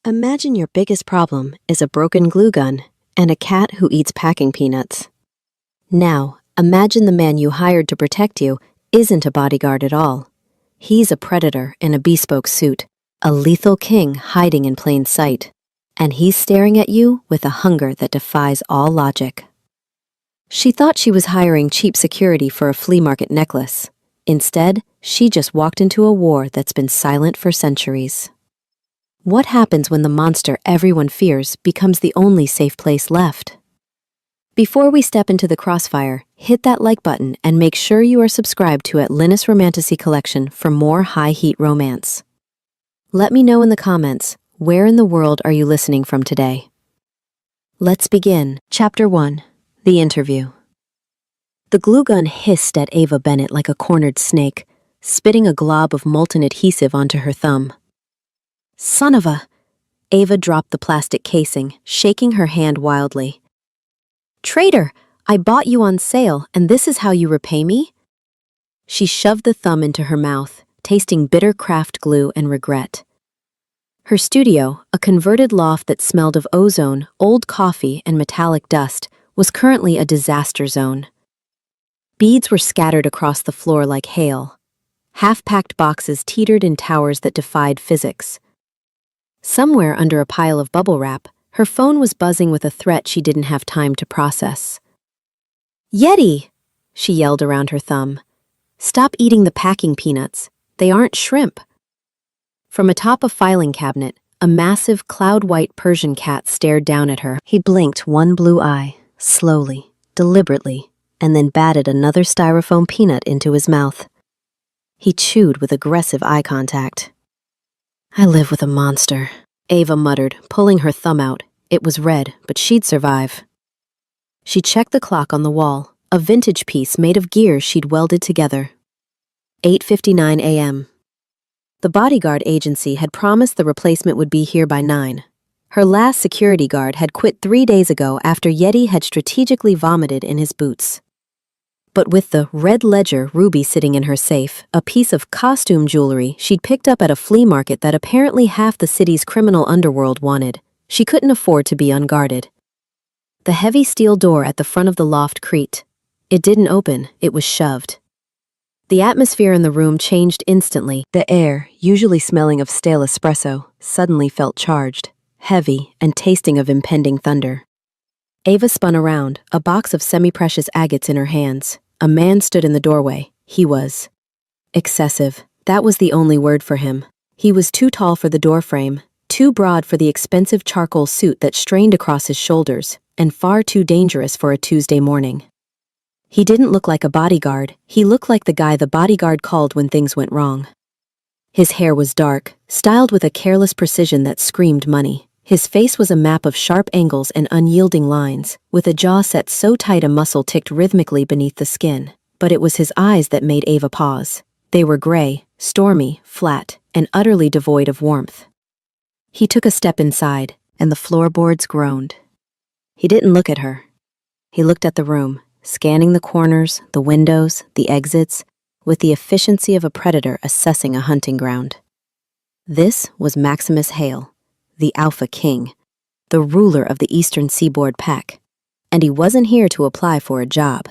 Imagine your biggest problem is a broken glue gun and a cat who eats packing peanuts. Now, imagine the man you hired to protect you isn't a bodyguard at all. He's a predator in a bespoke suit, a lethal king hiding in plain sight. And he's staring at you with a hunger that defies all logic. She thought she was hiring cheap security for a flea market necklace. Instead, she just walked into a war that's been silent for centuries. What happens when the monster everyone fears becomes the only safe place left? Before we step into the crossfire, hit that like button and make sure you are subscribed to Atlantis Romantasy Collection for more high-heat romance. Let me know in the comments, where in the world are you listening from today? Let's begin. Chapter 1. The Interview. The glue gun hissed at Ava Bennett like a cornered snake, spitting a glob of molten adhesive onto her thumb. Son of a... Ava dropped the plastic casing, shaking her hand wildly. Traitor! I bought you on sale, and this is how you repay me? She shoved the thumb into her mouth, tasting bitter craft glue and regret. Her studio, a converted loft that smelled of ozone, old coffee, and metallic dust, was currently a disaster zone. Beads were scattered across the floor like hail. Half-packed boxes teetered in towers that defied physics. Somewhere under a pile of bubble wrap, her phone was buzzing with a threat she didn't have time to process. Yeti! She yelled around her thumb. Stop eating the packing peanuts. They aren't shrimp. From atop a filing cabinet, a massive cloud-white Persian cat stared down at her. He blinked one blue eye, slowly, deliberately, and then batted another styrofoam peanut into his mouth. He chewed with aggressive eye contact. I live with a monster, Ava muttered, pulling her thumb out. It was red, but she'd survive. She checked the clock on the wall, a vintage piece made of gears she'd welded together. 8:59 a.m. The Bodyguard agency had promised the replacement would be here by 9. Her last security guard had quit 3 days ago after Yeti had strategically vomited in his boots. But with the red ledger ruby sitting in her safe, a piece of costume jewelry she'd picked up at a flea market that apparently half the city's criminal underworld wanted, she couldn't afford to be unguarded. The heavy steel door at the front of the loft creaked. It didn't open, it was shoved. The atmosphere in the room changed instantly. The air, usually smelling of stale espresso, suddenly felt charged, heavy, and tasting of impending thunder. Ava spun around, a box of semi-precious agates in her hands. A man stood in the doorway. He was excessive. That was the only word for him. He was too tall for the doorframe, too broad for the expensive charcoal suit that strained across his shoulders, and far too dangerous for a Tuesday morning. He didn't look like a bodyguard. He looked like the guy the bodyguard called when things went wrong. His hair was dark, styled with a careless precision that screamed money. His face was a map of sharp angles and unyielding lines, with a jaw set so tight a muscle ticked rhythmically beneath the skin. But it was his eyes that made Ava pause. They were gray, stormy, flat, and utterly devoid of warmth. He took a step inside, and the floorboards groaned. He didn't look at her. He looked at the room, scanning the corners, the windows, the exits, with the efficiency of a predator assessing a hunting ground. This was Maximus Hale, the Alpha King, the ruler of the Eastern Seaboard Pack, and he wasn't here to apply for a job.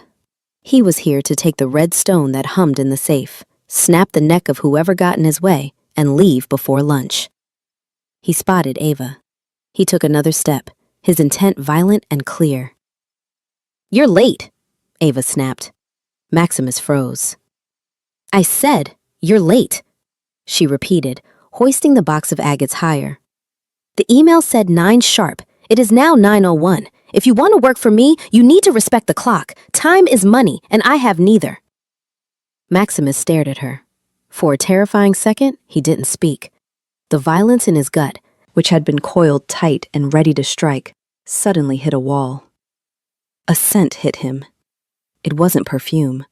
He was here to take the red stone that hummed in the safe, snap the neck of whoever got in his way, and leave before lunch. He spotted Ava. He took another step, his intent violent and clear. You're late, Ava snapped. Maximus froze. I said, you're late, she repeated, hoisting the box of agates higher. The email said 9 sharp. It is now 9:01. If you want to work for me, you need to respect the clock. Time is money, and I have neither. Maximus stared at her. For a terrifying second, he didn't speak. The violence in his gut, which had been coiled tight and ready to strike, suddenly hit a wall. A scent hit him. It wasn't perfume.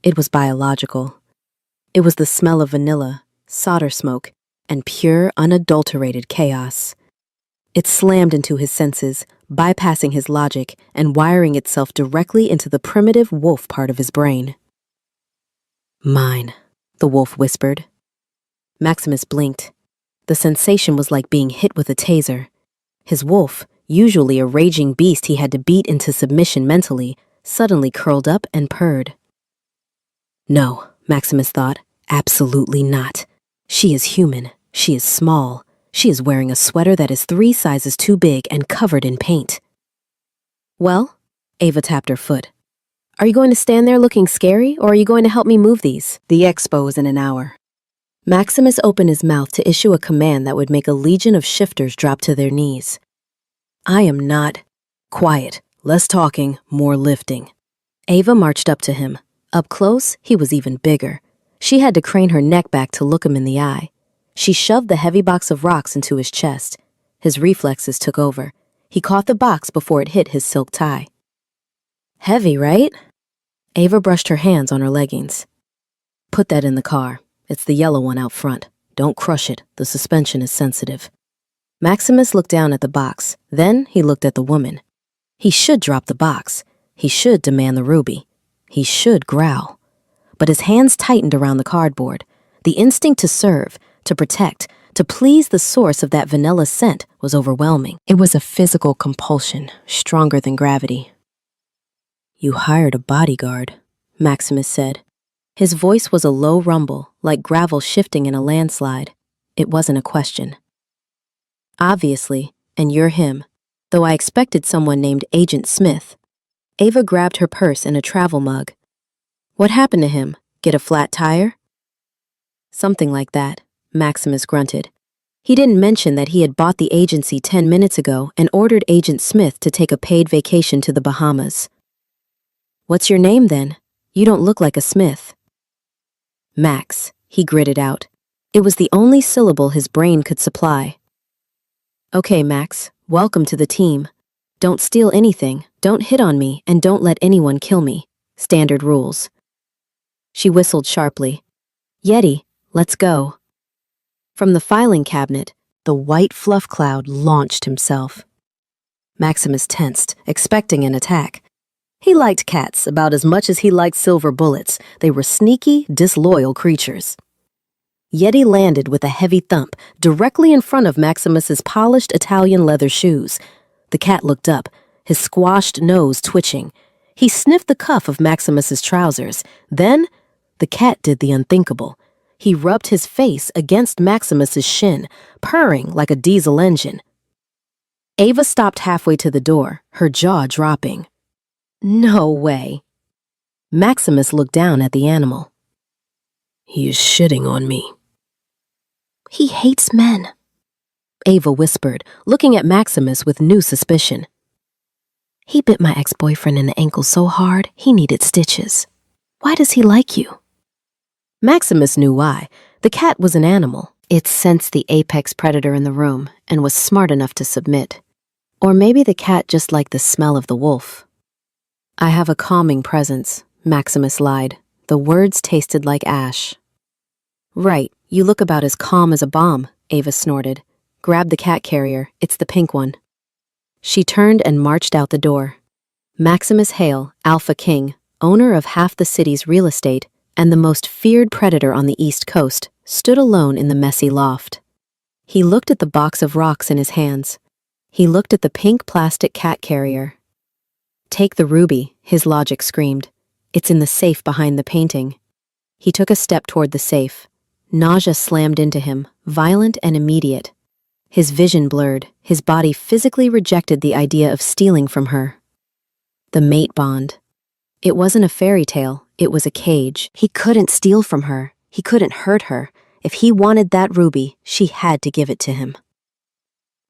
It was biological. It was the smell of vanilla, solder smoke, and pure, unadulterated chaos. It slammed into his senses, bypassing his logic and wiring itself directly into the primitive wolf part of his brain. Mine, the wolf whispered. Maximus blinked. The sensation was like being hit with a taser. His wolf, usually a raging beast he had to beat into submission mentally, suddenly curled up and purred. No, Maximus thought, absolutely not. She is human. She is small. She is wearing a sweater that is 3 sizes too big and covered in paint. Well, Ava tapped her foot. Are you going to stand there looking scary, or are you going to help me move these? The expo is in an hour. Maximus opened his mouth to issue a command that would make a legion of shifters drop to their knees. I am not. Quiet. Less talking, more lifting. Ava marched up to him. Up close, he was even bigger. She had to crane her neck back to look him in the eye. She shoved the heavy box of rocks into his chest. His reflexes took over. He caught the box before it hit his silk tie. Heavy, right? Ava brushed her hands on her leggings. Put that in the car. It's the yellow one out front. Don't crush it. The suspension is sensitive. Maximus looked down at the box. Then he looked at the woman. He should drop the box. He should demand the ruby. He should growl. But his hands tightened around the cardboard. The instinct to serve, to protect, to please the source of that vanilla scent was overwhelming. It was a physical compulsion, stronger than gravity. You hired a bodyguard, Maximus said. His voice was a low rumble, like gravel shifting in a landslide. It wasn't a question. Obviously, and you're him, though I expected someone named Agent Smith. Ava grabbed her purse and a travel mug. What happened to him? Get a flat tire? Something like that, Maximus grunted. He didn't mention that he had bought the agency 10 minutes ago and ordered Agent Smith to take a paid vacation to the Bahamas. What's your name then? You don't look like a Smith. Max, he gritted out. It was the only syllable his brain could supply. Okay, Max, welcome to the team. Don't steal anything, don't hit on me, and don't let anyone kill me. Standard rules. She whistled sharply. Yeti, let's go. From the filing cabinet, the white fluff cloud launched himself. Maximus tensed, expecting an attack. He liked cats about as much as he liked silver bullets. They were sneaky, disloyal creatures. Yeti landed with a heavy thump directly in front of Maximus's polished Italian leather shoes. The cat looked up, his squashed nose twitching. He sniffed the cuff of Maximus's trousers. Then, the cat did the unthinkable. He rubbed his face against Maximus's shin, purring like a diesel engine. Ava stopped halfway to the door, her jaw dropping. No way. Maximus looked down at the animal. He is shitting on me. He hates men, Ava whispered, looking at Maximus with new suspicion. He bit my ex-boyfriend in the ankle so hard, he needed stitches. Why does he like you? Maximus knew why. The cat was an animal. It sensed the apex predator in the room and was smart enough to submit. Or maybe the cat just liked the smell of the wolf. I have a calming presence, Maximus lied. The words tasted like ash. Right, you look about as calm as a bomb, Ava snorted. Grab the cat carrier, it's the pink one. She turned and marched out the door. Maximus Hale, Alpha King, owner of half the city's real estate, and the most feared predator on the East Coast, stood alone in the messy loft. He looked at the box of rocks in his hands. He looked at the pink plastic cat carrier. Take the ruby, his logic screamed. It's in the safe behind the painting. He took a step toward the safe. Nausea slammed into him, violent and immediate. His vision blurred, his body physically rejected the idea of stealing from her. The mate bond. It wasn't a fairy tale, it was a cage. He couldn't steal from her, he couldn't hurt her. If he wanted that ruby, she had to give it to him.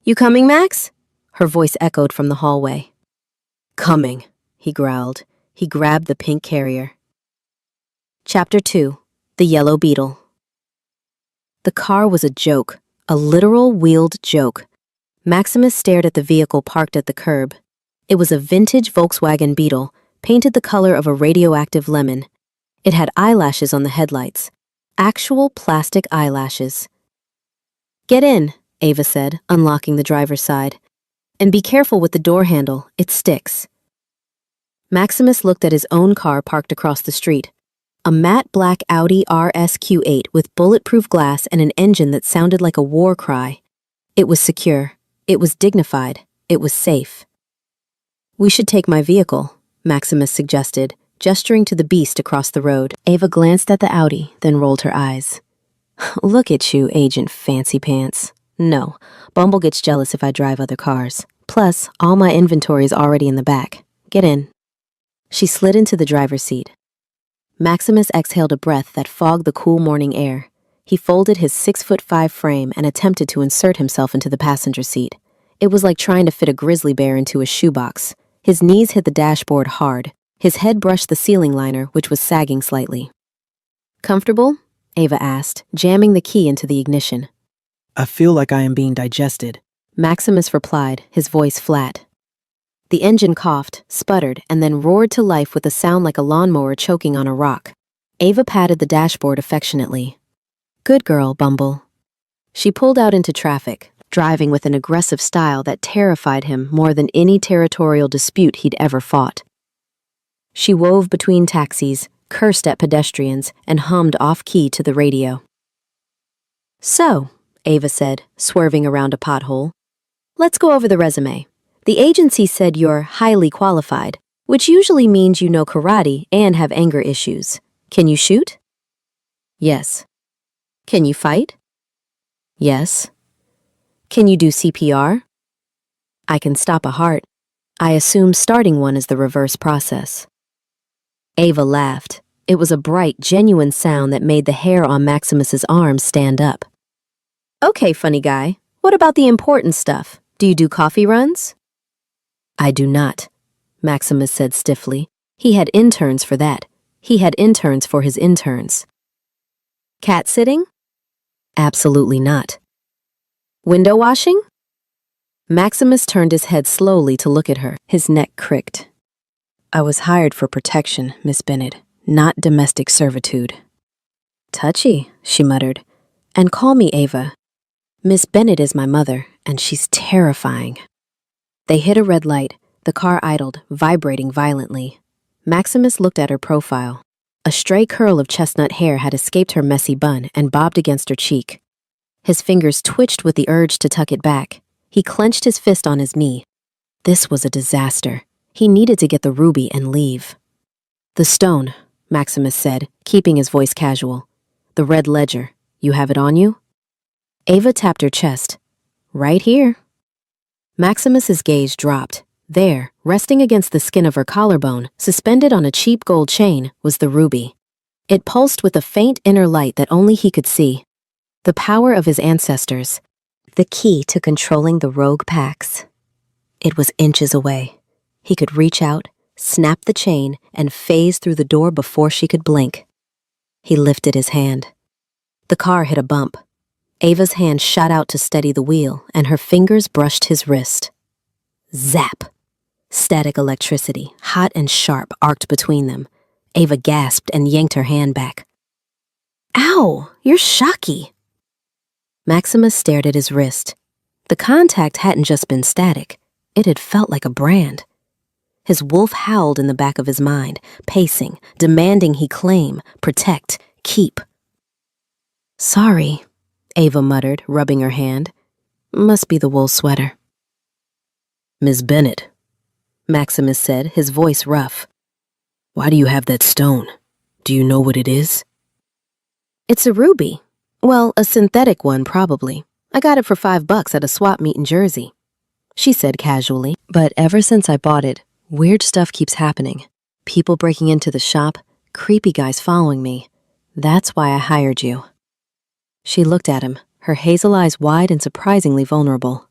You coming, Max? Her voice echoed from the hallway. Coming, he growled. He grabbed the pink carrier. Chapter 2. The Yellow Beetle. The car was a joke, a literal wheeled joke. Maximus stared at the vehicle parked at the curb. It was a vintage Volkswagen Beetle, painted the color of a radioactive lemon. It had eyelashes on the headlights. Actual plastic eyelashes. Get in, Ava said, unlocking the driver's side. And be careful with the door handle, it sticks. Maximus looked at his own car parked across the street. A matte black Audi RSQ8 with bulletproof glass and an engine that sounded like a war cry. It was secure. It was dignified. It was safe. "We should take my vehicle," Maximus suggested, gesturing to the beast across the road. Ava glanced at the Audi, then rolled her eyes. "Look at you, Agent Fancy Pants. No, Bumble gets jealous if I drive other cars. Plus, all my inventory is already in the back. Get in." She slid into the driver's seat. Maximus exhaled a breath that fogged the cool morning air. He folded his 6'5" frame and attempted to insert himself into the passenger seat. It was like trying to fit a grizzly bear into a shoebox. His knees hit the dashboard hard. His head brushed the ceiling liner, which was sagging slightly. "Comfortable?" Ava asked, jamming the key into the ignition. "I feel like I am being digested," Maximus replied, his voice flat. The engine coughed, sputtered, and then roared to life with a sound like a lawnmower choking on a rock. Ava patted the dashboard affectionately. "Good girl, Bumble." She pulled out into traffic, driving with an aggressive style that terrified him more than any territorial dispute he'd ever fought. She wove between taxis, cursed at pedestrians, and hummed off-key to the radio. "So," Ava said, swerving around a pothole, "let's go over the resume. The agency said you're highly qualified, which usually means you know karate and have anger issues. Can you shoot?" "Yes." "Can you fight?" "Yes." "Can you do CPR?" "I can stop a heart. I assume starting one is the reverse process." Ava laughed. It was a bright, genuine sound that made the hair on Maximus's arms stand up. "Okay, funny guy. What about the important stuff? Do you do coffee runs?" "I do not," Maximus said stiffly. He had interns for that. He had interns for his interns. "Cat sitting?" "Absolutely not." "Window washing?" Maximus turned his head slowly to look at her. His neck cricked. "I was hired for protection, Miss Bennett, not domestic servitude." "Touchy," she muttered. "And call me Ava. Miss Bennett is my mother, and she's terrifying." They hit a red light. The car idled, vibrating violently. Maximus looked at her profile. A stray curl of chestnut hair had escaped her messy bun and bobbed against her cheek. His fingers twitched with the urge to tuck it back. He clenched his fist on his knee. This was a disaster. He needed to get the ruby and leave. "The stone," Maximus said, keeping his voice casual. "The red ledger. You have it on you?" Ava tapped her chest. "Right here." Maximus's gaze dropped. There, resting against the skin of her collarbone, suspended on a cheap gold chain, was the ruby. It pulsed with a faint inner light that only he could see. The power of his ancestors. The key to controlling the rogue packs. It was inches away. He could reach out, snap the chain, and phase through the door before she could blink. He lifted his hand. The car hit a bump. Ava's hand shot out to steady the wheel, and her fingers brushed his wrist. Zap! Static electricity, hot and sharp, arced between them. Ava gasped and yanked her hand back. "Ow! You're shocky!" Maximus stared at his wrist. The contact hadn't just been static. It had felt like a brand. His wolf howled in the back of his mind, pacing, demanding he claim, protect, keep. "Sorry," Ava muttered, rubbing her hand. "Must be the wool sweater." "Miss Bennett," Maximus said, his voice rough. "Why do you have that stone? Do you know what it is?" "It's a ruby. Well, a synthetic one, probably. I got it for $5 at a swap meet in Jersey," she said casually. "But ever since I bought it, weird stuff keeps happening. People breaking into the shop, creepy guys following me. That's why I hired you." She looked at him, her hazel eyes wide and surprisingly vulnerable.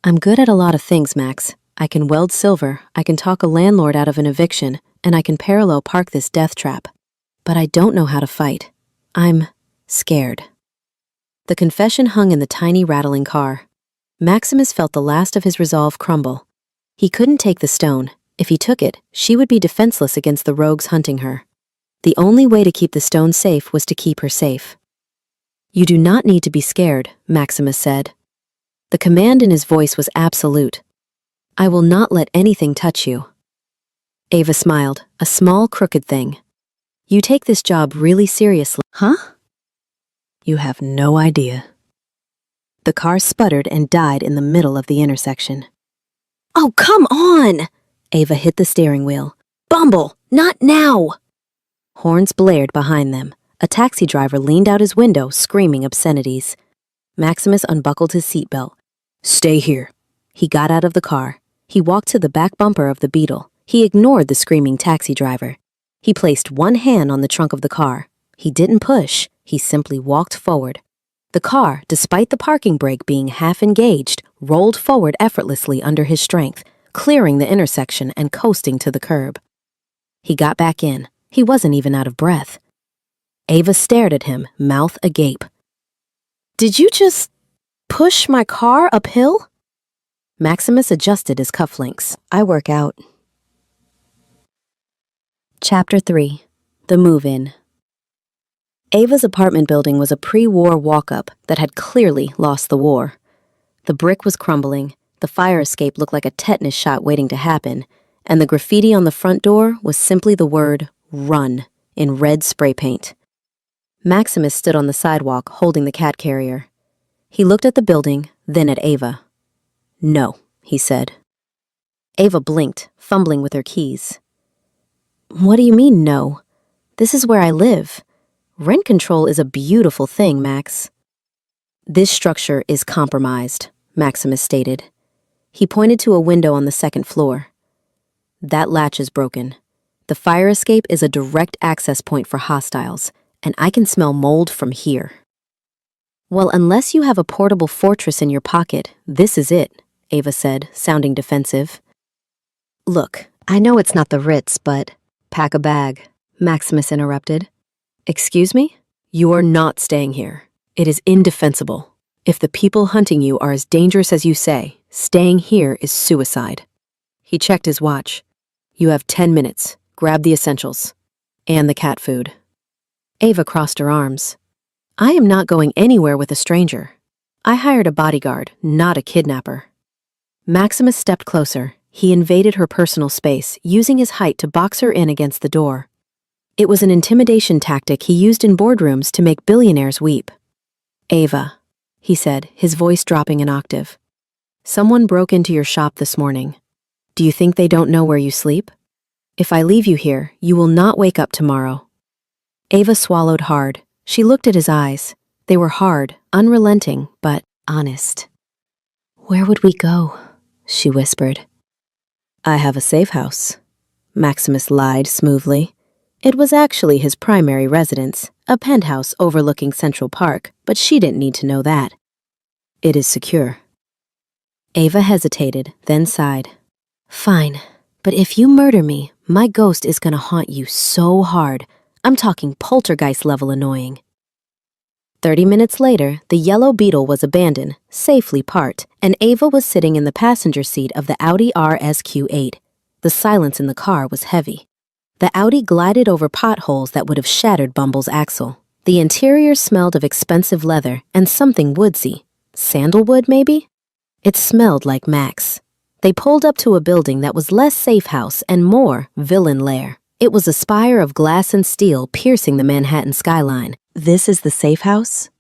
"I'm good at a lot of things, Max. I can weld silver, I can talk a landlord out of an eviction, and I can parallel park this death trap. But I don't know how to fight. I'm scared." The confession hung in the tiny rattling car. Maximus felt the last of his resolve crumble. He couldn't take the stone. If he took it, she would be defenseless against the rogues hunting her. The only way to keep the stone safe was to keep her safe. "You do not need to be scared," Maximus said. The command in his voice was absolute. "I will not let anything touch you." Ava smiled, a small, crooked thing. You take this job really seriously, Huh? You have no idea. The car sputtered and died in the middle of the intersection. Oh, come on! Ava hit the steering wheel. Bumble, not now! Horns blared behind them. A taxi driver leaned out his window, screaming obscenities. Maximus unbuckled his seatbelt. Stay here. He got out of the car. He walked to the back bumper of the Beetle. He ignored the screaming taxi driver. He placed one hand on the trunk of the car. He didn't push. He simply walked forward. The car, despite the parking brake being half engaged, rolled forward effortlessly under his strength, clearing the intersection and coasting to the curb. He got back in. He wasn't even out of breath. Ava stared at him, mouth agape. Did you just push my car uphill? Maximus adjusted his cufflinks. I work out. Chapter 3. The Move-In. Ava's apartment building was a pre-war walk-up that had clearly lost the war. The brick was crumbling, the fire escape looked like a tetanus shot waiting to happen, and the graffiti on the front door was simply the word, "Run," in red spray paint. Maximus stood on the sidewalk holding the cat carrier. He looked at the building, then at Ava. No, he said. Ava blinked, fumbling with her keys. What do you mean, no? This is where I live. Rent control is a beautiful thing, Max. This structure is compromised, Maximus stated. He pointed to a window on the second floor. That latch is broken. The fire escape is a direct access point for hostiles, and I can smell mold from here. Well, unless you have a portable fortress in your pocket, this is it, Ava said, sounding defensive. Look, I know it's not the Ritz, but pack a bag, Maximus interrupted. Excuse me? You're not staying here. It is indefensible. If the people hunting you are as dangerous as you say, staying here is suicide. He checked his watch. You have 10 minutes. Grab the essentials. And the cat food. Ava crossed her arms. I am not going anywhere with a stranger. I hired a bodyguard, not a kidnapper. Maximus stepped closer. He invaded her personal space, using his height to box her in against the door. It was an intimidation tactic he used in boardrooms to make billionaires weep. Ava, he said, his voice dropping an octave. Someone broke into your shop this morning. Do you think they don't know where you sleep? If I leave you here, you will not wake up tomorrow. Ava swallowed hard. She looked at his eyes. They were hard, unrelenting, but honest. Where would we go? She whispered. I have a safe house. Maximus lied smoothly. It was actually his primary residence, a penthouse overlooking Central Park, but she didn't need to know that. It is secure. Ava hesitated, then sighed. Fine, but if you murder me, my ghost is gonna haunt you so hard. I'm talking poltergeist-level annoying. 30 minutes later, the yellow Beetle was abandoned, safely parked, and Ava was sitting in the passenger seat of the Audi RSQ8. The silence in the car was heavy. The Audi glided over potholes that would have shattered Bumble's axle. The interior smelled of expensive leather and something woodsy. Sandalwood, maybe? It smelled like Max. They pulled up to a building that was less safe house and more villain lair. It was a spire of glass and steel piercing the Manhattan skyline. This is the safe house?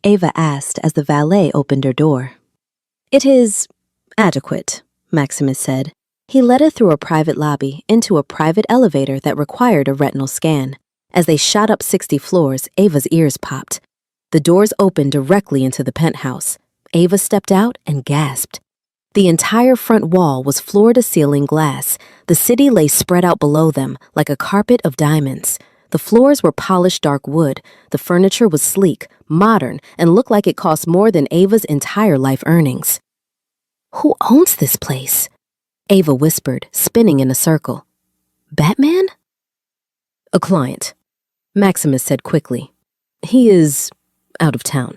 Ava asked as the valet opened her door. It is adequate, Maximus said. He led her through a private lobby into a private elevator that required a retinal scan. As they shot up 60 floors, Ava's ears popped. The doors opened directly into the penthouse. Ava stepped out and gasped. The entire front wall was floor-to-ceiling glass. The city lay spread out below them like a carpet of diamonds. The floors were polished dark wood. The furniture was sleek, modern, and looked like it cost more than Ava's entire life earnings. Who owns this place? Ava whispered, spinning in a circle. Batman? A client, Maximus said quickly. He is out of town.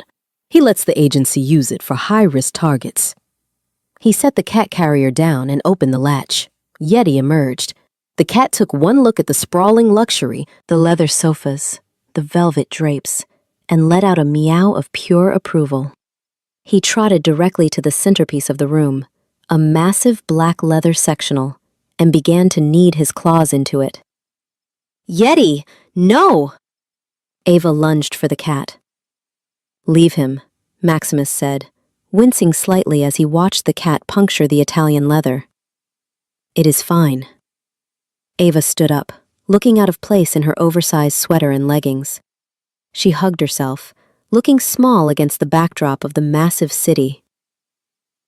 He lets the agency use it for high-risk targets. He set the cat carrier down and opened the latch. Yeti emerged. The cat took one look at the sprawling luxury, the leather sofas, the velvet drapes, and let out a meow of pure approval. He trotted directly to the centerpiece of the room, a massive black leather sectional, and began to knead his claws into it. Yeti! No! Ava lunged for the cat. Leave him, Maximus said, wincing slightly as he watched the cat puncture the Italian leather. It is fine. Ava stood up, looking out of place in her oversized sweater and leggings. She hugged herself, looking small against the backdrop of the massive city.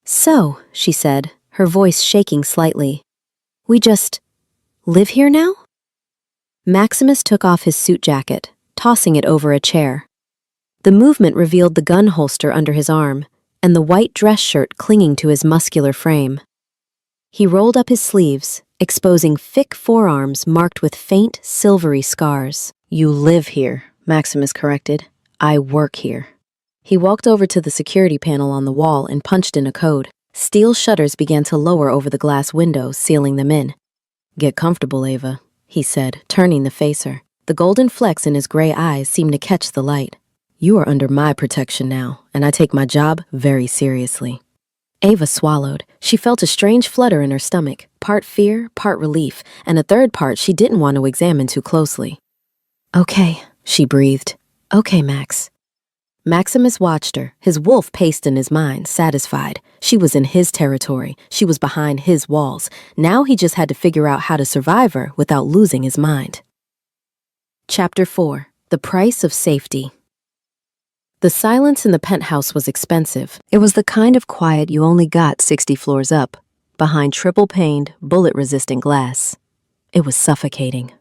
So, she said, her voice shaking slightly, we just live here now? Maximus took off his suit jacket, tossing it over a chair. The movement revealed the gun holster under his arm and the white dress shirt clinging to his muscular frame. He rolled up his sleeves, exposing thick forearms marked with faint, silvery scars. You live here, Maximus corrected. I work here. He walked over to the security panel on the wall and punched in a code. Steel shutters began to lower over the glass windows, sealing them in. Get comfortable, Ava, he said, turning to face her. The golden flecks in his gray eyes seemed to catch the light. You are under my protection now, and I take my job very seriously. Ava swallowed. She felt a strange flutter in her stomach, part fear, part relief, and a third part she didn't want to examine too closely. Okay, she breathed. Okay, Max. Maximus watched her, his wolf paced in his mind, satisfied. She was in his territory. She was behind his walls. Now he just had to figure out how to survive her without losing his mind. Chapter 4. The Price of Safety. The silence in the penthouse was expensive. It was the kind of quiet you only got 60 floors up, behind triple-paned, bullet-resistant glass. It was suffocating.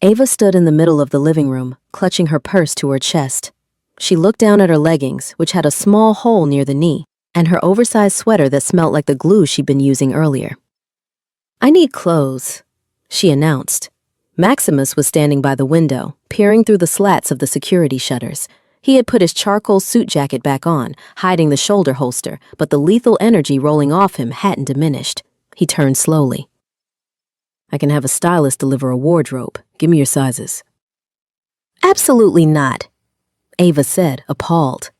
Ava stood in the middle of the living room, clutching her purse to her chest. She looked down at her leggings, which had a small hole near the knee, and her oversized sweater that smelled like the glue she'd been using earlier. I need clothes, she announced. Maximus was standing by the window, peering through the slats of the security shutters. He had put his charcoal suit jacket back on, hiding the shoulder holster, but the lethal energy rolling off him hadn't diminished. He turned slowly. I can have a stylist deliver a wardrobe. Give me your sizes. Absolutely not, Ava said, appalled.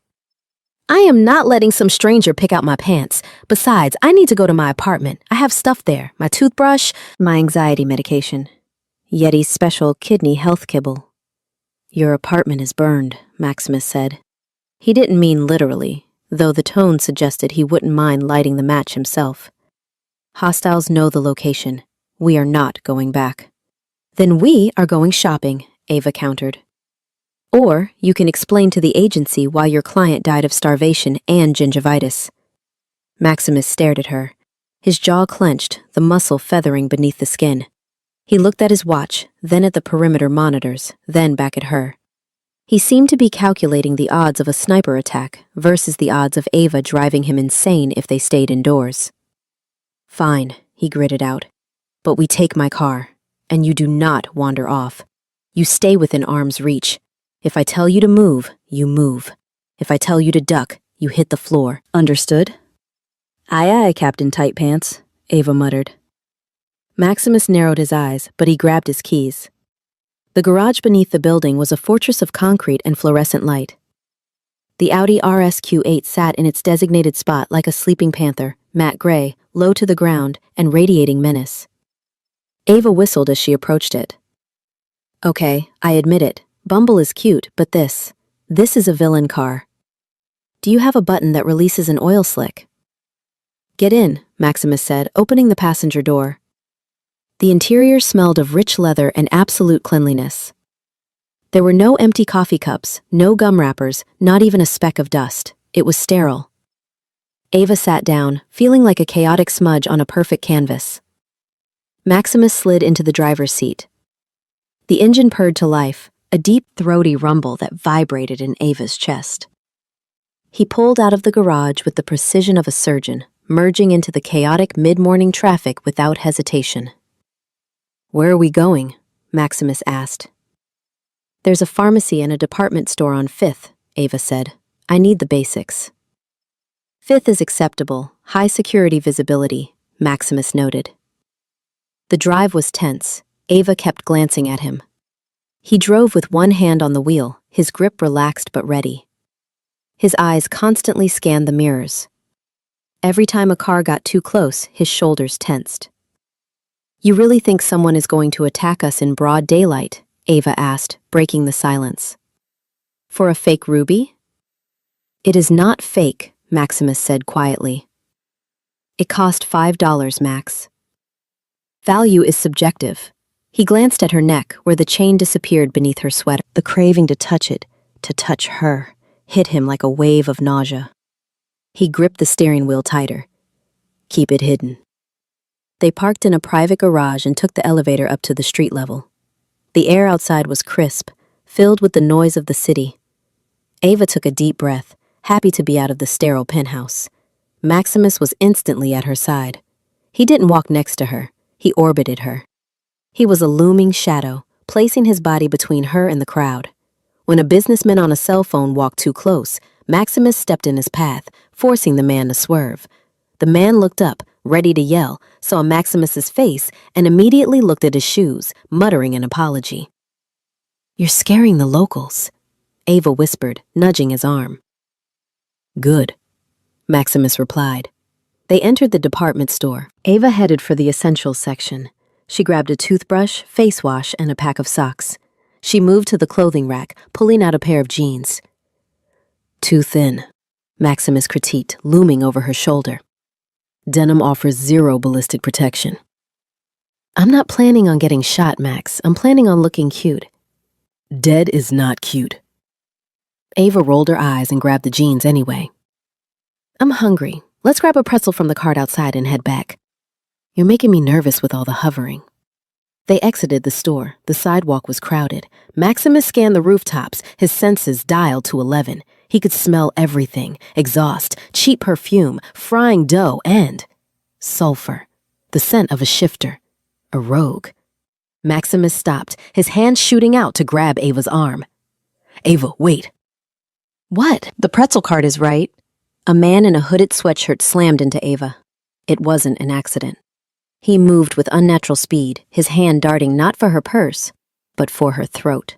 I am not letting some stranger pick out my pants. Besides, I need to go to my apartment. I have stuff there, my toothbrush, my anxiety medication, Yeti's special kidney health kibble. Your apartment is burned, Maximus said. He didn't mean literally, though the tone suggested he wouldn't mind lighting the match himself. Hostiles know the location. We are not going back. Then we are going shopping, Ava countered. Or you can explain to the agency why your client died of starvation and gingivitis. Maximus stared at her, his jaw clenched, the muscle feathering beneath the skin. He looked at his watch, then at the perimeter monitors, then back at her. He seemed to be calculating the odds of a sniper attack versus the odds of Ava driving him insane if they stayed indoors. Fine, he gritted out. But we take my car, and you do not wander off. You stay within arm's reach. If I tell you to move, you move. If I tell you to duck, you hit the floor. Understood? Aye, aye, Captain Tight Pants, Ava muttered. Maximus narrowed his eyes, but he grabbed his keys. The garage beneath the building was a fortress of concrete and fluorescent light. The Audi RSQ8 sat in its designated spot like a sleeping panther, matte gray, low to the ground, and radiating menace. Ava whistled as she approached it. Okay, I admit it. Bumble is cute, but this is a villain car. Do you have a button that releases an oil slick? Get in, Maximus said, opening the passenger door. The interior smelled of rich leather and absolute cleanliness. There were no empty coffee cups, no gum wrappers, not even a speck of dust. It was sterile. Ava sat down, feeling like a chaotic smudge on a perfect canvas. Maximus slid into the driver's seat. The engine purred to life, a deep, throaty rumble that vibrated in Ava's chest. He pulled out of the garage with the precision of a surgeon, merging into the chaotic mid-morning traffic without hesitation. Where are we going? Maximus asked. There's a pharmacy and a department store on 5th, Ava said. I need the basics. 5th is acceptable, high security visibility, Maximus noted. The drive was tense. Ava kept glancing at him. He drove with one hand on the wheel, his grip relaxed but ready. His eyes constantly scanned the mirrors. Every time a car got too close, his shoulders tensed. You really think someone is going to attack us in broad daylight? Ava asked, breaking the silence. For a fake ruby? It is not fake, Maximus said quietly. It cost $5, Max. Value is subjective. He glanced at her neck, where the chain disappeared beneath her sweater. The craving to touch it, to touch her, hit him like a wave of nausea. He gripped the steering wheel tighter. Keep it hidden. They parked in a private garage and took the elevator up to the street level. The air outside was crisp, filled with the noise of the city. Ava took a deep breath, happy to be out of the sterile penthouse. Maximus was instantly at her side. He didn't walk next to her. He orbited her. He was a looming shadow, placing his body between her and the crowd. When a businessman on a cell phone walked too close, Maximus stepped in his path, forcing the man to swerve. The man looked up, ready to yell, saw Maximus's face, and immediately looked at his shoes, muttering an apology. "You're scaring the locals," Ava whispered, nudging his arm. "Good," Maximus replied. They entered the department store. Ava headed for the essentials section. She grabbed a toothbrush, face wash, and a pack of socks. She moved to the clothing rack, pulling out a pair of jeans. "Too thin," Maximus critiqued, looming over her shoulder. "Denim offers 0 ballistic protection." "I'm not planning on getting shot, Max. I'm planning on looking cute." "Dead is not cute." Ava rolled her eyes and grabbed the jeans anyway. "I'm hungry. Let's grab a pretzel from the cart outside and head back." "You're making me nervous with all the hovering." They exited the store. The sidewalk was crowded. Maximus scanned the rooftops, his senses dialed to 11. He could smell everything: exhaust, cheap perfume, frying dough, and sulfur. The scent of a shifter, a rogue. Maximus stopped, his hand shooting out to grab Ava's arm. "Ava, wait." "What? The pretzel cart is right." A man in a hooded sweatshirt slammed into Ava. It wasn't an accident. He moved with unnatural speed, his hand darting not for her purse, but for her throat.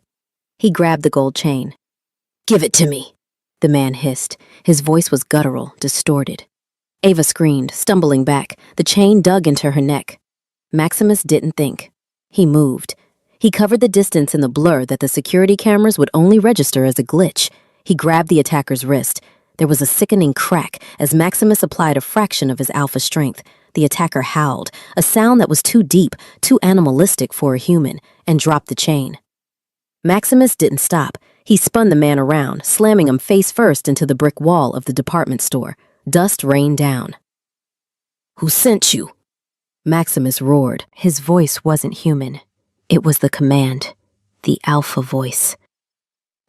He grabbed the gold chain. "Give it to me," the man hissed. His voice was guttural, distorted. Ava screamed, stumbling back. The chain dug into her neck. Maximus didn't think. He moved. He covered the distance in the blur that the security cameras would only register as a glitch. He grabbed the attacker's wrist. There was a sickening crack as Maximus applied a fraction of his alpha strength. The attacker howled, a sound that was too deep, too animalistic for a human, and dropped the chain. Maximus didn't stop. He spun the man around, slamming him face first into the brick wall of the department store. Dust rained down. "Who sent you?" Maximus roared. His voice wasn't human. It was the command, the alpha voice.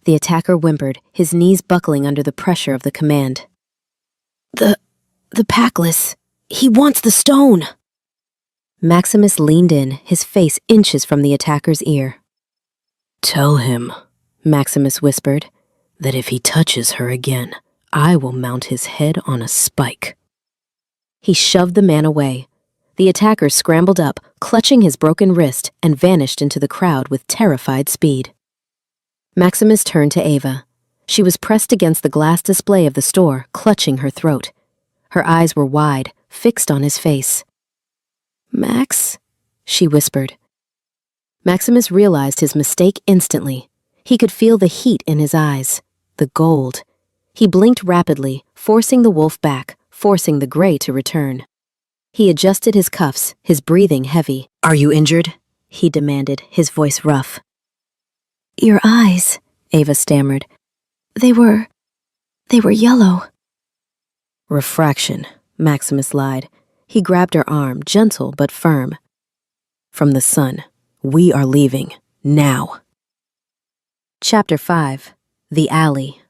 The attacker whimpered, his knees buckling under the pressure of the command. The Packless. He wants the stone." Maximus leaned in, his face inches from the attacker's ear. "Tell him," Maximus whispered, "that if he touches her again, I will mount his head on a spike." He shoved the man away. The attacker scrambled up, clutching his broken wrist, and vanished into the crowd with terrified speed. Maximus turned to Ava. She was pressed against the glass display of the store, clutching her throat. Her eyes were wide, fixed on his face. "Max," she whispered. Maximus realized his mistake instantly. He could feel the heat in his eyes, the gold. He blinked rapidly, forcing the wolf back, forcing the gray to return. He adjusted his cuffs, his breathing heavy. "Are you injured?" he demanded, his voice rough. "Your eyes," Ava stammered. They were yellow." "Refraction," Maximus lied. He grabbed her arm, gentle but firm. "From the sun. We are leaving. Now." Chapter 5. The Alley.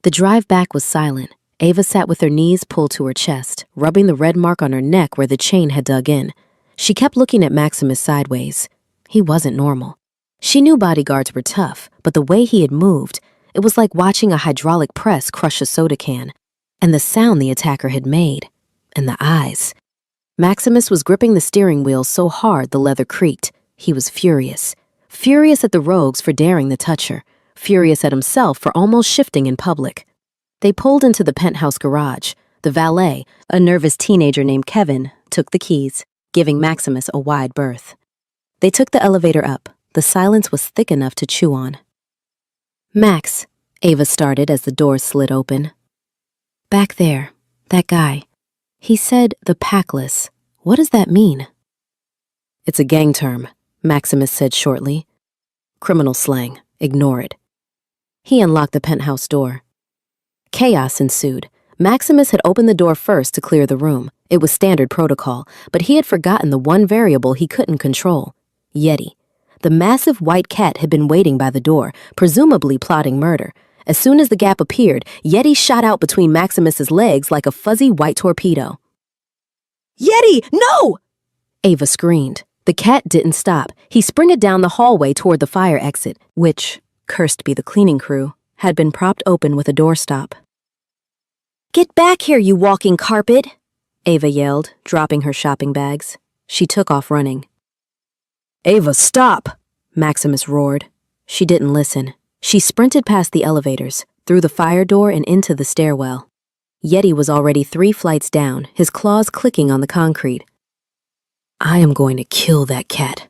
The drive back was silent. Ava sat with her knees pulled to her chest, rubbing the red mark on her neck where the chain had dug in. She kept looking at Maximus sideways. He wasn't normal. She knew bodyguards were tough, but the way he had moved, it was like watching a hydraulic press crush a soda can. And the sound the attacker had made. And the eyes. Maximus was gripping the steering wheel so hard the leather creaked. He was furious. Furious at the rogues for daring to touch her. Furious at himself for almost shifting in public. They pulled into the penthouse garage. The valet, a nervous teenager named Kevin, took the keys. giving Maximus a wide berth. They took the elevator up. The silence was thick enough to chew on. "Max," Ava started as the doors slid open. "Back there, that guy. He said the Packless. What does that mean?" "It's a gang term," Maximus said shortly. "Criminal slang. Ignore it." He unlocked the penthouse door. Chaos ensued. Maximus had opened the door first to clear the room. It was standard protocol, but he had forgotten the one variable he couldn't control: Yeti. The massive white cat had been waiting by the door, presumably plotting murder. As soon as the gap appeared, Yeti shot out between Maximus's legs like a fuzzy white torpedo. "Yeti, no!" Ava screamed. The cat didn't stop. He sprinted down the hallway toward the fire exit, which, cursed be the cleaning crew, had been propped open with a doorstop. "Get back here, you walking carpet!" Ava yelled, dropping her shopping bags. She took off running. "Ava, stop!" Maximus roared. She didn't listen. She sprinted past the elevators, through the fire door and into the stairwell. Yeti was already 3 flights down, his claws clicking on the concrete. "I am going to kill that cat,"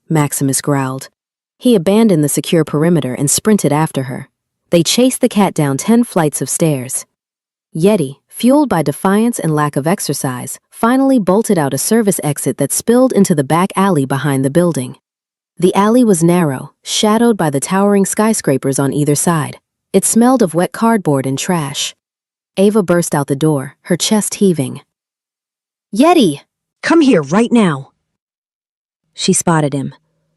Maximus growled. He abandoned the secure perimeter and sprinted after her. They chased the cat down 10 flights of stairs. Yeti, fueled by defiance and lack of exercise, finally bolted out a service exit that spilled into the back alley behind the building. The alley was narrow, shadowed by the towering skyscrapers on either side. It smelled of wet cardboard and trash. Ava burst out the door, her chest heaving. "Yeti! Come here right now!" She spotted him.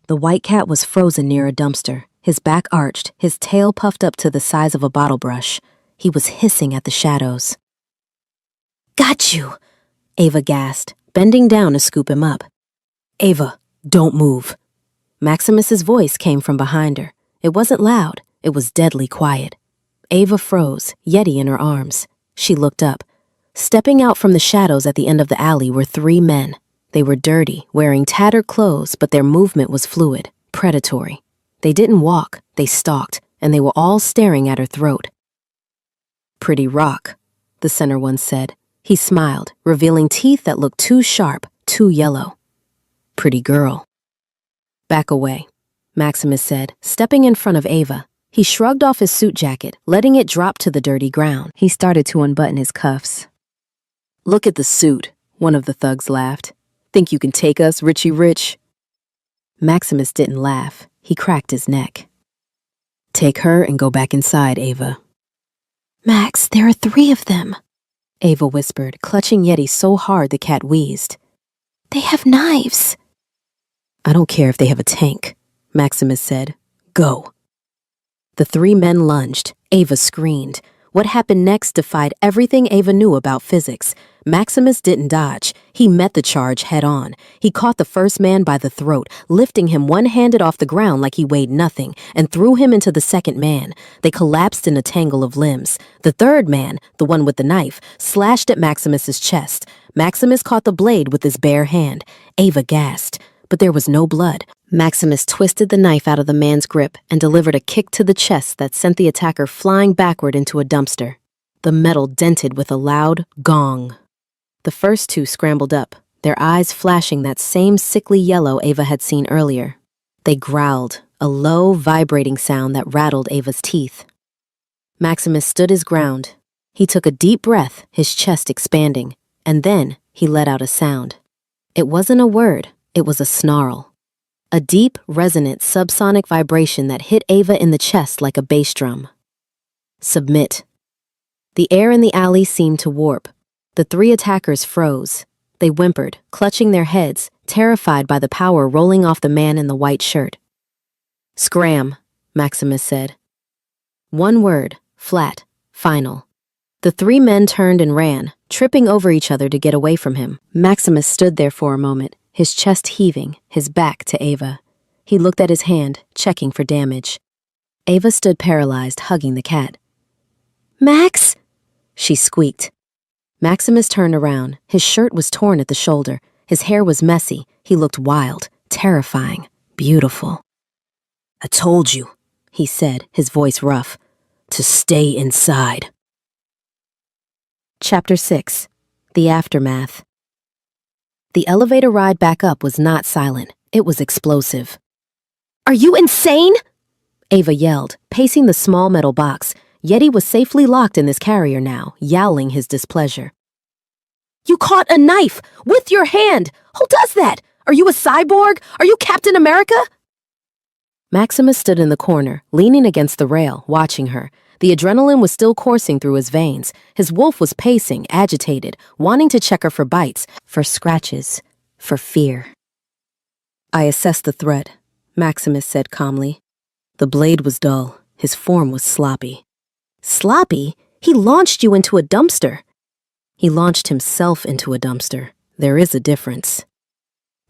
The white cat was frozen near a dumpster, his back arched, his tail puffed up to the size of a bottle brush. He was hissing at the shadows. "Got you!" Ava gasped, bending down to scoop him up. "Ava, don't move." Maximus's voice came from behind her. It wasn't loud. It was deadly quiet. Ava froze, Yeti in her arms. She looked up. Stepping out from the shadows at the end of the alley were 3 men. They were dirty, wearing tattered clothes, but their movement was fluid, predatory. They didn't walk, they stalked, and they were all staring at her throat. "Pretty rock," the center one said. He smiled, revealing teeth that looked too sharp, too yellow. "Pretty girl." "Back away," Maximus said, stepping in front of Ava. He shrugged off his suit jacket, letting it drop to the dirty ground. He started to unbutton his cuffs. "Look at the suit," one of the thugs laughed. "Think you can take us, Richie Rich?" Maximus didn't laugh. He cracked his neck. "Take her and go back inside, Ava." "Max, there are 3 of them," Ava whispered, clutching Yeti so hard the cat wheezed. "They have knives." "I don't care if they have a tank," Maximus said. "Go." The 3 men lunged. Ava screamed. What happened next defied everything Ava knew about physics. Maximus didn't dodge. He met the charge head on. He caught the first man by the throat, lifting him one-handed off the ground like he weighed nothing, and threw him into the second man. They collapsed in a tangle of limbs. The third man, the one with the knife, slashed at Maximus's chest. Maximus caught the blade with his bare hand. Ava gasped, but there was no blood. Maximus twisted the knife out of the man's grip and delivered a kick to the chest that sent the attacker flying backward into a dumpster. The metal dented with a loud gong. The first 2 scrambled up, their eyes flashing that same sickly yellow Ava had seen earlier. They growled, a low, vibrating sound that rattled Ava's teeth. Maximus stood his ground. He took a deep breath, his chest expanding, and then he let out a sound. It wasn't a word, it was a snarl. A deep, resonant, subsonic vibration that hit Ava in the chest like a bass drum. "Submit." The air in the alley seemed to warp. The 3 attackers froze. They whimpered, clutching their heads, terrified by the power rolling off the man in the white shirt. "Scram," Maximus said. One word, flat, final. The 3 men turned and ran, tripping over each other to get away from him. Maximus stood there for a moment, his chest heaving, his back to Ava. He looked at his hand, checking for damage. Ava stood paralyzed, hugging the cat. "Max?" she squeaked. Maximus turned around. His shirt was torn at the shoulder. His hair was messy. He looked wild, terrifying, beautiful. "I told you," he said, his voice rough, "to stay inside." Chapter 6. The Aftermath. The elevator ride back up was not silent. It was explosive. "Are you insane?" Ava yelled, pacing the small metal box. Yeti was safely locked in this carrier now, yowling his displeasure. "You caught a knife with your hand! Who does that? Are you a cyborg? Are you Captain America?" Maximus stood in the corner, leaning against the rail, watching her. The adrenaline was still coursing through his veins. His wolf was pacing, agitated, wanting to check her for bites, for scratches, for fear. "I assessed the threat," Maximus said calmly. "The blade was dull. His form was sloppy." "Sloppy? He launched you into a dumpster." "He launched himself into a dumpster. There is a difference."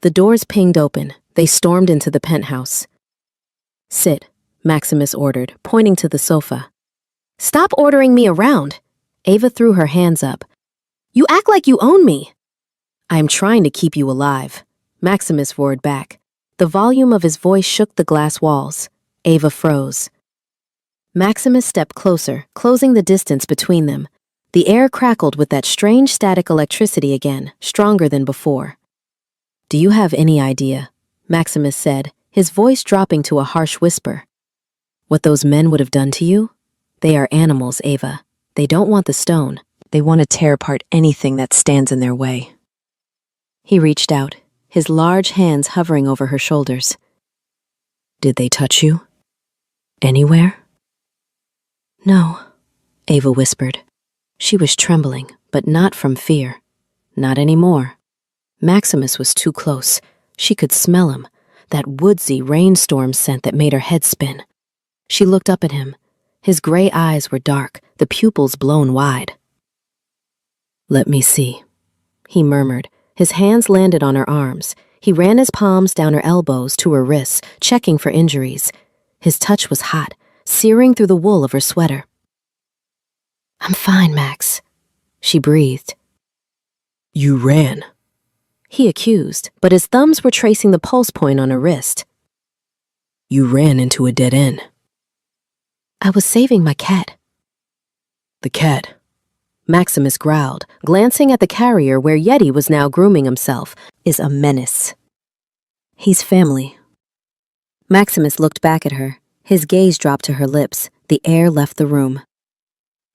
The doors pinged open. They stormed into the penthouse. "Sit," Maximus ordered, pointing to the sofa. "Stop ordering me around." Ava threw her hands up. "You act like you own me." "I am trying to keep you alive," Maximus roared back. The volume of his voice shook the glass walls. Ava froze. Maximus stepped closer, closing the distance between them. The air crackled with that strange static electricity again, stronger than before. "Do you have any idea," Maximus said, his voice dropping to a harsh whisper, "what those men would have done to you? They are animals, Ava. They don't want the stone. They want to tear apart anything that stands in their way." He reached out, his large hands hovering over her shoulders. "Did they touch you? Anywhere?" "No," Ava whispered. She was trembling, but not from fear. Not anymore. Maximus was too close. She could smell him, that woodsy rainstorm scent that made her head spin. She looked up at him. His gray eyes were dark, the pupils blown wide. "Let me see," he murmured. His hands landed on her arms. He ran his palms down her elbows to her wrists, checking for injuries. His touch was hot, searing through the wool of her sweater. "I'm fine, Max," she breathed. "You ran," he accused, but his thumbs were tracing the pulse point on her wrist. "You ran into a dead end." "I was saving my cat." "The cat," Maximus growled, glancing at the carrier where Yeti was now grooming himself, "is a menace. He's family." Maximus looked back at her. His gaze dropped to her lips. The air left the room.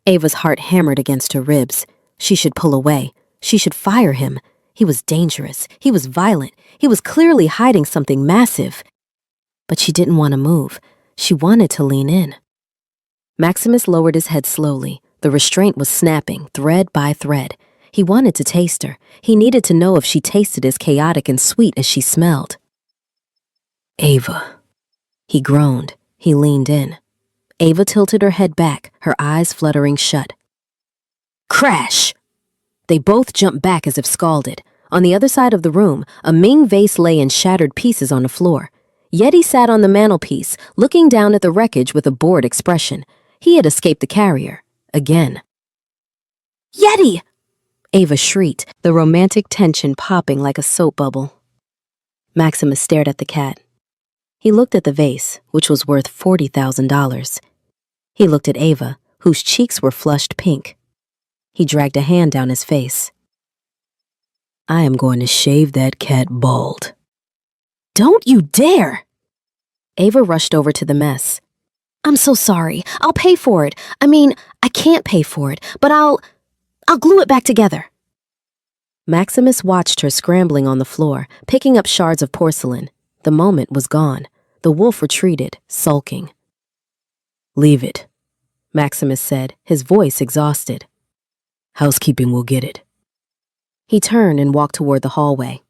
Ava's heart hammered against her ribs. She should pull away. She should fire him. He was dangerous. He was violent. He was clearly hiding something massive. But she didn't want to move. She wanted to lean in. Maximus lowered his head slowly. The restraint was snapping, thread by thread. He wanted to taste her. He needed to know if she tasted as chaotic and sweet as she smelled. "Ava." He groaned. He leaned in. Ava tilted her head back, her eyes fluttering shut. Crash! They both jumped back as if scalded. On the other side of the room, a Ming vase lay in shattered pieces on the floor. Yeti sat on the mantelpiece, looking down at the wreckage with a bored expression. He had escaped the carrier. Again. "Yeti!" Ava shrieked, the romantic tension popping like a soap bubble. Maximus stared at the cat. He looked at the vase, which was worth $40,000. He looked at Ava, whose cheeks were flushed pink. He dragged a hand down his face. "I am going to shave that cat bald." "Don't you dare!" Ava rushed over to the mess. "I'm so sorry. I'll pay for it. I can't pay for it, but I'll glue it back together." Maximus watched her scrambling on the floor, picking up shards of porcelain. The moment was gone. The wolf retreated, sulking. "Leave it," Maximus said, his voice exhausted. "Housekeeping will get it." He turned and walked toward the hallway.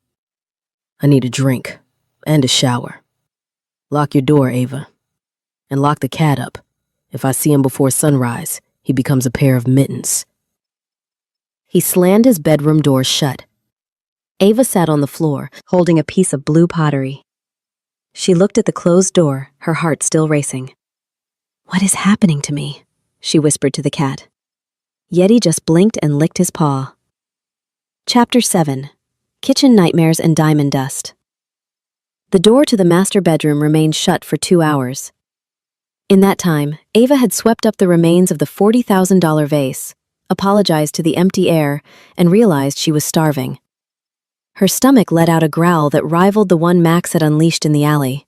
"I need a drink and a shower. Lock your door, Ava. And lock the cat up. If I see him before sunrise, he becomes a pair of mittens." He slammed his bedroom door shut. Ava sat on the floor, holding a piece of blue pottery. She looked at the closed door, her heart still racing. "What is happening to me?" she whispered to the cat. Yeti just blinked and licked his paw. Chapter 7. Kitchen Nightmares and Diamond Dust. The door to the master bedroom remained shut for 2 hours. In that time, Ava had swept up the remains of the $40,000 vase, apologized to the empty air, and realized she was starving. Her stomach let out a growl that rivaled the one Max had unleashed in the alley.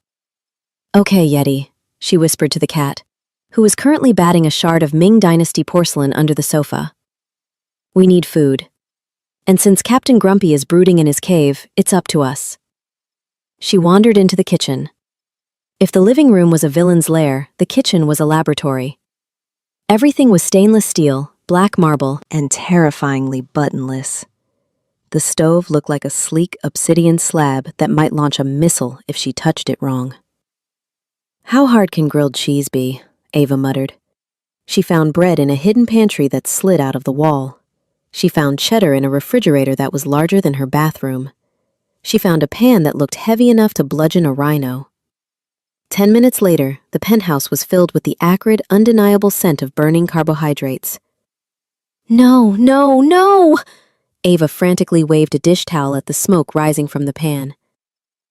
"Okay, Yeti," she whispered to the cat, who was currently batting a shard of Ming Dynasty porcelain under the sofa. "We need food. And since Captain Grumpy is brooding in his cave, it's up to us." She wandered into the kitchen. If the living room was a villain's lair, the kitchen was a laboratory. Everything was stainless steel, black marble, and terrifyingly buttonless. The stove looked like a sleek obsidian slab that might launch a missile if she touched it wrong. "How hard can grilled cheese be?" Ava muttered. She found bread in a hidden pantry that slid out of the wall. She found cheddar in a refrigerator that was larger than her bathroom. She found a pan that looked heavy enough to bludgeon a rhino. 10 minutes later, the penthouse was filled with the acrid, undeniable scent of burning carbohydrates. "No, no, no!" Ava frantically waved a dish towel at the smoke rising from the pan.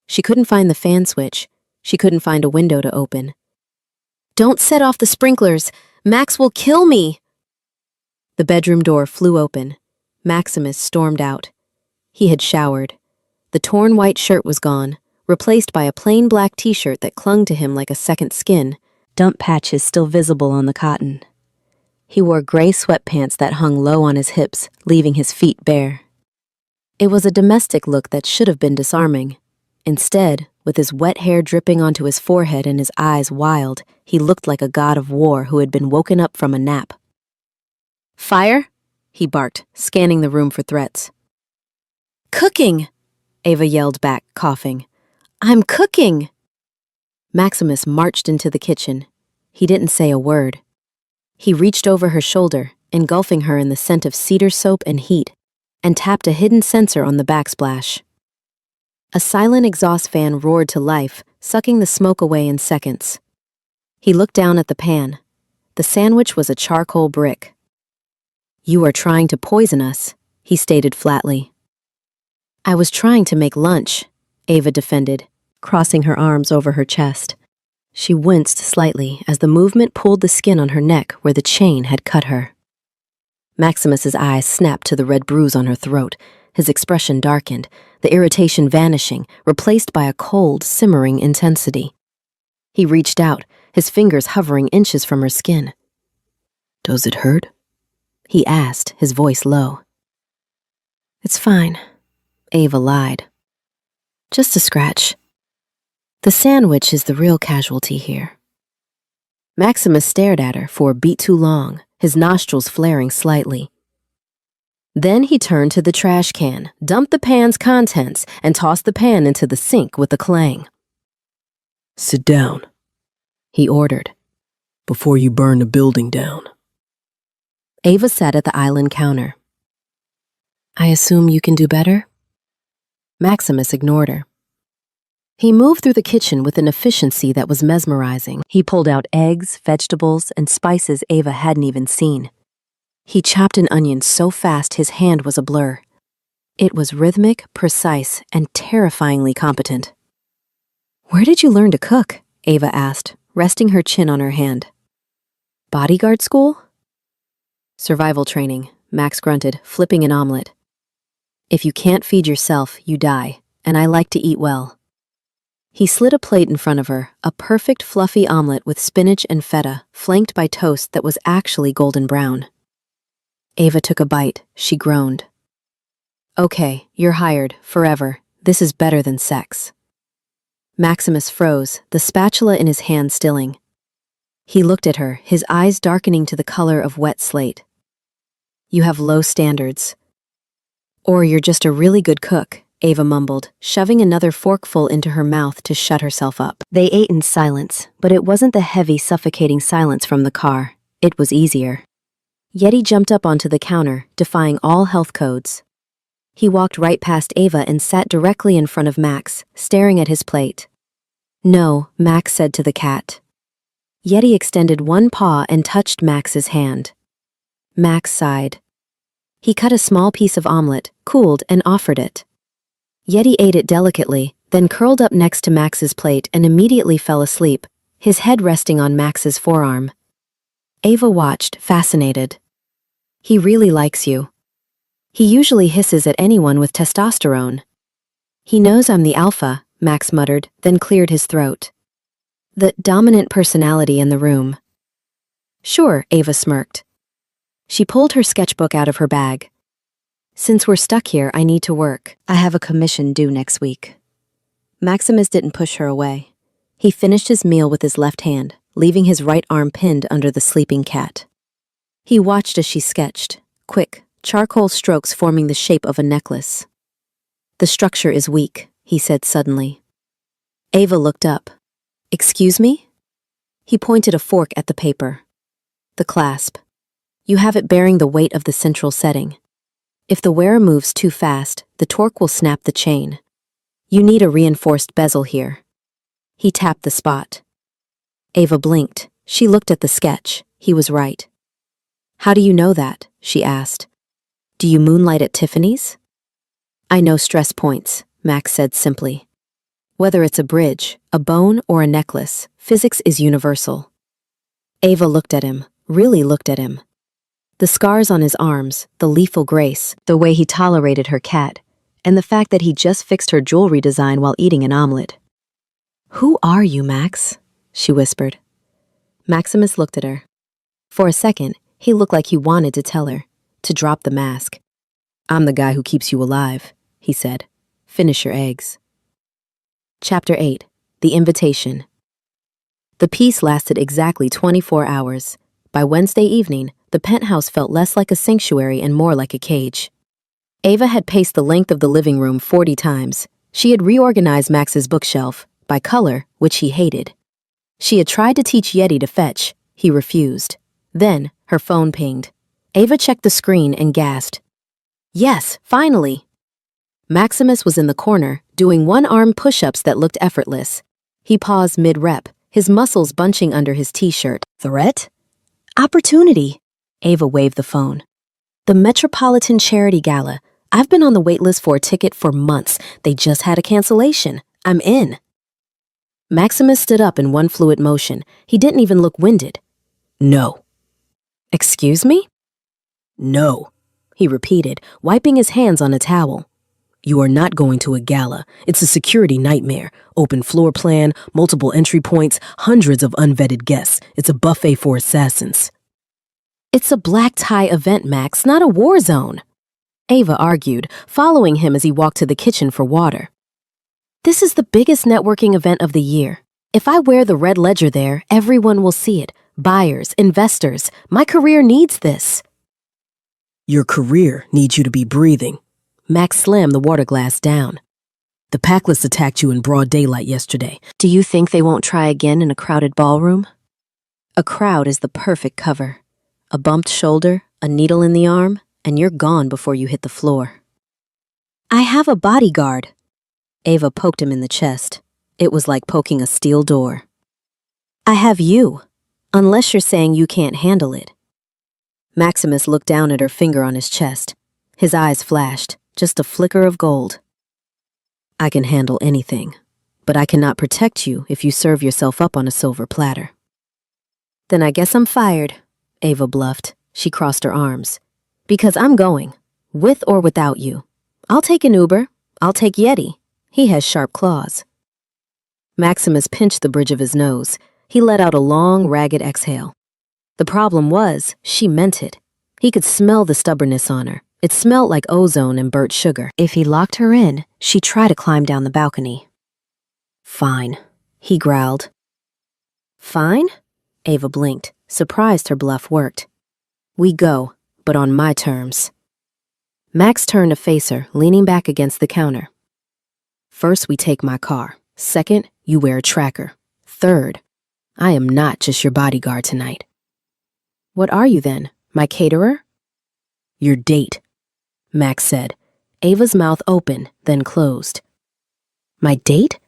She couldn't find the fan switch. She couldn't find a window to open. "Don't set off the sprinklers! Max will kill me!" The bedroom door flew open. Maximus stormed out. He had showered. The torn white shirt was gone, replaced by a plain black t-shirt that clung to him like a second skin, dump patches still visible on the cotton. He wore gray sweatpants that hung low on his hips, leaving his feet bare. It was a domestic look that should have been disarming. Instead, with his wet hair dripping onto his forehead and his eyes wild, he looked like a god of war who had been woken up from a nap. "Fire?" he barked, scanning the room for threats. "Cooking!" Ava yelled back, coughing. "I'm cooking!" Maximus marched into the kitchen. He didn't say a word. He reached over her shoulder, engulfing her in the scent of cedar soap and heat, and tapped a hidden sensor on the backsplash. A silent exhaust fan roared to life, sucking the smoke away in seconds. He looked down at the pan. The sandwich was a charcoal brick. "You are trying to poison us," he stated flatly. "I was trying to make lunch," Ava defended, crossing her arms over her chest. She winced slightly as the movement pulled the skin on her neck where the chain had cut her. Maximus's eyes snapped to the red bruise on her throat. His expression darkened, the irritation vanishing, replaced by a cold, simmering intensity. He reached out, his fingers hovering inches from her skin. "Does it hurt?" he asked, his voice low. "It's fine," Ava lied. "Just a scratch. The sandwich is the real casualty here." Maximus stared at her for a beat too long, his nostrils flaring slightly. Then he turned to the trash can, dumped the pan's contents, and tossed the pan into the sink with a clang. "Sit down," he ordered, "before you burn the building down." Ava sat at the island counter. "I assume you can do better?" Maximus ignored her. He moved through the kitchen with an efficiency that was mesmerizing. He pulled out eggs, vegetables, and spices Ava hadn't even seen. He chopped an onion so fast his hand was a blur. It was rhythmic, precise, and terrifyingly competent. "Where did you learn to cook?" Ava asked, resting her chin on her hand. "Bodyguard school?" "Survival training," Max grunted, flipping an omelet. "If you can't feed yourself, you die, and I like to eat well." He slid a plate in front of her, a perfect fluffy omelet with spinach and feta, flanked by toast that was actually golden brown. Ava took a bite. She groaned. "Okay, you're hired, forever. This is better than sex." Maximus froze, the spatula in his hand stilling. He looked at her, his eyes darkening to the color of wet slate. "You have low standards. Or you're just a really good cook," Ava mumbled, shoving another forkful into her mouth to shut herself up. They ate in silence, but it wasn't the heavy, suffocating silence from the car. It was easier. Yeti jumped up onto the counter, defying all health codes. He walked right past Ava and sat directly in front of Max, staring at his plate. "No," Max said to the cat. Yeti extended one paw and touched Max's hand. Max sighed. He cut a small piece of omelet, cooled, and offered it. Yeti ate it delicately, then curled up next to Max's plate and immediately fell asleep, his head resting on Max's forearm. Ava watched, fascinated. "He really likes you. He usually hisses at anyone with testosterone." He knows I'm the alpha, Max muttered, then cleared his throat. The dominant personality in the room. Sure, Ava smirked. She pulled her sketchbook out of her bag. Since we're stuck here, I need to work. I have a commission due next week. Maximus didn't push her away. He finished his meal with his left hand, leaving his right arm pinned under the sleeping cat. He watched as she sketched, quick, charcoal strokes forming the shape of a necklace. The structure is weak, he said suddenly. Ava looked up. Excuse me? He pointed a fork at the paper. The clasp. You have it bearing the weight of the central setting. If the wearer moves too fast, the torque will snap the chain. You need a reinforced bezel here. He tapped the spot. Ava blinked. She looked at the sketch. He was right. How do you know that? She asked. Do you moonlight at Tiffany's? I know stress points, Max said simply. Whether it's a bridge, a bone, or a necklace, physics is universal. Ava looked at him, really looked at him. The scars on his arms, the lethal grace, the way he tolerated her cat, and the fact that he just fixed her jewelry design while eating an omelet. Who are you, Max? She whispered. Maximus looked at her. For a second, he looked like he wanted to tell her, to drop the mask. I'm the guy who keeps you alive, he said. Finish your eggs. Chapter 8. The Invitation. The piece lasted exactly 24 hours. By Wednesday evening, the penthouse felt less like a sanctuary and more like a cage. Ava had paced the length of the living room 40 times. She had reorganized Max's bookshelf, by color, which he hated. She had tried to teach Yeti to fetch. He refused. Then, her phone pinged. Ava checked the screen and gasped. Yes, finally! Maximus was in the corner, doing one-arm push-ups that looked effortless. He paused mid-rep, his muscles bunching under his t-shirt. Threat? Opportunity. Ava waved the phone. The Metropolitan Charity Gala. I've been on the wait list for a ticket for months. They just had a cancellation. I'm in. Maximus stood up in one fluid motion. He didn't even look winded. No. Excuse me? No, he repeated, wiping his hands on a towel. You are not going to a gala. It's a security nightmare. Open floor plan, multiple entry points, hundreds of unvetted guests. It's a buffet for assassins. It's a black tie event, Max, not a war zone. Ava argued, following him as he walked to the kitchen for water. This is the biggest networking event of the year. If I wear the red ledger there, everyone will see it. Buyers, investors. My career needs this. Your career needs you to be breathing. Max slammed the water glass down. The Packless attacked you in broad daylight yesterday. Do you think they won't try again in a crowded ballroom? A crowd is the perfect cover. A bumped shoulder, a needle in the arm, and you're gone before you hit the floor. I have a bodyguard. Ava poked him in the chest. It was like poking a steel door. I have you, unless you're saying you can't handle it. Maximus looked down at her finger on his chest. His eyes flashed, just a flicker of gold. I can handle anything, but I cannot protect you if you serve yourself up on a silver platter. Then I guess I'm fired, Ava bluffed. She crossed her arms. Because I'm going, with or without you. I'll take an Uber. I'll take Yeti. He has sharp claws. Maximus pinched the bridge of his nose. He let out a long, ragged exhale. The problem was, she meant it. He could smell the stubbornness on her. It smelled like ozone and burnt sugar. If he locked her in, she'd try to climb down the balcony. Fine, he growled. Fine? Ava blinked, surprised her bluff worked. We go, but on my terms. Max turned to face her, leaning back against the counter. First, we take my car. Second, you wear a tracker. Third, I am not just your bodyguard tonight. What are you then? My caterer? Your date, Max said. Ava's mouth opened, then closed. My date?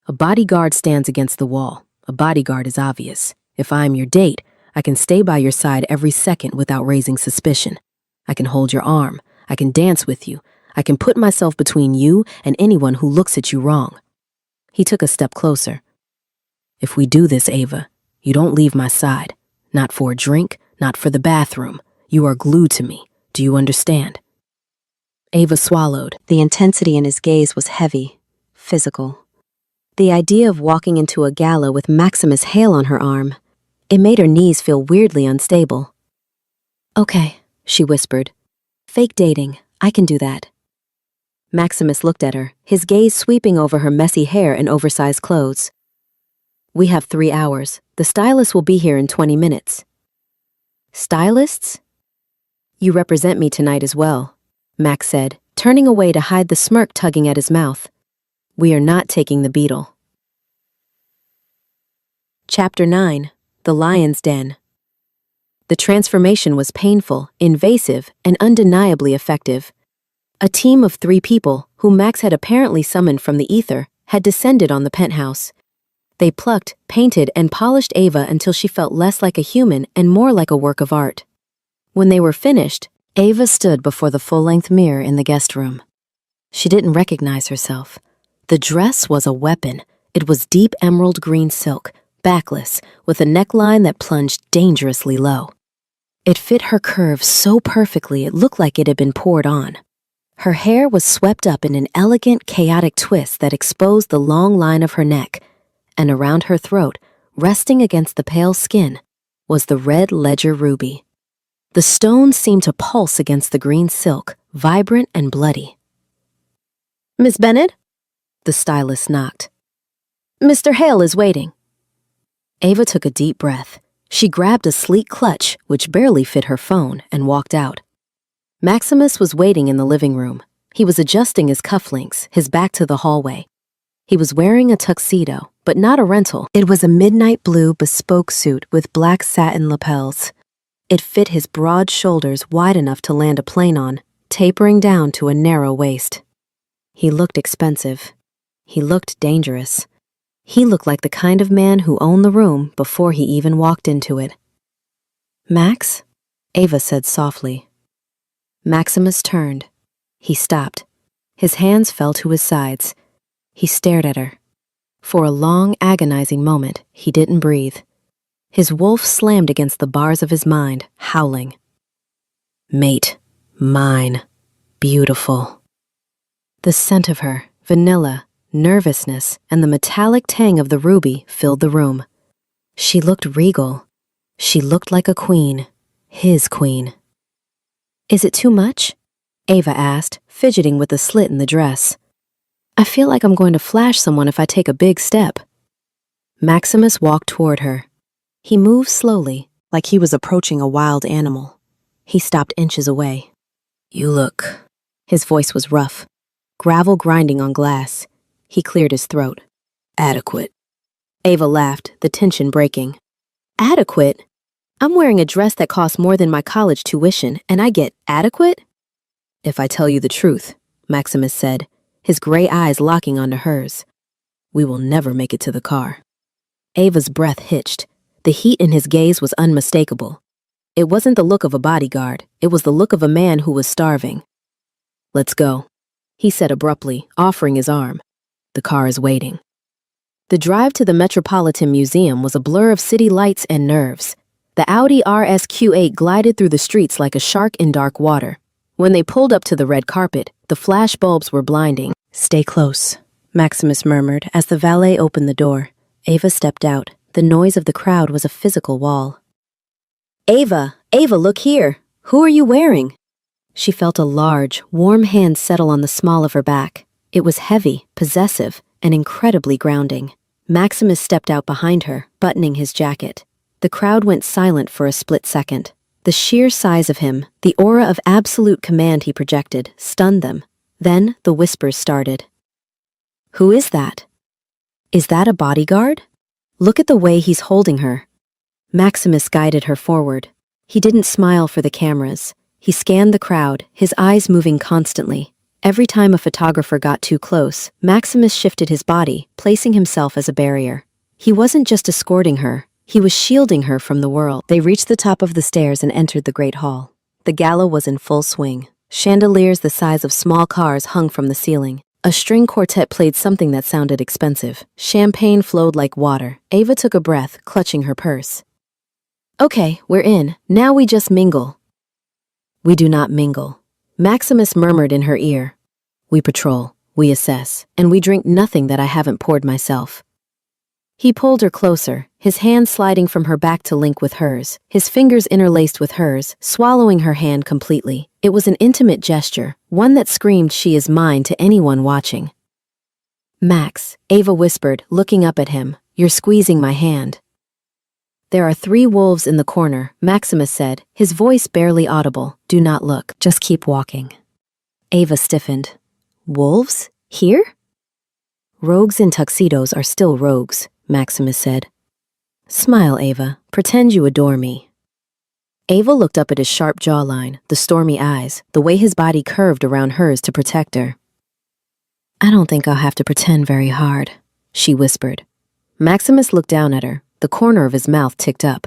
A bodyguard stands against the wall. A bodyguard is obvious. If I am your date, I can stay by your side every second without raising suspicion. I can hold your arm. I can dance with you. I can put myself between you and anyone who looks at you wrong. He took a step closer. If we do this, Ava, you don't leave my side. Not for a drink, not for the bathroom. You are glued to me. Do you understand? Ava swallowed. The intensity in his gaze was heavy, physical. The idea of walking into a gala with Maximus Hale on her arm, it made her knees feel weirdly unstable. "Okay," she whispered. "Fake dating, I can do that." Maximus looked at her, his gaze sweeping over her messy hair and oversized clothes. "We have 3 hours. The stylist will be here in 20 minutes. "Stylists? You represent me tonight as well," Max said, turning away to hide the smirk tugging at his mouth. "We are not taking the beetle." Chapter 9. The Lion's Den. The transformation was painful, invasive, and undeniably effective. A team of 3 people, whom Max had apparently summoned from the ether, had descended on the penthouse. They plucked, painted, and polished Ava until she felt less like a human and more like a work of art. When they were finished, Ava stood before the full-length mirror in the guest room. She didn't recognize herself. The dress was a weapon. It was deep emerald green silk, backless, with a neckline that plunged dangerously low. It fit her curves so perfectly it looked like it had been poured on. Her hair was swept up in an elegant, chaotic twist that exposed the long line of her neck, and around her throat, resting against the pale skin, was the red ledger ruby. The stone seemed to pulse against the green silk, vibrant and bloody. "Miss Bennett?" The stylist knocked. "Mr. Hale is waiting." Ava took a deep breath. She grabbed a sleek clutch, which barely fit her phone, and walked out. Maximus was waiting in the living room. He was adjusting his cufflinks, his back to the hallway. He was wearing a tuxedo, but not a rental. It was a midnight blue bespoke suit with black satin lapels. It fit his broad shoulders wide enough to land a plane on, tapering down to a narrow waist. He looked expensive. He looked dangerous. He looked like the kind of man who owned the room before he even walked into it. "Max?" Ava said softly. Maximus turned. He stopped. His hands fell to his sides. He stared at her. For a long, agonizing moment, he didn't breathe. His wolf slammed against the bars of his mind, howling. Mate. Mine. Beautiful. The scent of her, vanilla, nervousness, and the metallic tang of the ruby filled the room. She looked regal. She looked like a queen. His queen. "Is it too much?" Ava asked, fidgeting with the slit in the dress. "I feel like I'm going to flash someone if I take a big step." Maximus walked toward her. He moved slowly, like he was approaching a wild animal. He stopped inches away. "You look..." His voice was rough, gravel grinding on glass. He cleared his throat. "Adequate." Ava laughed, the tension breaking. "Adequate? I'm wearing a dress that costs more than my college tuition, and I get adequate?" "If I tell you the truth," Maximus said, his gray eyes locking onto hers, "we will never make it to the car." Ava's breath hitched. The heat in his gaze was unmistakable. It wasn't the look of a bodyguard. It was the look of a man who was starving. "Let's go," he said abruptly, offering his arm. "The car is waiting." The drive to the Metropolitan Museum was a blur of city lights and nerves. The Audi RS Q8 glided through the streets like a shark in dark water. When they pulled up to the red carpet, the flash bulbs were blinding. "Stay close," Maximus murmured as the valet opened the door. Ava stepped out. The noise of the crowd was a physical wall. Ava, look here. Who are you wearing?" She felt a large, warm hand settle on the small of her back. It was heavy, possessive, and incredibly grounding. Maximus stepped out behind her, buttoning his jacket. The crowd went silent for a split second. The sheer size of him, the aura of absolute command he projected, stunned them. Then the whispers started. "Who is that? Is that a bodyguard? Look at the way he's holding her." Maximus guided her forward. He didn't smile for the cameras. He scanned the crowd, his eyes moving constantly. Every time a photographer got too close, Maximus shifted his body, placing himself as a barrier. He wasn't just escorting her. He was shielding her from the world. They reached the top of the stairs and entered the great hall. The gala was in full swing. Chandeliers the size of small cars hung from the ceiling. A string quartet played something that sounded expensive. Champagne flowed like water. Ava took a breath, clutching her purse. "Okay, we're in. Now we just mingle." "We do not mingle." Maximus murmured in her ear. We patrol, we assess, and we drink nothing that I haven't poured myself. He pulled her closer, his hand sliding from her back to link with hers, his fingers interlaced with hers, swallowing her hand completely. It was an intimate gesture, one that screamed she is mine to anyone watching. Max, Ava whispered, looking up at him, you're squeezing my hand. There are 3 wolves in the corner, Maximus said, his voice barely audible. Do not look, just keep walking. Ava stiffened. Wolves? Here? Rogues in tuxedos are still rogues, Maximus said. Smile, Ava. Pretend you adore me. Ava looked up at his sharp jawline, the stormy eyes, the way his body curved around hers to protect her. I don't think I'll have to pretend very hard, she whispered. Maximus looked down at her. The corner of his mouth ticked up.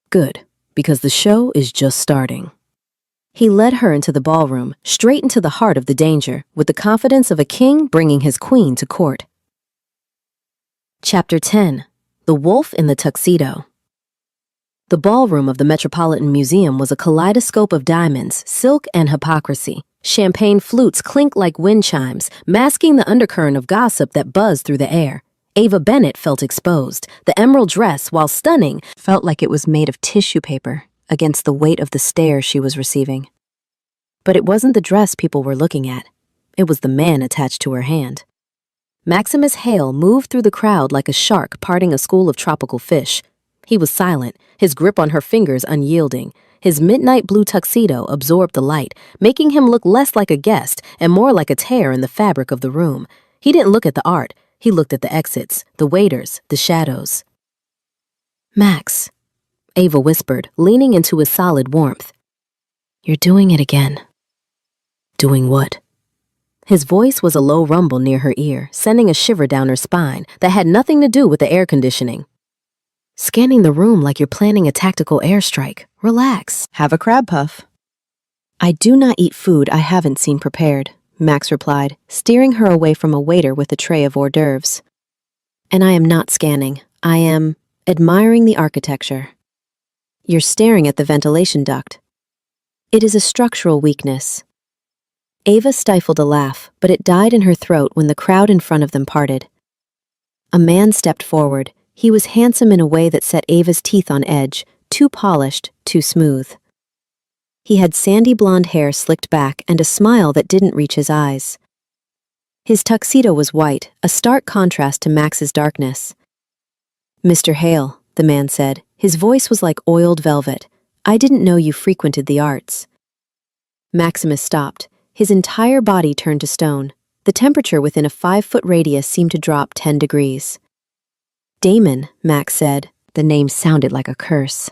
Good, because the show is just starting. He led her into the ballroom, straight into the heart of the danger, with the confidence of a king bringing his queen to court. Chapter 10. The Wolf in the Tuxedo. The ballroom of the Metropolitan Museum was a kaleidoscope of diamonds, silk, and hypocrisy. Champagne flutes clinked like wind chimes, masking the undercurrent of gossip that buzzed through the air. Ava Bennett felt exposed. The emerald dress, while stunning, felt like it was made of tissue paper against the weight of the stare she was receiving. But it wasn't the dress people were looking at. It was the man attached to her hand. Maximus Hale moved through the crowd like a shark parting a school of tropical fish. He was silent, his grip on her fingers unyielding. His midnight blue tuxedo absorbed the light, making him look less like a guest and more like a tear in the fabric of the room. He didn't look at the art. He looked at the exits, the waiters, the shadows. Max, Ava whispered, leaning into his solid warmth. You're doing it again. Doing what? His voice was a low rumble near her ear, sending a shiver down her spine that had nothing to do with the air conditioning. Scanning the room like you're planning a tactical airstrike. Relax. Have a crab puff. I do not eat food I haven't seen prepared, Max replied, steering her away from a waiter with a tray of hors d'oeuvres. And I am not scanning. I am admiring the architecture. You're staring at the ventilation duct. It is a structural weakness. Ava stifled a laugh, but it died in her throat when the crowd in front of them parted. A man stepped forward. He was handsome in a way that set Ava's teeth on edge, too polished, too smooth. He had sandy blonde hair slicked back and a smile that didn't reach his eyes. His tuxedo was white, a stark contrast to Max's darkness. Mr. Hale, the man said. His voice was like oiled velvet. I didn't know you frequented the arts. Maximus stopped. His entire body turned to stone. The temperature within a 5-foot radius seemed to drop 10 degrees. Damon, Max said. The name sounded like a curse.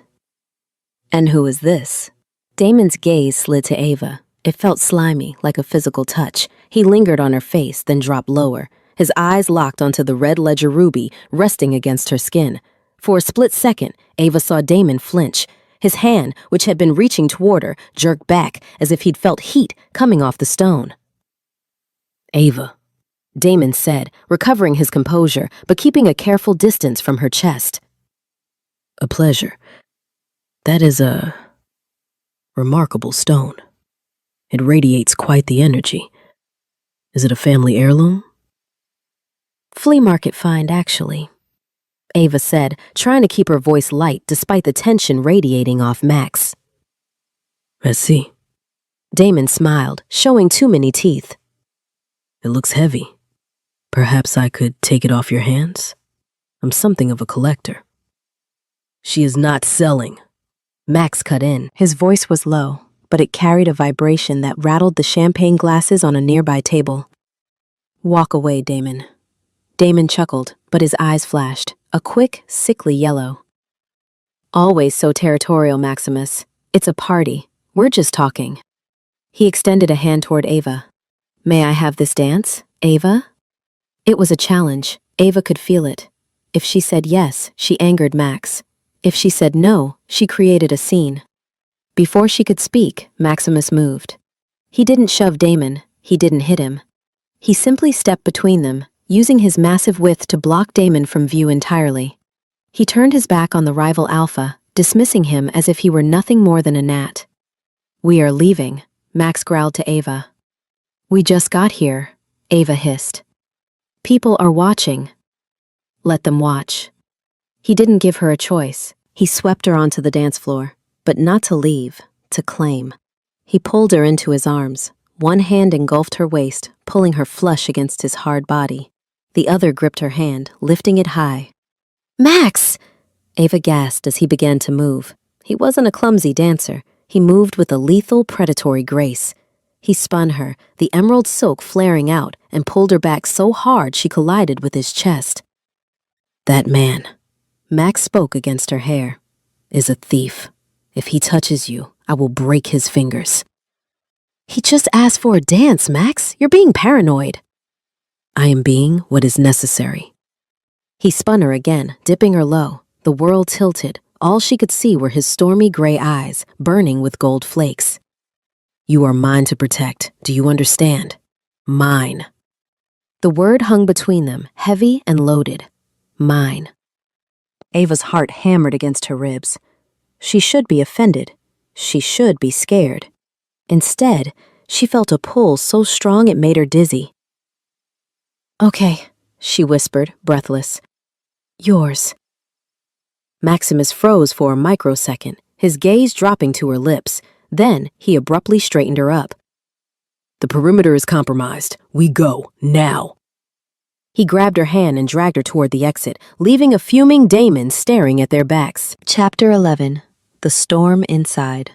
And who is this? Damon's gaze slid to Ava. It felt slimy, like a physical touch. He lingered on her face, then dropped lower. His eyes locked onto the red ledger ruby resting against her skin. For a split second, Ava saw Damon flinch. His hand, which had been reaching toward her, jerked back as if he'd felt heat coming off the stone. Ava, Damon said, recovering his composure, but keeping a careful distance from her chest. A pleasure. That is a remarkable stone. It radiates quite the energy. Is it a family heirloom? Flea market find, actually, Ava said, trying to keep her voice light despite the tension radiating off Max. I see. Damon smiled, showing too many teeth. It looks heavy. Perhaps I could take it off your hands? I'm something of a collector. She is not selling. Max cut in. His voice was low, but it carried a vibration that rattled the champagne glasses on a nearby table. Walk away, Damon. Damon chuckled, but his eyes flashed, a quick, sickly yellow. Always so territorial, Maximus. It's a party. We're just talking. He extended a hand toward Ava. May I have this dance, Ava? It was a challenge. Ava could feel it. If she said yes, she angered Max. If she said no, she created a scene. Before she could speak, Maximus moved. He didn't shove Damon. He didn't hit him. He simply stepped between them, using his massive width to block Damon from view entirely. He turned his back on the rival alpha, dismissing him as if he were nothing more than a gnat. We are leaving, Max growled to Ava. We just got here, Ava hissed. People are watching. Let them watch. He didn't give her a choice. He swept her onto the dance floor, but not to leave, to claim. He pulled her into his arms. One hand engulfed her waist, pulling her flush against his hard body. The other gripped her hand, lifting it high. Max! Ava gasped as he began to move. He wasn't a clumsy dancer. He moved with a lethal, predatory grace. He spun her, the emerald silk flaring out, and pulled her back so hard she collided with his chest. That man, Max spoke against her hair, is a thief. If he touches you, I will break his fingers. He just asked for a dance, Max. You're being paranoid. I am being what is necessary. He spun her again, dipping her low. The world tilted. All she could see were his stormy gray eyes, burning with gold flakes. You are mine to protect. Do you understand? Mine. The word hung between them, heavy and loaded. Mine. Ava's heart hammered against her ribs. She should be offended. She should be scared. Instead, she felt a pull so strong it made her dizzy. Okay, she whispered, breathless. Yours. Maximus froze for a microsecond, his gaze dropping to her lips. Then he abruptly straightened her up. The perimeter is compromised. We go, now. He grabbed her hand and dragged her toward the exit, leaving a fuming Damon staring at their backs. Chapter 11. The Storm Inside.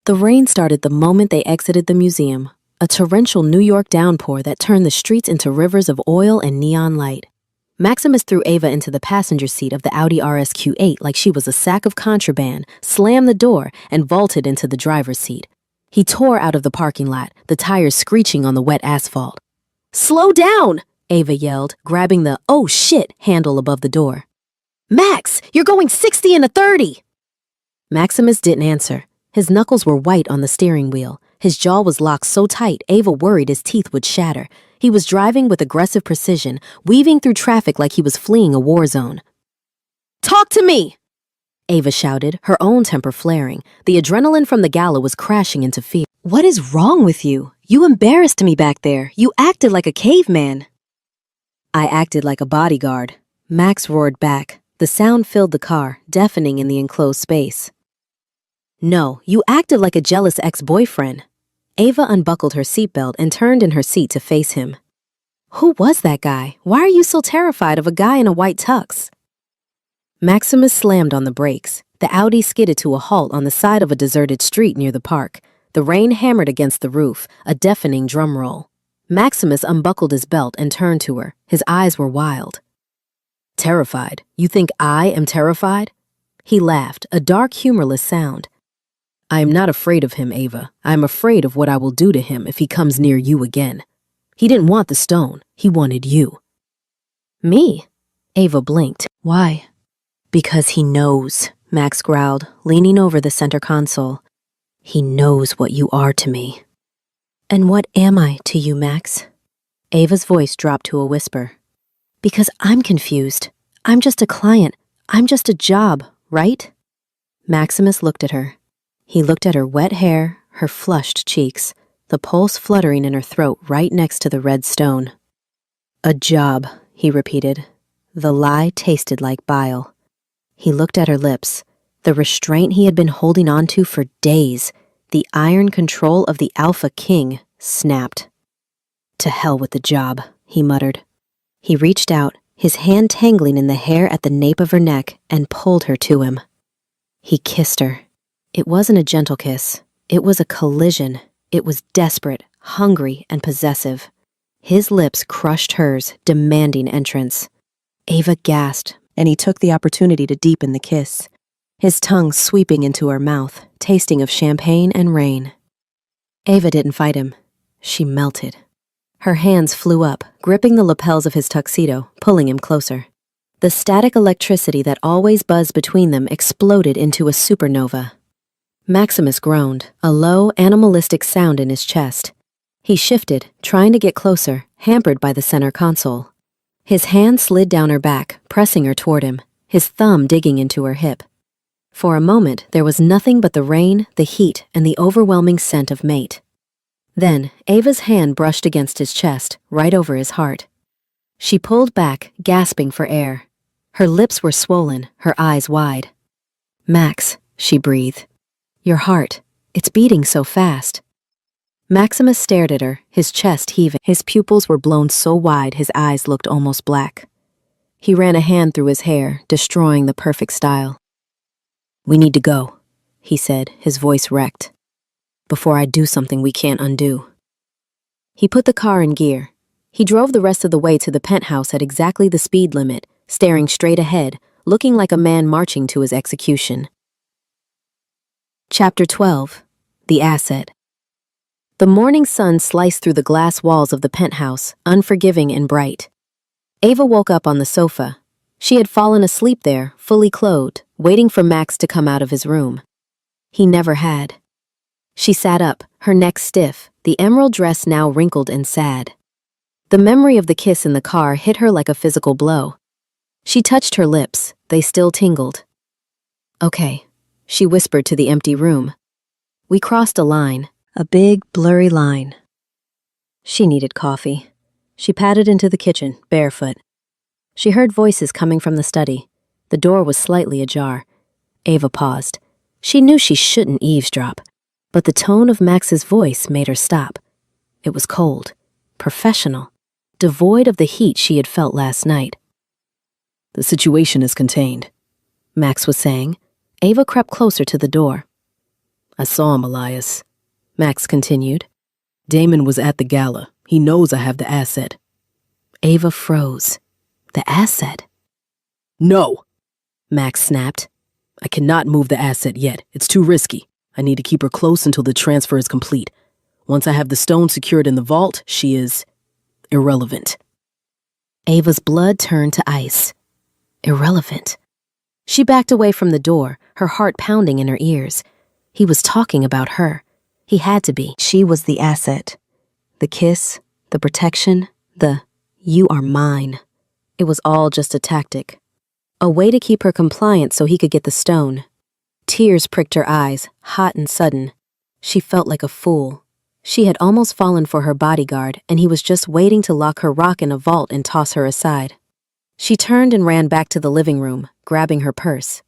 The rain started the moment they exited the museum, a torrential New York downpour that turned the streets into rivers of oil and neon light. Maximus threw Ava into the passenger seat of the Audi RSQ8 like she was a sack of contraband, slammed the door, and vaulted into the driver's seat. He tore out of the parking lot, the tires screeching on the wet asphalt. Slow down! Ava yelled, grabbing the "oh shit" handle above the door. Max, you're going 60 in a 30! Maximus didn't answer. His knuckles were white on the steering wheel. His jaw was locked so tight, Ava worried his teeth would shatter. He was driving with aggressive precision, weaving through traffic like he was fleeing a war zone. Talk to me! Ava shouted, her own temper flaring. The adrenaline from the gala was crashing into fear. What is wrong with you? You embarrassed me back there. You acted like a caveman. I acted like a bodyguard. Max roared back. The sound filled the car, deafening in the enclosed space. No, you acted like a jealous ex-boyfriend. Ava unbuckled her seatbelt and turned in her seat to face him. Who was that guy? Why are you so terrified of a guy in a white tux? Maximus slammed on the brakes. The Audi skidded to a halt on the side of a deserted street near the park. The rain hammered against the roof, a deafening drum roll. Maximus unbuckled his belt and turned to her. His eyes were wild. Terrified? You think I am terrified? He laughed, a dark, humorless sound. I am not afraid of him, Ava. I am afraid of what I will do to him if he comes near you again. He didn't want the stone. He wanted you. Me? Ava blinked. Why? Because he knows, Max growled, leaning over the center console. He knows what you are to me. And what am I to you, Max? Ava's voice dropped to a whisper. Because I'm confused. I'm just a client. I'm just a job, right? Maximus looked at her. He looked at her wet hair, her flushed cheeks, the pulse fluttering in her throat right next to the red stone. A job, he repeated. The lie tasted like bile. He looked at her lips, the restraint he had been holding on to for days, the iron control of the Alpha King, snapped. To hell with the job, he muttered. He reached out, his hand tangling in the hair at the nape of her neck, and pulled her to him. He kissed her. It wasn't a gentle kiss. It was a collision. It was desperate, hungry, and possessive. His lips crushed hers, demanding entrance. Ava gasped, and he took the opportunity to deepen the kiss, his tongue sweeping into her mouth, tasting of champagne and rain. Ava didn't fight him. She melted. Her hands flew up, gripping the lapels of his tuxedo, pulling him closer. The static electricity that always buzzed between them exploded into a supernova. Maximus groaned, a low, animalistic sound in his chest. He shifted, trying to get closer, hampered by the center console. His hand slid down her back, pressing her toward him, his thumb digging into her hip. For a moment, there was nothing but the rain, the heat, and the overwhelming scent of mate. Then, Ava's hand brushed against his chest, right over his heart. She pulled back, gasping for air. Her lips were swollen, her eyes wide. "Max," she breathed. "Your heart, it's beating so fast." Maximus stared at her, his chest heaving. His pupils were blown so wide his eyes looked almost black. He ran a hand through his hair, destroying the perfect style. "We need to go," he said, his voice wrecked. "Before I do something we can't undo." He put the car in gear. He drove the rest of the way to the penthouse at exactly the speed limit, staring straight ahead, looking like a man marching to his execution. Chapter 12. The Asset. The morning sun sliced through the glass walls of the penthouse, unforgiving and bright. Ava woke up on the sofa. She had fallen asleep there, fully clothed, waiting for Max to come out of his room. He never had. She sat up, her neck stiff, the emerald dress now wrinkled and sad. The memory of the kiss in the car hit her like a physical blow. She touched her lips, they still tingled. "Okay," she whispered to the empty room. "We crossed a line, a big, blurry line." She needed coffee. She padded into the kitchen, barefoot. She heard voices coming from the study. The door was slightly ajar. Ava paused. She knew she shouldn't eavesdrop, but the tone of Max's voice made her stop. It was cold, professional, devoid of the heat she had felt last night. "The situation is contained," Max was saying. Ava crept closer to the door. "I saw him, Elias," Max continued. "Damon was at the gala. He knows I have the asset." Ava froze. The asset? "No," Max snapped. "I cannot move the asset yet. It's too risky. I need to keep her close until the transfer is complete. Once I have the stone secured in the vault, she is irrelevant." Ava's blood turned to ice. Irrelevant. She backed away from the door, her heart pounding in her ears. He was talking about her. He had to be. She was the asset. The kiss, the protection, the "you are mine." It was all just a tactic. A way to keep her compliant so he could get the stone. Tears pricked her eyes, hot and sudden. She felt like a fool. She had almost fallen for her bodyguard, and he was just waiting to lock her rock in a vault and toss her aside. She turned and ran back to the living room, grabbing her purse.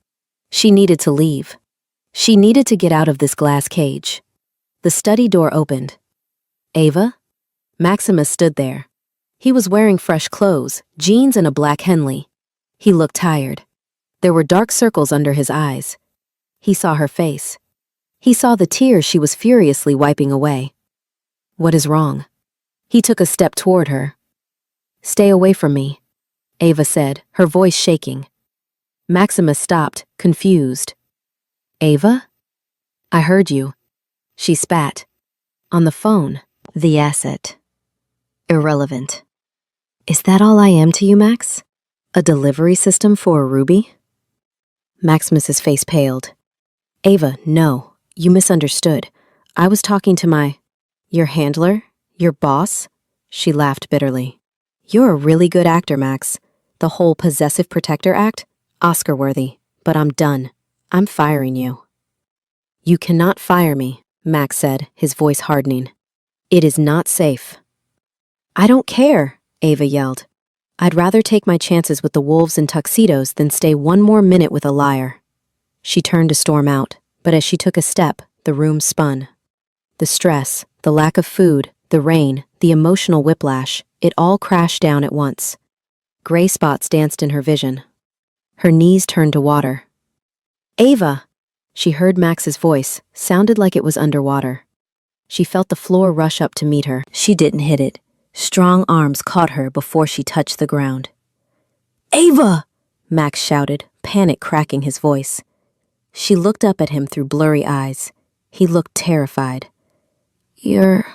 She needed to leave. She needed to get out of this glass cage. The study door opened. "Ava?" Maximus stood there. He was wearing fresh clothes, jeans and a black Henley. He looked tired. There were dark circles under his eyes. He saw her face. He saw the tears she was furiously wiping away. "What is wrong?" He took a step toward her. "Stay away from me," Ava said, her voice shaking. Maximus stopped, confused. "Ava? I heard you." She spat. "On the phone. The asset. Irrelevant. Is that all I am to you, Max? A delivery system for a ruby?" Maximus's face paled. "Ava, no, you misunderstood. I was talking to your handler? Your boss?" She laughed bitterly. "You're a really good actor, Max. The whole possessive protector act? Oscar-worthy. But I'm done. I'm firing you." "You cannot fire me," Max said, his voice hardening. "It is not safe." "I don't care," Ava yelled. "I'd rather take my chances with the wolves in tuxedos than stay one more minute with a liar." She turned to storm out, but as she took a step, the room spun. The stress, the lack of food, the rain, the emotional whiplash, it all crashed down at once. Gray spots danced in her vision. Her knees turned to water. "Ava!" She heard Max's voice, sounded like it was underwater. She felt the floor rush up to meet her. She didn't hit it. Strong arms caught her before she touched the ground. "Ava!" Max shouted, panic cracking his voice. She looked up at him through blurry eyes. He looked terrified. "You're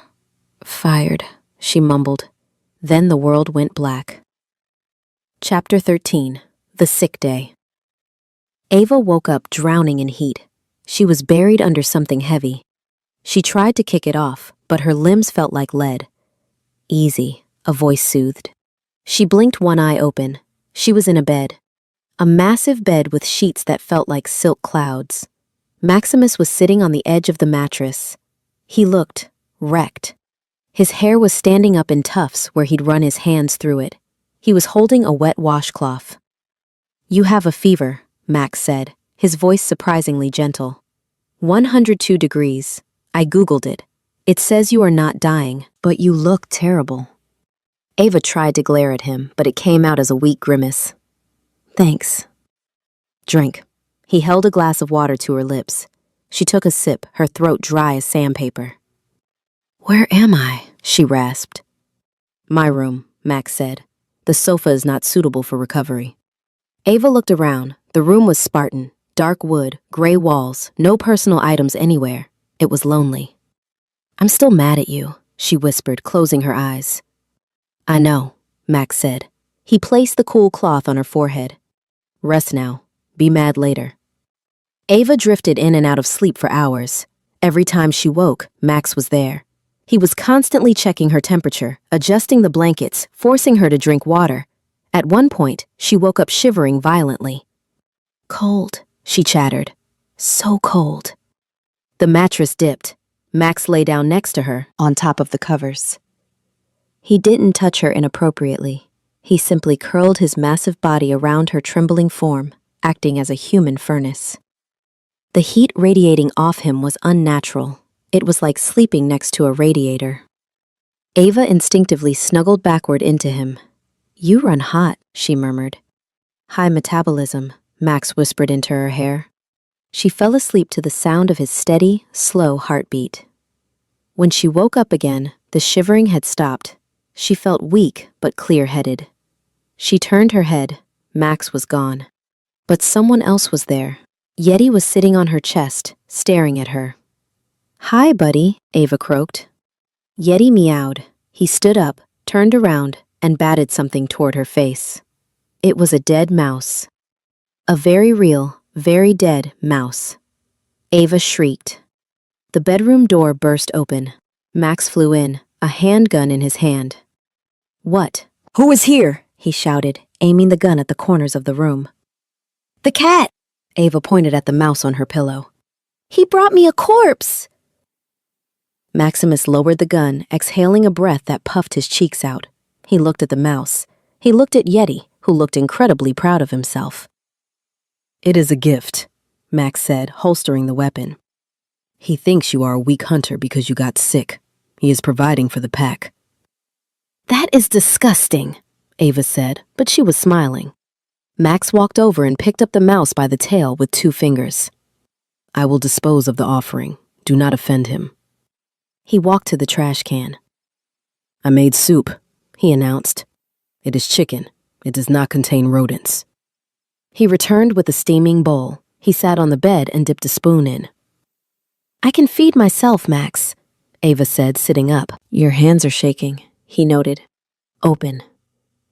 fired," she mumbled. Then the world went black. Chapter 13. The Sick Day. Ava woke up drowning in heat. She was buried under something heavy. She tried to kick it off, but her limbs felt like lead. "Easy," a voice soothed. She blinked one eye open. She was in a bed. A massive bed with sheets that felt like silk clouds. Maximus was sitting on the edge of the mattress. He looked wrecked. His hair was standing up in tufts where he'd run his hands through it. He was holding a wet washcloth. "You have a fever," Max said, his voice surprisingly gentle. 102 degrees. I Googled it. It says you are not dying, but you look terrible. Ava tried to glare at him, but it came out as a weak grimace. Thanks. Drink. He held a glass of water to her lips. She took a sip, her throat dry as sandpaper. Where am I? She rasped. My room, Max said. The sofa is not suitable for recovery. Ava looked around. The room was Spartan. Dark wood, gray walls, no personal items anywhere. It was lonely. I'm still mad at you, she whispered, closing her eyes. I know, Max said. He placed the cool cloth on her forehead. Rest now. Be mad later. Ava drifted in and out of sleep for hours. Every time she woke, Max was there. He was constantly checking her temperature, adjusting the blankets, forcing her to drink water. At one point, she woke up shivering violently. Cold, she chattered. So cold. The mattress dipped. Max lay down next to her, on top of the covers. He didn't touch her inappropriately. He simply curled his massive body around her trembling form, acting as a human furnace. The heat radiating off him was unnatural. It was like sleeping next to a radiator. Ava instinctively snuggled backward into him. You run hot, she murmured. High metabolism, Max whispered into her hair. She fell asleep to the sound of his steady, slow heartbeat. When she woke up again, the shivering had stopped. She felt weak but clear-headed. She turned her head. Max was gone. But someone else was there. Yeti was sitting on her chest, staring at her. Hi, buddy, Ava croaked. Yeti meowed. He stood up, turned around, and batted something toward her face. It was a dead mouse. A very real, very dead mouse. Ava shrieked. The bedroom door burst open. Max flew in, a handgun in his hand. What? Who is here? He shouted, aiming the gun at the corners of the room. The cat! Ava pointed at the mouse on her pillow. He brought me a corpse! Maximus lowered the gun, exhaling a breath that puffed his cheeks out. He looked at the mouse. He looked at Yeti, who looked incredibly proud of himself. It is a gift, Max said, holstering the weapon. He thinks you are a weak hunter because you got sick. He is providing for the pack. That is disgusting, Ava said, but she was smiling. Max walked over and picked up the mouse by the tail with 2 fingers. I will dispose of the offering. Do not offend him. He walked to the trash can. I made soup, he announced. It is chicken. It does not contain rodents. He returned with a steaming bowl. He sat on the bed and dipped a spoon in. I can feed myself, Max, Ava said, sitting up. Your hands are shaking, he noted. Open.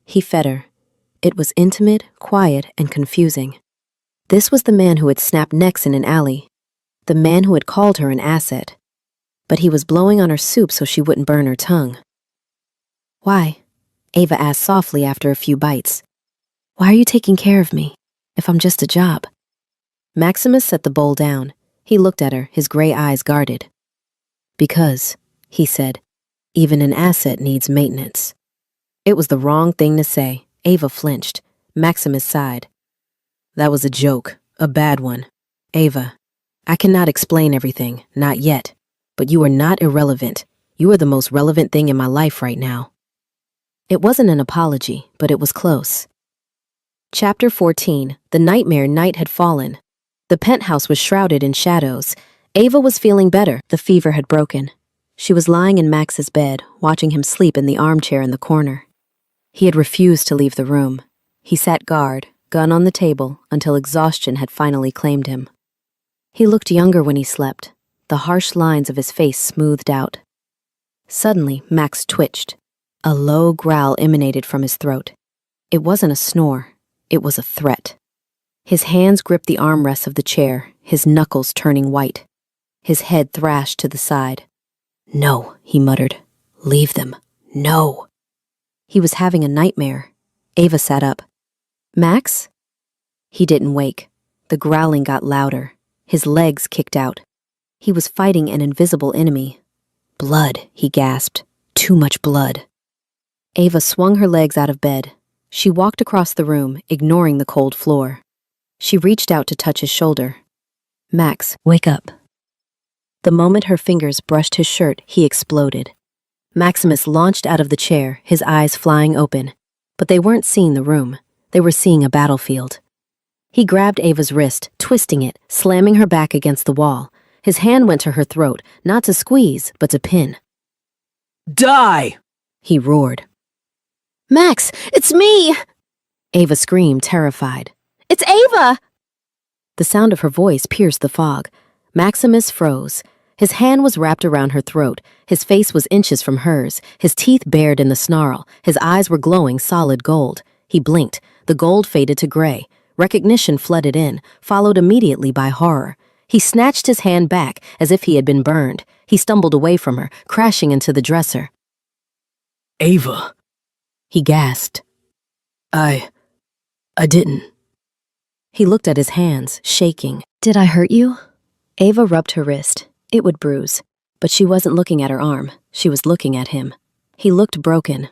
He fed her. It was intimate, quiet, and confusing. This was the man who had snapped necks in an alley. The man who had called her an asset. But he was blowing on her soup so she wouldn't burn her tongue. Why? Ava asked softly after a few bites. Why are you taking care of me, if I'm just a job? Maximus set the bowl down. He looked at her, his gray eyes guarded. Because, he said, even an asset needs maintenance. It was the wrong thing to say. Ava flinched. Maximus sighed. That was a joke, a bad one. Ava, I cannot explain everything, not yet. But you are not irrelevant. You are the most relevant thing in my life right now. It wasn't an apology, but it was close. Chapter 14. The nightmare night had fallen. The penthouse was shrouded in shadows. Ava was feeling better. The fever had broken. She was lying in Max's bed, watching him sleep in the armchair in the corner. He had refused to leave the room. He sat guard, gun on the table, until exhaustion had finally claimed him. He looked younger when he slept, the harsh lines of his face smoothed out. Suddenly, Max twitched. A low growl emanated from his throat. It wasn't a snore. It was a threat. His hands gripped the armrests of the chair, his knuckles turning white. His head thrashed to the side. No, he muttered. Leave them. No. He was having a nightmare. Ava sat up. Max? He didn't wake. The growling got louder. His legs kicked out. He was fighting an invisible enemy. Blood, he gasped. Too much blood. Ava swung her legs out of bed. She walked across the room, ignoring the cold floor. She reached out to touch his shoulder. Max, wake up. The moment her fingers brushed his shirt, he exploded. Maximus launched out of the chair, his eyes flying open. But they weren't seeing the room. They were seeing a battlefield. He grabbed Ava's wrist, twisting it, slamming her back against the wall. His hand went to her throat, not to squeeze, but to pin. Die! He roared. Max, it's me! Ava screamed, terrified. It's Ava! The sound of her voice pierced the fog. Maximus froze. His hand was wrapped around her throat. His face was inches from hers, his teeth bared in the snarl. His eyes were glowing solid gold. He blinked. The gold faded to gray. Recognition flooded in, followed immediately by horror. He snatched his hand back as if he had been burned. He stumbled away from her, crashing into the dresser. Ava. He gasped. I didn't. He looked at his hands, shaking. Did I hurt you? Ava rubbed her wrist. It would bruise. But she wasn't looking at her arm. She was looking at him. He looked broken.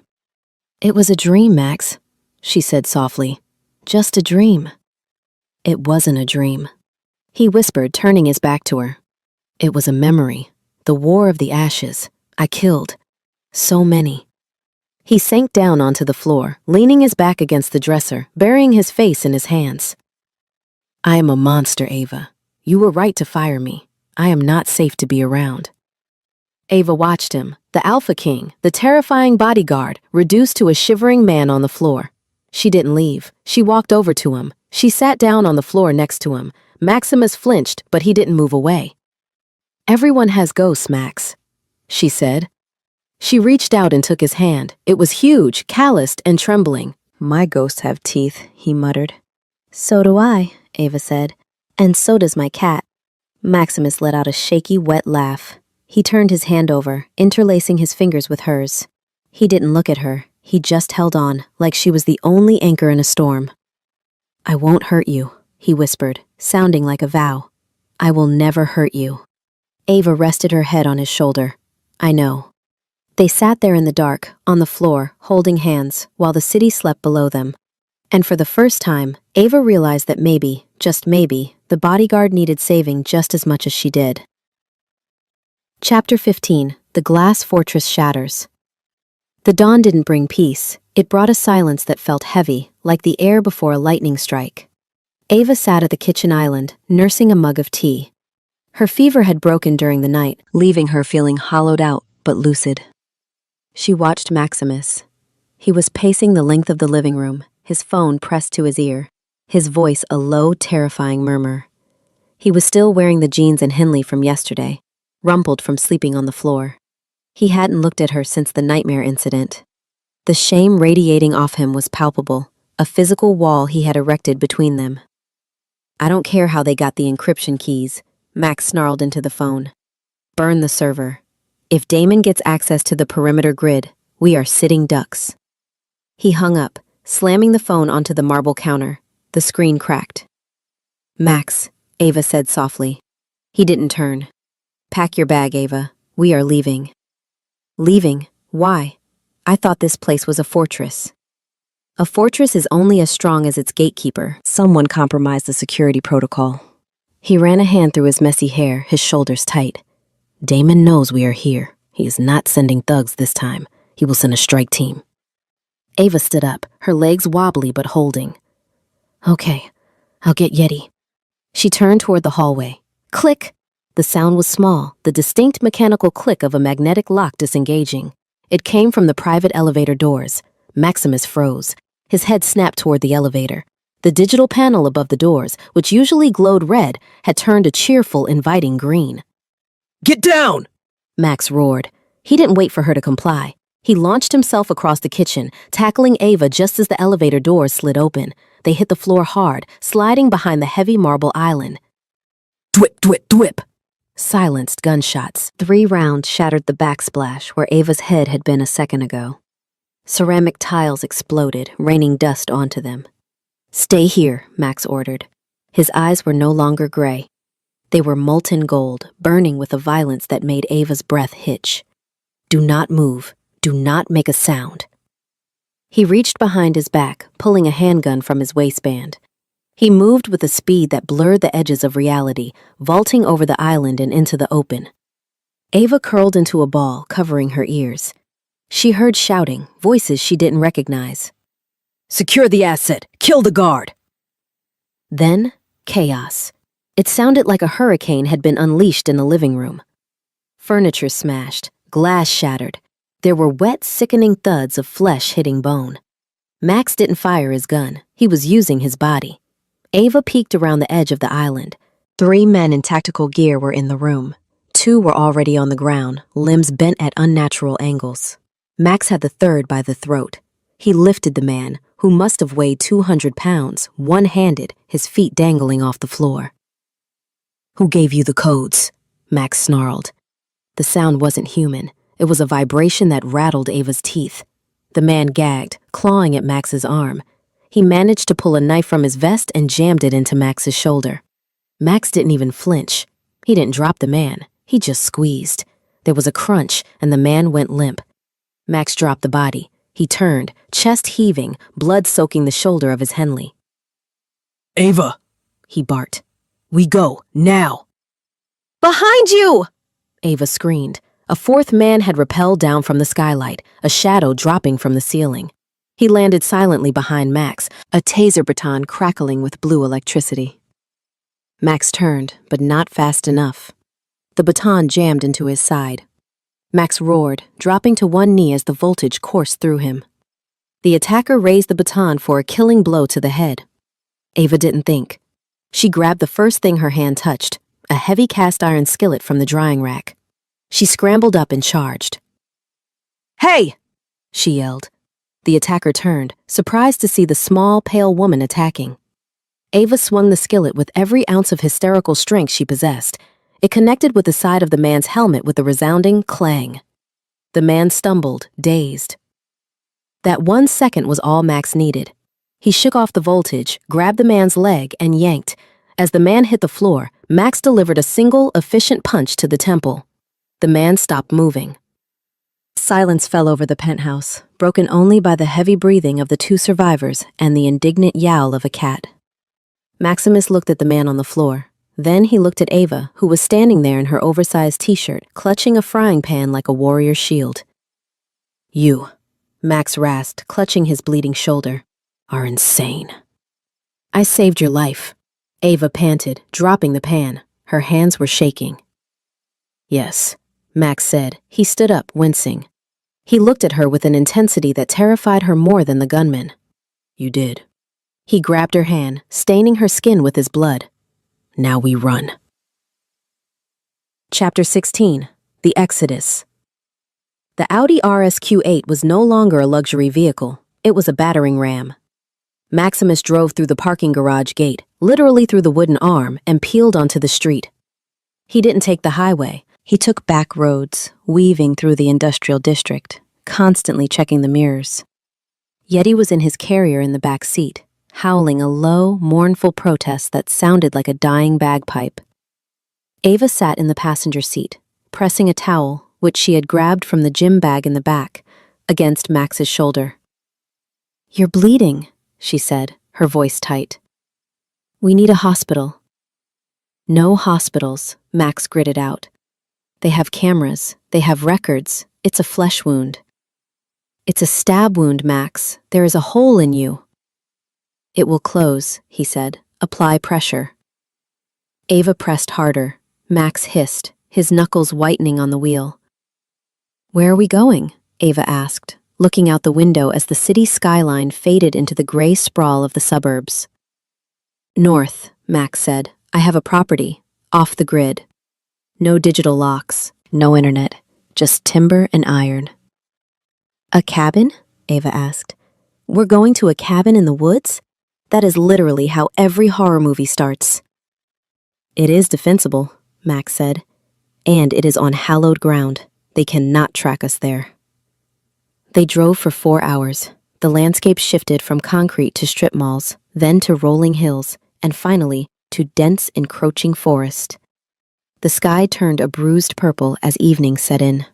It was a dream, Max, she said softly. Just a dream. It wasn't a dream. He whispered, turning his back to her. It was a memory. The War of the Ashes. I killed. So many. He sank down onto the floor, leaning his back against the dresser, burying his face in his hands. I am a monster, Ava. You were right to fire me. I am not safe to be around. Ava watched him, the Alpha King, the terrifying bodyguard, reduced to a shivering man on the floor. She didn't leave. She walked over to him. She sat down on the floor next to him. Maximus flinched, but he didn't move away. Everyone has ghosts, Max, she said. She reached out and took his hand. It was huge, calloused, and trembling. My ghosts have teeth, he muttered. So do I, Ava said. And so does my cat. Maximus let out a shaky, wet laugh. He turned his hand over, interlacing his fingers with hers. He didn't look at her. He just held on, like she was the only anchor in a storm. I won't hurt you, he whispered, sounding like a vow. I will never hurt you. Ava rested her head on his shoulder. I know. They sat there in the dark, on the floor, holding hands, while the city slept below them. And for the first time, Ava realized that maybe, just maybe, the bodyguard needed saving just as much as she did. Chapter 15. The Glass Fortress Shatters. The dawn didn't bring peace. It brought a silence that felt heavy, like the air before a lightning strike. Ava sat at the kitchen island, nursing a mug of tea. Her fever had broken during the night, leaving her feeling hollowed out but lucid. She watched Maximus. He was pacing the length of the living room, his phone pressed to his ear, his voice a low, terrifying murmur. He was still wearing the jeans and Henley from yesterday, rumpled from sleeping on the floor. He hadn't looked at her since the nightmare incident. The shame radiating off him was palpable, a physical wall he had erected between them. I don't care how they got the encryption keys, Max snarled into the phone. Burn the server. If Damon gets access to the perimeter grid, we are sitting ducks. He hung up, slamming the phone onto the marble counter. The screen cracked. Max, Ava said softly. He didn't turn. Pack your bag, Ava. We are leaving. Leaving? Why? I thought this place was a fortress. A fortress is only as strong as its gatekeeper. Someone compromised the security protocol. He ran a hand through his messy hair, his shoulders tight. Damon knows we are here. He is not sending thugs this time. He will send a strike team. Ava stood up, her legs wobbly but holding. Okay, I'll get Yeti. She turned toward the hallway. Click! The sound was small, the distinct mechanical click of a magnetic lock disengaging. It came from the private elevator doors. Maximus froze. His head snapped toward the elevator. The digital panel above the doors, which usually glowed red, had turned a cheerful, inviting green. Get down! Max roared. He didn't wait for her to comply. He launched himself across the kitchen, tackling Ava just as the elevator doors slid open. They hit the floor hard, sliding behind the heavy marble island. Dwip, dwip, dwip! Silenced gunshots. 3 rounds shattered the backsplash where Ava's head had been a second ago. Ceramic tiles exploded, raining dust onto them. Stay here, Max ordered. His eyes were no longer gray. They were molten gold, burning with a violence that made Ava's breath hitch. Do not move. Do not make a sound. He reached behind his back, pulling a handgun from his waistband. He moved with a speed that blurred the edges of reality, vaulting over the island and into the open. Ava curled into a ball, covering her ears. She heard shouting, voices she didn't recognize. Secure the asset. Kill the guard. Then, chaos. It sounded like a hurricane had been unleashed in the living room. Furniture smashed, glass shattered. There were wet, sickening thuds of flesh hitting bone. Max didn't fire his gun. He was using his body. Ava peeked around the edge of the island. 3 men in tactical gear were in the room. 2 were already on the ground, limbs bent at unnatural angles. Max had the third by the throat. He lifted the man, who must have weighed 200 pounds, one-handed, his feet dangling off the floor. Who gave you the codes? Max snarled. The sound wasn't human. It was a vibration that rattled Ava's teeth. The man gagged, clawing at Max's arm. He managed to pull a knife from his vest and jammed it into Max's shoulder. Max didn't even flinch. He didn't drop the man. He just squeezed. There was a crunch, and the man went limp. Max dropped the body. He turned, chest heaving, blood soaking the shoulder of his Henley. Ava, He barked. we go, now. Behind you! Ava screamed. A 4th man had rappelled down from the skylight, a shadow dropping from the ceiling. He landed silently behind Max, a taser baton crackling with blue electricity. Max turned, but not fast enough. The baton jammed into his side. Max roared, dropping to one knee as the voltage coursed through him. The attacker raised the baton for a killing blow to the head. Ava didn't think. She grabbed the first thing her hand touched, a heavy cast-iron skillet from the drying rack. She scrambled up and charged. "Hey!" she yelled. The attacker turned, surprised to see the small, pale woman attacking. Ava swung the skillet with every ounce of hysterical strength she possessed. It connected with the side of the man's helmet with a resounding clang. The man stumbled, dazed. That 1 second was all Max needed. He shook off the voltage, grabbed the man's leg, and yanked. As the man hit the floor, Max delivered a single, efficient punch to the temple. The man stopped moving. Silence fell over the penthouse, broken only by the heavy breathing of the 2 survivors and the indignant yowl of a cat. Maximus looked at the man on the floor. Then he looked at Ava, who was standing there in her oversized t-shirt, clutching a frying pan like a warrior's shield. "You," Max rasped, clutching his bleeding shoulder, "are insane." "I saved your life," Ava panted, dropping the pan. Her hands were shaking. "Yes," Max said. He stood up, wincing. He looked at her with an intensity that terrified her more than the gunman. "You did." He grabbed her hand, staining her skin with his blood. "Now we run." Chapter 16. The Exodus. The Audi RSQ8 was no longer a luxury vehicle. It was a battering ram. Maximus drove through the parking garage gate, literally through the wooden arm, and peeled onto the street. He didn't take the highway. He took back roads, weaving through the industrial district, constantly checking the mirrors. Yeti was in his carrier in the back seat, howling a low, mournful protest that sounded like a dying bagpipe. Ava sat in the passenger seat, pressing a towel, which she had grabbed from the gym bag in the back, against Max's shoulder. "You're bleeding," she said, her voice tight. "We need a hospital." "No hospitals," Max gritted out. "They have cameras. They have records. It's a flesh wound." "It's a stab wound, Max. There is a hole in you." "It will close," he said. "Apply pressure." Ava pressed harder. Max hissed, his knuckles whitening on the wheel. "Where are we going?" Ava asked, looking out the window as the city skyline faded into the gray sprawl of the suburbs. "North," Max said. "I have a property, off the grid. No digital locks, no internet, just timber and iron." "A cabin?" Ava asked. "We're going to a cabin in the woods? That is literally how every horror movie starts." "It is defensible," Max said. "And it is on hallowed ground. They cannot track us there." They drove for 4 hours. The landscape shifted from concrete to strip malls, then to rolling hills, and finally to dense, encroaching forest. The sky turned a bruised purple as evening set in.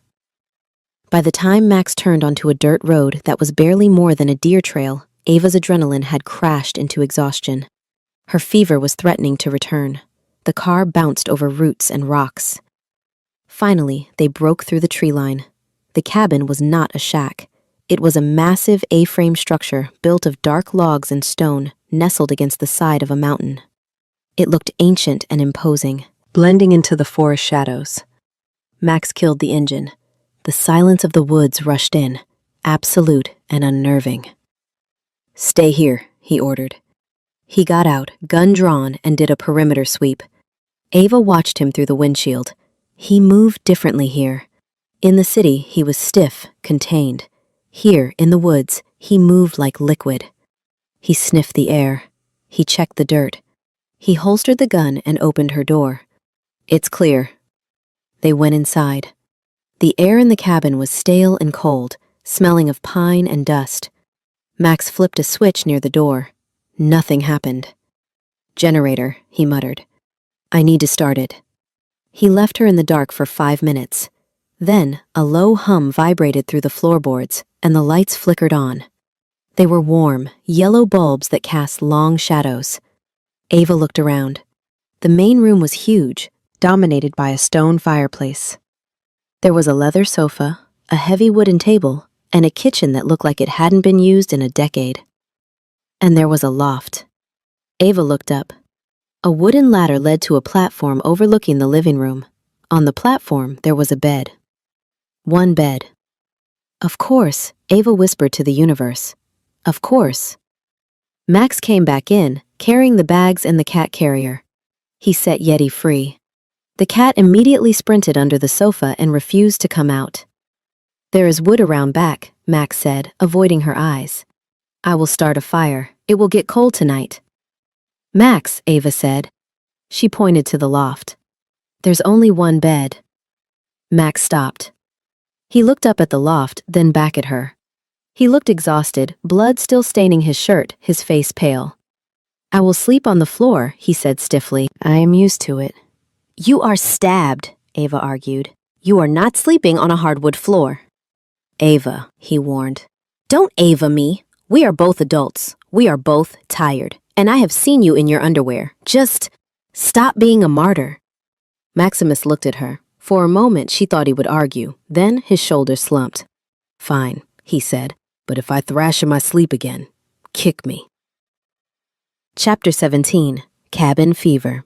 By the time Max turned onto a dirt road that was barely more than a deer trail, Ava's adrenaline had crashed into exhaustion. Her fever was threatening to return. The car bounced over roots and rocks. Finally, they broke through the tree line. The cabin was not a shack. It was a massive A-frame structure built of dark logs and stone, nestled against the side of a mountain. It looked ancient and imposing, blending into the forest shadows. Max killed the engine. The silence of the woods rushed in, absolute and unnerving. "Stay here," he ordered. He got out, gun drawn, and did a perimeter sweep. Ava watched him through the windshield. He moved differently here. In the city, he was stiff, contained. Here, in the woods, he moved like liquid. He sniffed the air. He checked the dirt. He holstered the gun and opened her door. "It's clear." They went inside. The air in the cabin was stale and cold, smelling of pine and dust. Max flipped a switch near the door. Nothing happened. "Generator," he muttered. "I need to start it." He left her in the dark for 5 minutes. Then, a low hum vibrated through the floorboards, and the lights flickered on. They were warm, yellow bulbs that cast long shadows. Ava looked around. The main room was huge, dominated by a stone fireplace. There was a leather sofa, a heavy wooden table, and a kitchen that looked like it hadn't been used in a decade. And there was a loft. Ava looked up. A wooden ladder led to a platform overlooking the living room. On the platform, there was a bed. One bed. Of course, Ava whispered to the universe. Of course. Max came back in, carrying the bags and the cat carrier. He set Yeti free. The cat immediately sprinted under the sofa and refused to come out. "There is wood around back," Max said, avoiding her eyes. "I will start a fire. It will get cold tonight." "Max," Ava said. She pointed to the loft. "There's only one bed." Max stopped. He looked up at the loft, then back at her. He looked exhausted, blood still staining his shirt, his face pale. "I will sleep on the floor," he said stiffly. "I am used to it." "You are stabbed," Ava argued. "You are not sleeping on a hardwood floor." "Ava," he warned. "Don't Ava me. We are both adults. We are both tired. And I have seen you in your underwear. Just stop being a martyr." Maximus looked at her. For a moment, she thought he would argue. Then his shoulders slumped. "Fine," he said. "But if I thrash in my sleep again, kick me." Chapter 17. Cabin Fever.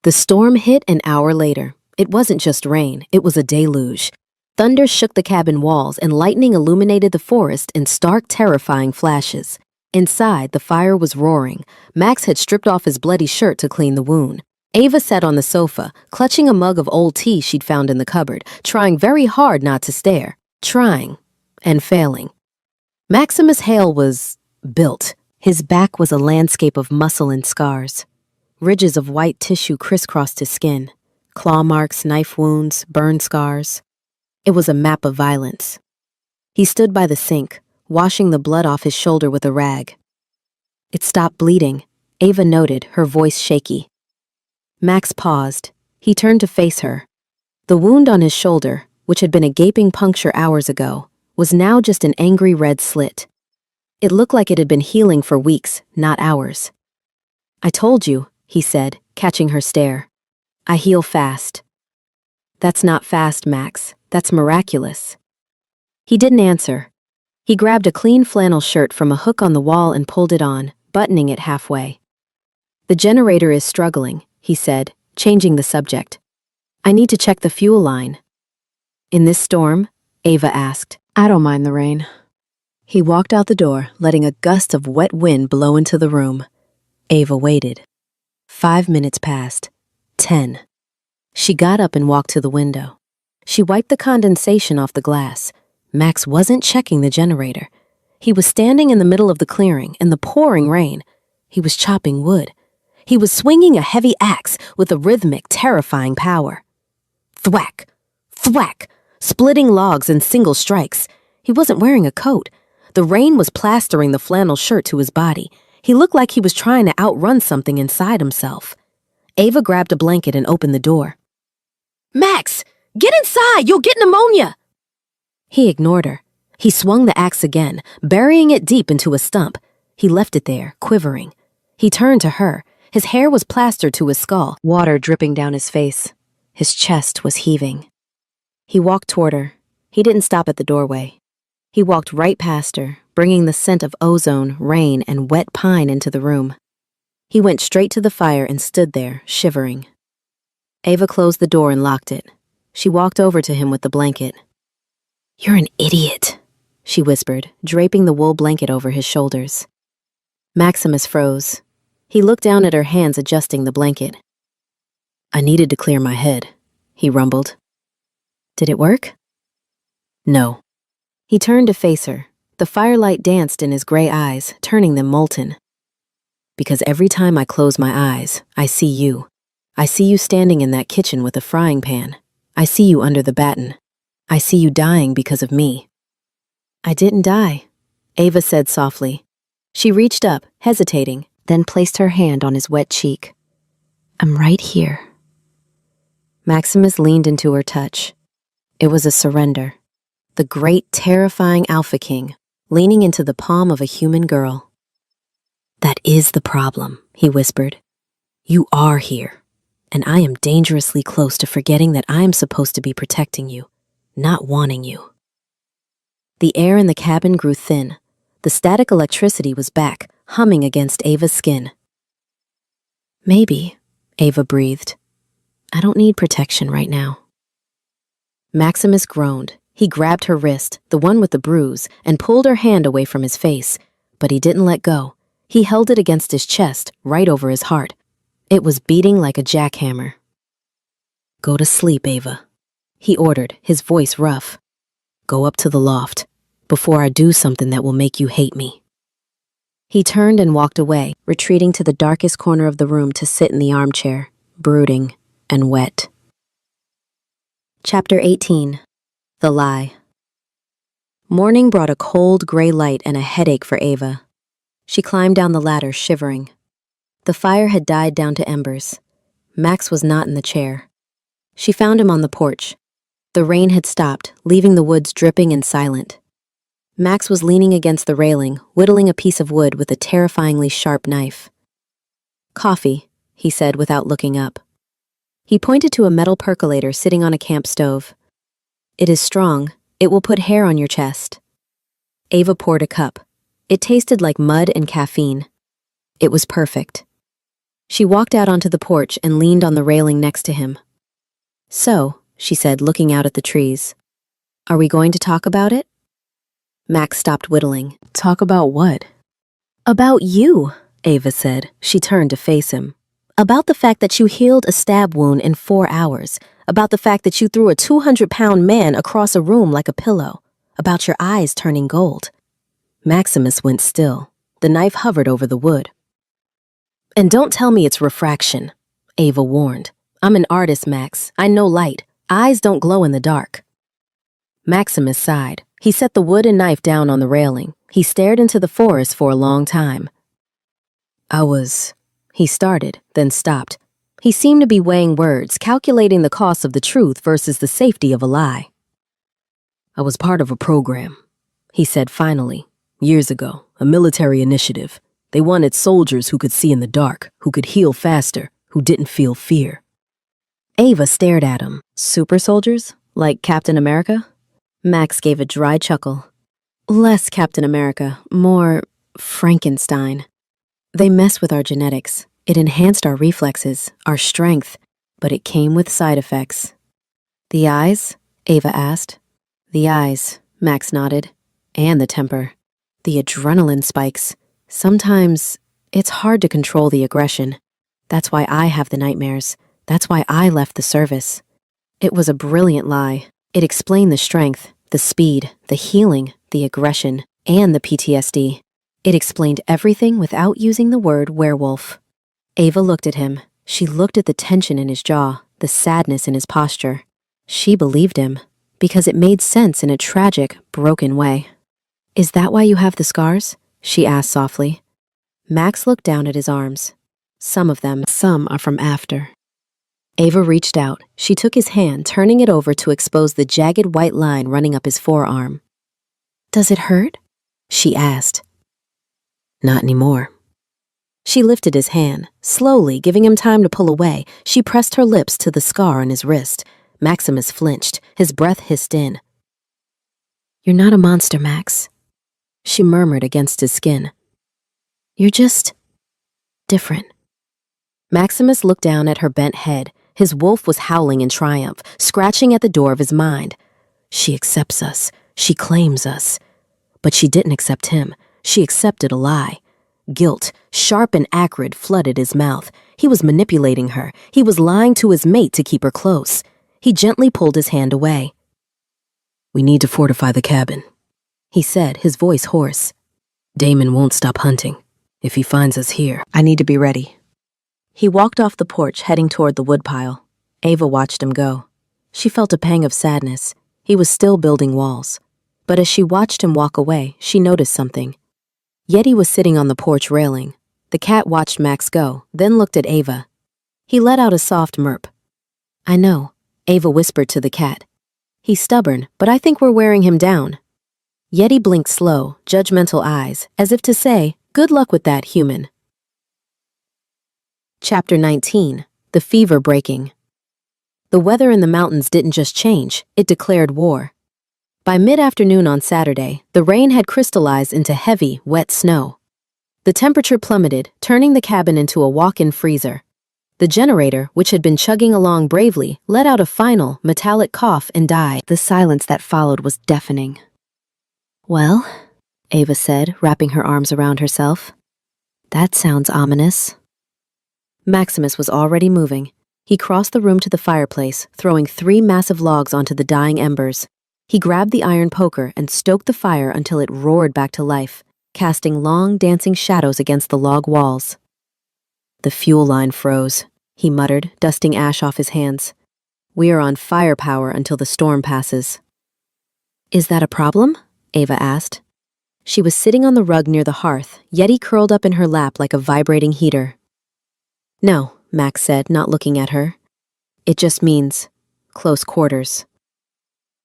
The storm hit an hour later. It wasn't just rain, it was a deluge. Thunder shook the cabin walls and lightning illuminated the forest in stark, terrifying flashes. Inside, the fire was roaring. Max had stripped off his bloody shirt to clean the wound. Ava sat on the sofa, clutching a mug of old tea she'd found in the cupboard, trying very hard not to stare. Trying and failing. Maximus Hale was built. His back was a landscape of muscle and scars. Ridges of white tissue crisscrossed his skin. Claw marks, knife wounds, burn scars. It was a map of violence. He stood by the sink, washing the blood off his shoulder with a rag. It stopped bleeding, Ava noted, her voice shaky. Max paused. He turned to face her. The wound on his shoulder, which had been a gaping puncture hours ago, was now just an angry red slit. It looked like it had been healing for weeks, not hours. "I told you," he said, catching her stare. "I heal fast." "That's not fast, Max. That's miraculous." He didn't answer. He grabbed a clean flannel shirt from a hook on the wall and pulled it on, buttoning it halfway. "The generator is struggling," he said, changing the subject. "I need to check the fuel line." "In this storm?" Ava asked. "I don't mind the rain." He walked out the door, letting a gust of wet wind blow into the room. Ava waited. 5 minutes passed. 10. She got up and walked to the window. She wiped the condensation off the glass. Max wasn't checking the generator. He was standing in the middle of the clearing in the pouring rain. He was chopping wood. He was swinging a heavy axe with a rhythmic, terrifying power. Thwack! Thwack! Splitting logs in single strikes. He wasn't wearing a coat. The rain was plastering the flannel shirt to his body. He looked like he was trying to outrun something inside himself. Ava grabbed a blanket and opened the door. "Max, get inside! You'll get pneumonia!" He ignored her. He swung the axe again, burying it deep into a stump. He left it there, quivering. He turned to her. His hair was plastered to his skull, water dripping down his face. His chest was heaving. He walked toward her. He didn't stop at the doorway. He walked right past her, bringing the scent of ozone, rain, and wet pine into the room. He went straight to the fire and stood there, shivering. Ava closed the door and locked it. She walked over to him with the blanket. "You're an idiot," she whispered, draping the wool blanket over his shoulders. Maximus froze. He looked down at her hands adjusting the blanket. "I needed to clear my head," he rumbled. "Did it work?" "No." He turned to face her. The firelight danced in his gray eyes, turning them molten. "Because every time I close my eyes, I see you. I see you standing in that kitchen with a frying pan. I see you under the batten. I see you dying because of me." "I didn't die," Ava said softly. She reached up, hesitating, then placed her hand on his wet cheek. "I'm right here." Maximus leaned into her touch. It was a surrender. The great, terrifying Alpha King, leaning into the palm of a human girl. "That is the problem," he whispered. "You are here, and I am dangerously close to forgetting that I am supposed to be protecting you, not wanting you." The air in the cabin grew thin. The static electricity was back, humming against Ava's skin. "Maybe," Ava breathed. "I don't need protection right now." Maximus groaned. He grabbed her wrist, the one with the bruise, and pulled her hand away from his face. But he didn't let go. He held it against his chest, right over his heart. It was beating like a jackhammer. "Go to sleep, Ava," he ordered, his voice rough. "Go up to the loft, before I do something that will make you hate me." He turned and walked away, retreating to the darkest corner of the room to sit in the armchair, brooding and wet. Chapter 18. The Lie. Morning brought a cold, gray light and a headache for Ava. She climbed down the ladder, shivering. The fire had died down to embers. Max was not in the chair. She found him on the porch. The rain had stopped, leaving the woods dripping and silent. Max was leaning against the railing, whittling a piece of wood with a terrifyingly sharp knife. "Coffee," he said without looking up. He pointed to a metal percolator sitting on a camp stove. "It is strong. It will put hair on your chest." Ava poured a cup. It tasted like mud and caffeine. It was perfect. She walked out onto the porch and leaned on the railing next to him. "So," she said, looking out at the trees, "are we going to talk about it?" Max stopped whittling. "Talk about what?" "About you," Ava said. She turned to face him. "About the fact that you healed a stab wound in 4 hours. About the fact that you threw a 200-pound man across a room like a pillow. About your eyes turning gold." Maximus went still. The knife hovered over the wood. "And don't tell me it's refraction," Ava warned. "I'm an artist, Max. I know light. Eyes don't glow in the dark." Maximus sighed. He set the wood and knife down on the railing. He stared into the forest for a long time. He started, then stopped. He seemed to be weighing words, calculating the cost of the truth versus the safety of a lie. "I was part of a program," he said finally. "Years ago, a military initiative. They wanted soldiers who could see in the dark, who could heal faster, who didn't feel fear." Ava stared at him. "Super soldiers? Like Captain America?" Max gave a dry chuckle. "Less Captain America, more Frankenstein. They mess with our genetics. It enhanced our reflexes, our strength, but it came with side effects." "The eyes?" Ava asked. "The eyes," Max nodded. "And the temper. The adrenaline spikes. Sometimes it's hard to control the aggression. That's why I have the nightmares. That's why I left the service." It was a brilliant lie. It explained the strength, the speed, the healing, the aggression, and the PTSD. It explained everything without using the word werewolf. Ava looked at him. She looked at the tension in his jaw, the sadness in his posture. She believed him, because it made sense in a tragic, broken way. "Is that why you have the scars?" she asked softly. Max looked down at his arms. Some are from after. Ava reached out. She took his hand, turning it over to expose the jagged white line running up his forearm. "Does it hurt?" she asked. "Not anymore." She lifted his hand. Slowly, giving him time to pull away, she pressed her lips to the scar on his wrist. Maximus flinched. His breath hissed in. "You're not a monster, Max," she murmured against his skin. "You're just different." Maximus looked down at her bent head. His wolf was howling in triumph, scratching at the door of his mind. She accepts us. She claims us. But she didn't accept him. She accepted a lie. Guilt, sharp and acrid, flooded his mouth. He was manipulating her. He was lying to his mate to keep her close. He gently pulled his hand away. "We need to fortify the cabin," he said, his voice hoarse. "Damon won't stop hunting. If he finds us here, I need to be ready." He walked off the porch, heading toward the woodpile. Ava watched him go. She felt a pang of sadness. He was still building walls. But as she watched him walk away, she noticed something. Yeti was sitting on the porch railing. The cat watched Max go, then looked at Ava. He let out a soft murp. "I know," Ava whispered to the cat. "He's stubborn, but I think we're wearing him down." Yeti blinked slow, judgmental eyes, as if to say, "Good luck with that, human." Chapter 19. The Fever Breaking. The weather in the mountains didn't just change, it declared war. By mid-afternoon on Saturday, the rain had crystallized into heavy, wet snow. The temperature plummeted, turning the cabin into a walk-in freezer. The generator, which had been chugging along bravely, let out a final, metallic cough and died. The silence that followed was deafening. "Well," Ava said, wrapping her arms around herself. "That sounds ominous." Maximus was already moving. He crossed the room to the fireplace, throwing 3 massive logs onto the dying embers. He grabbed the iron poker and stoked the fire until it roared back to life, casting long, dancing shadows against the log walls. "The fuel line froze," he muttered, dusting ash off his hands. "We are on firepower until the storm passes." "Is that a problem?" Ava asked. She was sitting on the rug near the hearth, Yeti curled up in her lap like a vibrating heater. "No," Max said, not looking at her. "It just means close quarters."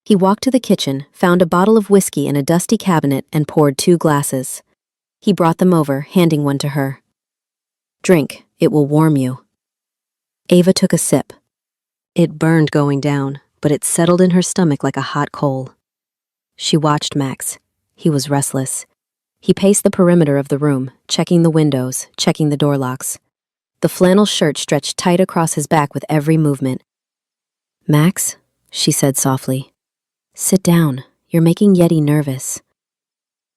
He walked to the kitchen, found a bottle of whiskey in a dusty cabinet, and poured 2 glasses. He brought them over, handing one to her. "Drink, it will warm you." Ava took a sip. It burned going down, but it settled in her stomach like a hot coal. She watched Max. He was restless. He paced the perimeter of the room, checking the windows, checking the door locks. The flannel shirt stretched tight across his back with every movement. "Max," she said softly. "Sit down. You're making Yeti nervous."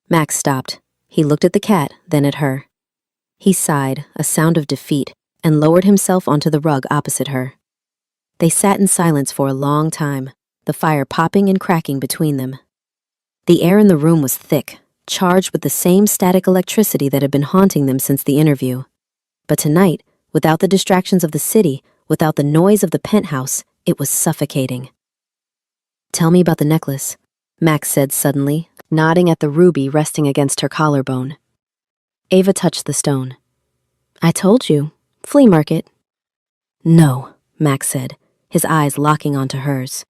Max stopped. He looked at the cat, then at her. He sighed, a sound of defeat, and lowered himself onto the rug opposite her. They sat in silence for a long time, the fire popping and cracking between them. The air in the room was thick, charged with the same static electricity that had been haunting them since the interview. But tonight, without the distractions of the city, without the noise of the penthouse, it was suffocating. "Tell me about the necklace," Max said suddenly, nodding at the ruby resting against her collarbone. Ava touched the stone. "I told you. Flea market." "No," Max said, his eyes locking onto hers.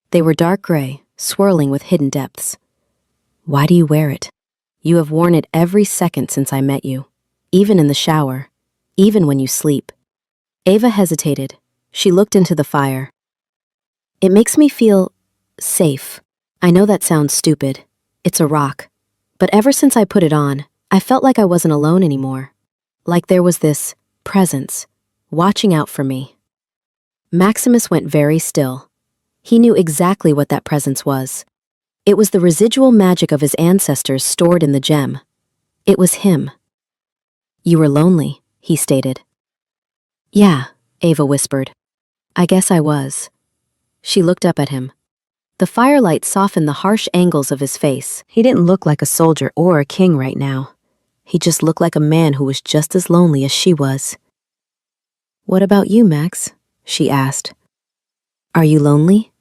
They were dark gray, swirling with hidden depths. "Why do you wear it? You have worn it every second since I met you, even in the shower, even when you sleep." Ava hesitated. She looked into the fire. "It makes me feel safe. I know that sounds stupid. It's a rock. But ever since I put it on, I felt like I wasn't alone anymore. Like there was this presence, watching out for me." Maximus went very still. He knew exactly what that presence was. It was the residual magic of his ancestors stored in the gem. It was him. "You were lonely," he stated. "Yeah," Ava whispered. "I guess I was." She looked up at him. The firelight softened the harsh angles of his face. He didn't look like a soldier or a king right now. He just looked like a man who was just as lonely as she was. "What about you, Max?" she asked. "Are you lonely?"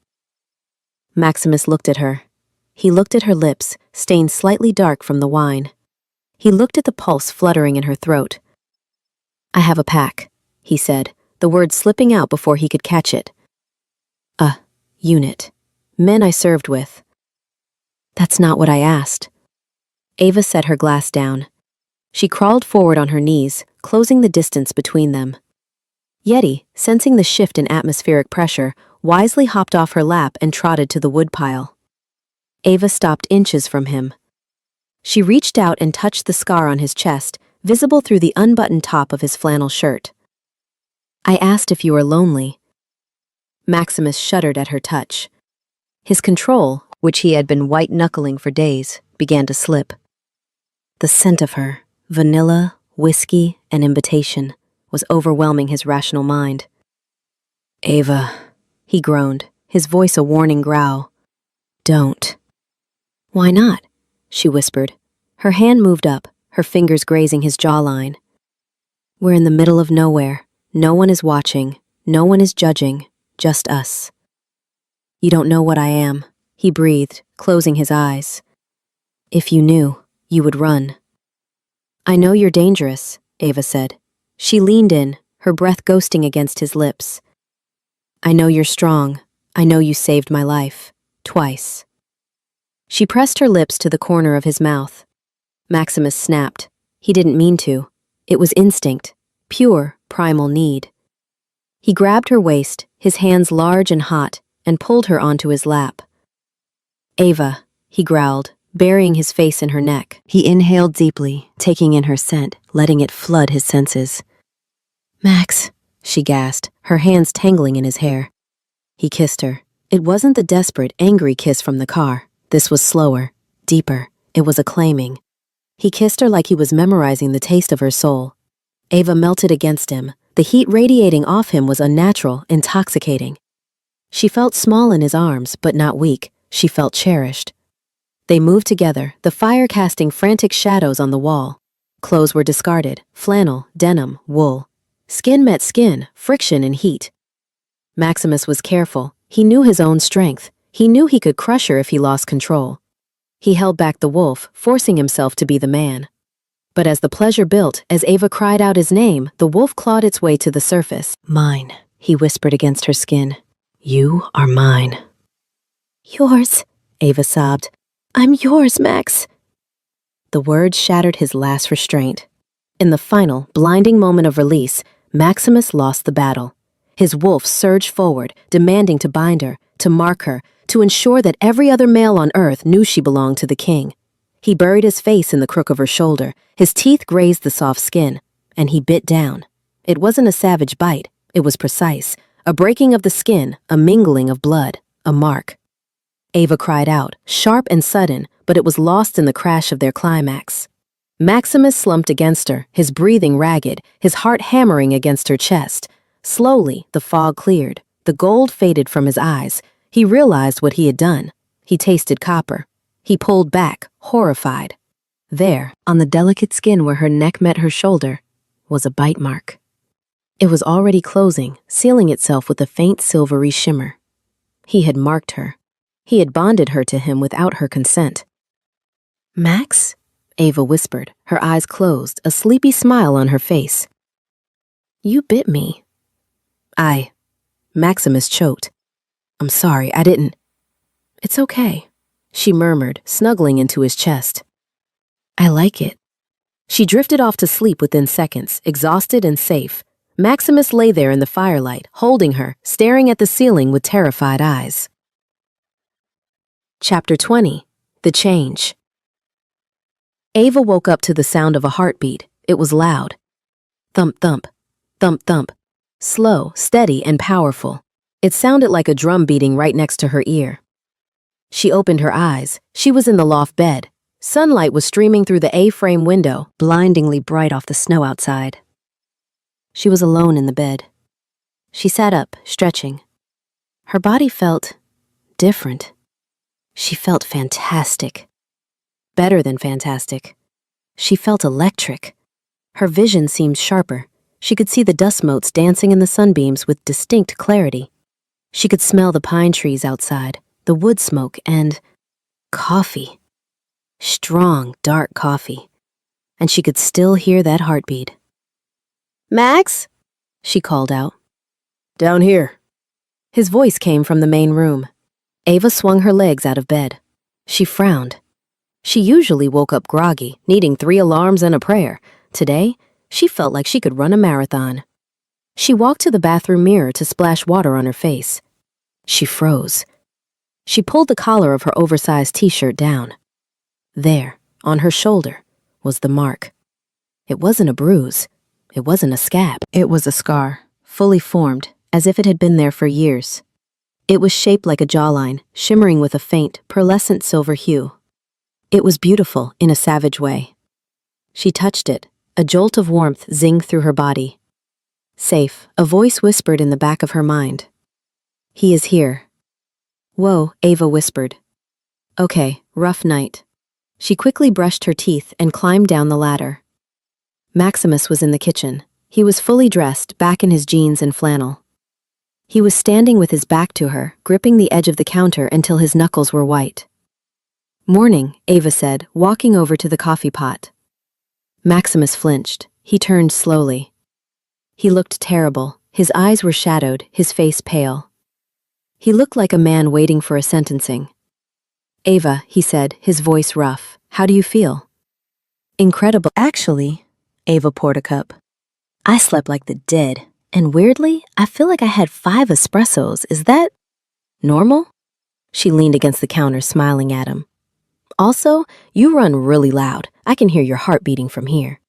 Maximus looked at her. He looked at her lips, stained slightly dark from the wine. He looked at the pulse fluttering in her throat. "I have a pack," he said, the word slipping out before he could catch it. "A unit. Men I served with." "That's not what I asked." Ava set her glass down. She crawled forward on her knees, closing the distance between them. Yeti, sensing the shift in atmospheric pressure, wisely hopped off her lap and trotted to the woodpile. Ava stopped inches from him. She reached out and touched the scar on his chest, visible through the unbuttoned top of his flannel shirt. "I asked if you were lonely." Maximus shuddered at her touch. His control, which he had been white-knuckling for days, began to slip. The scent of her, vanilla, whiskey, and invitation, was overwhelming his rational mind. "Ava," he groaned, his voice a warning growl. "Don't." "Why not?" she whispered. Her hand moved up, her fingers grazing his jawline. "We're in the middle of nowhere. No one is watching. No one is judging. Just us." "You don't know what I am," he breathed, closing his eyes. "If you knew, you would run." "I know you're dangerous," Ava said. She leaned in, her breath ghosting against his lips. "I know you're strong. I know you saved my life. Twice." She pressed her lips to the corner of his mouth. Maximus snapped. He didn't mean to. It was instinct, pure, primal need. He grabbed her waist, his hands large and hot, and pulled her onto his lap. "Ava," he growled, burying his face in her neck. He inhaled deeply, taking in her scent, letting it flood his senses. "Max," she gasped, her hands tangling in his hair. He kissed her. It wasn't the desperate, angry kiss from the car. This was slower, deeper. It was acclaiming. He kissed her like he was memorizing the taste of her soul. Ava melted against him. The heat radiating off him was unnatural, intoxicating. She felt small in his arms, but not weak. She felt cherished. They moved together, the fire casting frantic shadows on the wall. Clothes were discarded, flannel, denim, wool. Skin met skin, friction and heat. Maximus was careful. He knew his own strength. He knew he could crush her if he lost control. He held back the wolf, forcing himself to be the man. But as the pleasure built, as Ava cried out his name, the wolf clawed its way to the surface. "Mine," he whispered against her skin. "You are mine." "Yours," Ava sobbed. "I'm yours, Max." The words shattered his last restraint. In the final, blinding moment of release, Maximus lost the battle. His wolf surged forward, demanding to bind her, to mark her, to ensure that every other male on earth knew she belonged to the king. He buried his face in the crook of her shoulder, his teeth grazed the soft skin, and he bit down. It wasn't a savage bite, it was precise, a breaking of the skin, a mingling of blood, a mark. Ava cried out, sharp and sudden, but it was lost in the crash of their climax. Maximus slumped against her, his breathing ragged, his heart hammering against her chest. Slowly, the fog cleared. The gold faded from his eyes. He realized what he had done. He tasted copper. He pulled back, horrified. There, on the delicate skin where her neck met her shoulder, was a bite mark. It was already closing, sealing itself with a faint silvery shimmer. He had marked her. He had bonded her to him without her consent. "Max?" Ava whispered, her eyes closed, a sleepy smile on her face. "You bit me." Maximus choked. "I'm sorry, I didn't." "It's okay," she murmured, snuggling into his chest. "I like it." She drifted off to sleep within seconds, exhausted and safe. Maximus lay there in the firelight, holding her, staring at the ceiling with terrified eyes. Chapter 20. The Change. Ava woke up to the sound of a heartbeat. It was loud. Thump, thump. Thump, thump. Slow, steady, and powerful. It sounded like a drum beating right next to her ear. She opened her eyes. She was in the loft bed. Sunlight was streaming through the A-frame window, blindingly bright off the snow outside. She was alone in the bed. She sat up, stretching. Her body felt different. She felt fantastic. Better than fantastic. She felt electric. Her vision seemed sharper. She could see the dust motes dancing in the sunbeams with distinct clarity. She could smell the pine trees outside, the wood smoke, and coffee. Strong, dark coffee. and she could still hear that heartbeat. "Max?" she called out. Down here. His voice came from the main room. Ava swung her legs out of bed. She frowned. She usually woke up groggy, needing 3 alarms and a prayer. Today, she felt like she could run a marathon. She walked to the bathroom mirror to splash water on her face. She froze. She pulled the collar of her oversized t-shirt down. There, on her shoulder, was the mark. It wasn't a bruise. It wasn't a scab. It was a scar, fully formed, as if it had been there for years. It was shaped like a jawline, shimmering with a faint, pearlescent silver hue. It was beautiful in a savage way. She touched it. A jolt of warmth zinged through her body. Safe, a voice whispered in the back of her mind. "He is here." "Whoa," Ava whispered. "Okay, rough night." She quickly brushed her teeth and climbed down the ladder. Maximus was in the kitchen. He was fully dressed, back in his jeans and flannel. He was standing with his back to her, gripping the edge of the counter until his knuckles were white. "Morning," Ava said, walking over to the coffee pot. Maximus flinched. He turned slowly. He looked terrible. His eyes were shadowed, his face pale. He looked like a man waiting for a sentencing. "Ava," he said, his voice rough, "how do you feel?" "Incredible." "Actually," Ava poured a cup. "I slept like the dead, and weirdly, I feel like I had 5 espressos. Is that normal?" She leaned against the counter, smiling at him. "Also, you run really loud. I can hear your heart beating from here."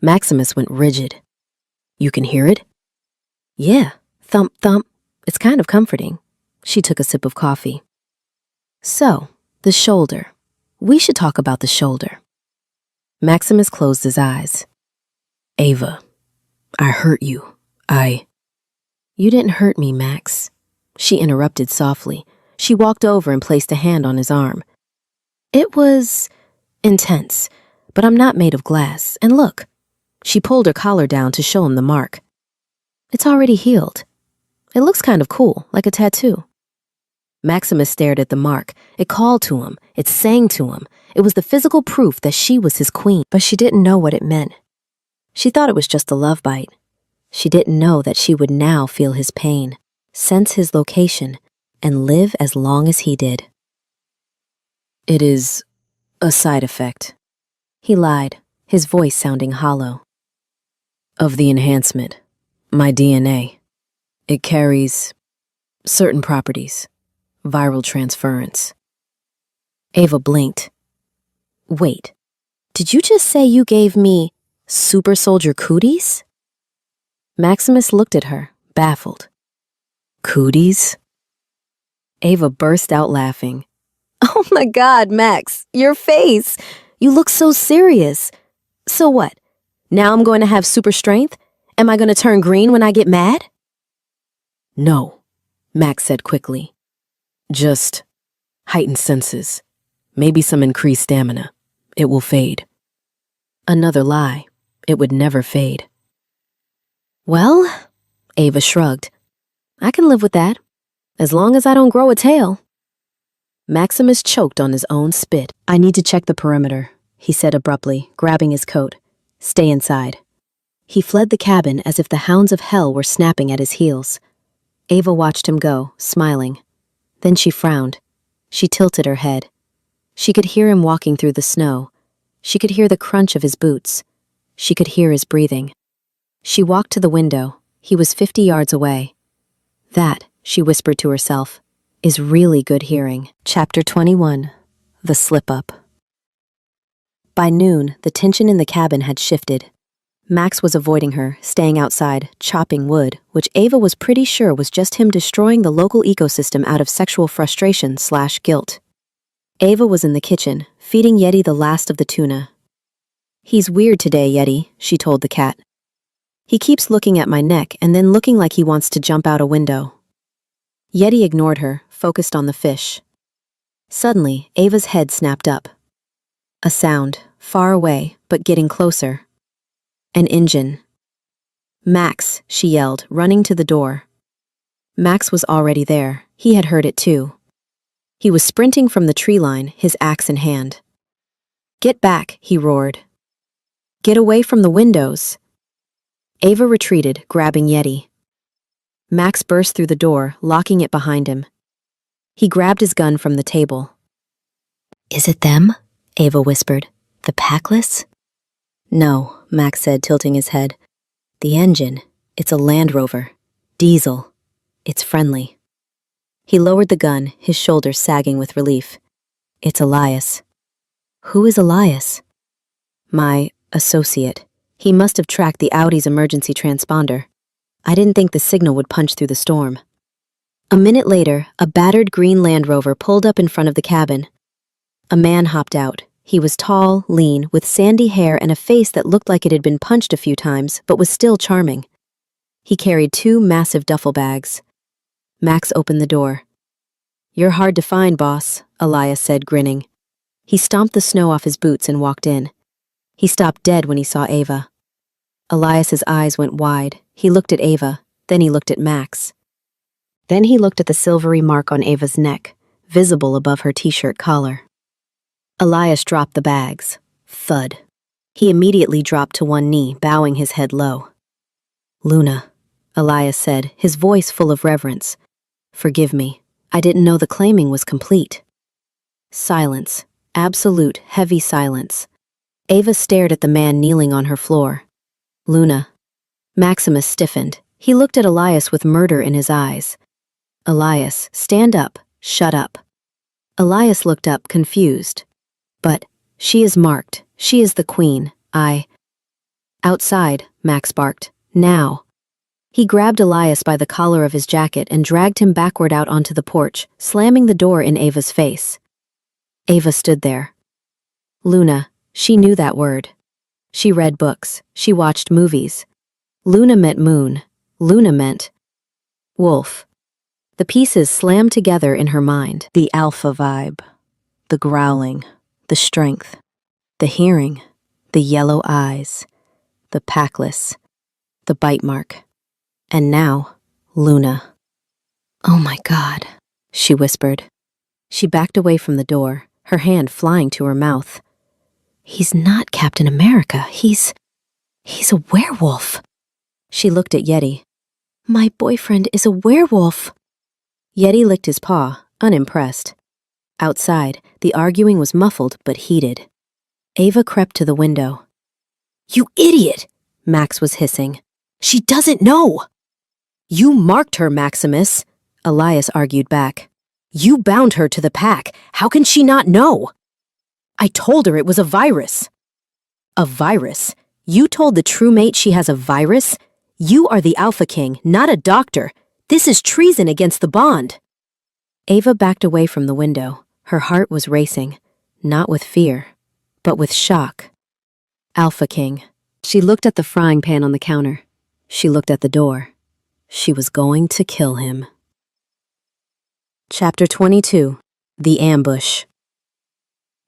Maximus went rigid. "You can hear it?" "Yeah, thump, thump. It's kind of comforting." She took a sip of coffee. "So, the shoulder. We should talk about the shoulder." Maximus closed his eyes. Ava, I hurt you. "You didn't hurt me, Max." She interrupted softly. She walked over and placed a hand on his arm. "It was intense, but I'm not made of glass. And look." She pulled her collar down to show him the mark. "It's already healed. It looks kind of cool, like a tattoo." Maximus stared at the mark. It called to him. It sang to him. It was the physical proof that she was his queen, but she didn't know what it meant. She thought it was just a love bite. She didn't know that she would now feel his pain, sense his location, and live as long as he did. It is a side effect. He lied, his voice sounding hollow. Of the enhancement, my DNA. It carries certain properties, viral transference. Ava blinked. "Wait, did you just say you gave me super soldier cooties?" Maximus looked at her, baffled. Cooties? Ava burst out laughing. "Oh my God, Max, your face! You look so serious. So what? Now I'm going to have super strength? Am I going to turn green when I get mad?" No, Max said quickly. Just heightened senses. Maybe some increased stamina. It will fade. Another lie. It would never fade. "Well," Ava shrugged, "I can live with that, as long as I don't grow a tail." Maximus choked on his own spit. "I need to check the perimeter," he said abruptly, grabbing his coat. "Stay inside." He fled the cabin as if the hounds of hell were snapping at his heels. Ava watched him go, smiling. Then she frowned. She tilted her head. She could hear him walking through the snow. She could hear the crunch of his boots. She could hear his breathing. She walked to the window. He was 50 yards away. That, she whispered to herself, is really good hearing. Chapter 21. The Slip-Up. By noon, the tension in the cabin had shifted. Max was avoiding her, staying outside, chopping wood, which Ava was pretty sure was just him destroying the local ecosystem out of sexual frustration/guilt. Ava was in the kitchen, feeding Yeti the last of the tuna. "He's weird today, Yeti," she told the cat. "He keeps looking at my neck and then looking like he wants to jump out a window." Yeti ignored her, focused on the fish. Suddenly, Ava's head snapped up. A sound, far away, but getting closer. An engine. "Max," she yelled, running to the door. Max was already there. He had heard it too. He was sprinting from the tree line, his axe in hand. "Get back," he roared. Get away from the windows. Ava retreated, grabbing Yeti. Max burst through the door, locking it behind him. He grabbed his gun from the table. Is it them? Ava whispered. The Packless? No, Max said, tilting his head. The engine. It's a Land Rover. Diesel. It's friendly. He lowered the gun, his shoulders sagging with relief. It's Elias. Who is Elias? My associate. He must have tracked the Audi's emergency transponder. I didn't think the signal would punch through the storm. A minute later, a battered green Land Rover pulled up in front of the cabin. A man hopped out. He was tall, lean, with sandy hair and a face that looked like it had been punched a few times, but was still charming. He carried 2 massive duffel bags. Max opened the door. You're hard to find, boss, Elias said, grinning. He stomped the snow off his boots and walked in. He stopped dead when he saw Ava. Elias's eyes went wide. He looked at Ava, then he looked at Max. Then he looked at the silvery mark on Ava's neck, visible above her t-shirt collar. Elias dropped the bags. Thud. He immediately dropped to one knee, bowing his head low. Luna, Elias said, his voice full of reverence. Forgive me. I didn't know the claiming was complete. Silence. Absolute, heavy silence. Ava stared at the man kneeling on her floor. Luna. Maximus stiffened. He looked at Elias with murder in his eyes. Elias, stand up. Shut up. Elias looked up, confused. But, she is marked. She is the queen. Outside, Max barked. Now. He grabbed Elias by the collar of his jacket and dragged him backward out onto the porch, slamming the door in Ava's face. Ava stood there. Luna, she knew that word. She read books. She watched movies. Luna meant moon. Luna meant wolf. The pieces slammed together in her mind. The alpha vibe. The growling. The strength. The hearing. The yellow eyes. The Packless. The bite mark. And now, Luna. Oh my God, she whispered. She backed away from the door, her hand flying to her mouth. He's not Captain America. He's a werewolf. She looked at Yeti. My boyfriend is a werewolf. Yeti licked his paw, unimpressed. Outside, the arguing was muffled but heated. Ava crept to the window. You idiot, Max was hissing. She doesn't know. You marked her, Maximus, Elias argued back. You bound her to the pack. How can she not know? I told her it was a virus. A virus? You told the true mate she has a virus? You are the Alpha King, not a doctor. This is treason against the bond. Ava backed away from the window. Her heart was racing, not with fear, but with shock. Alpha King. She looked at the frying pan on the counter. She looked at the door. She was going to kill him. Chapter 22. The Ambush.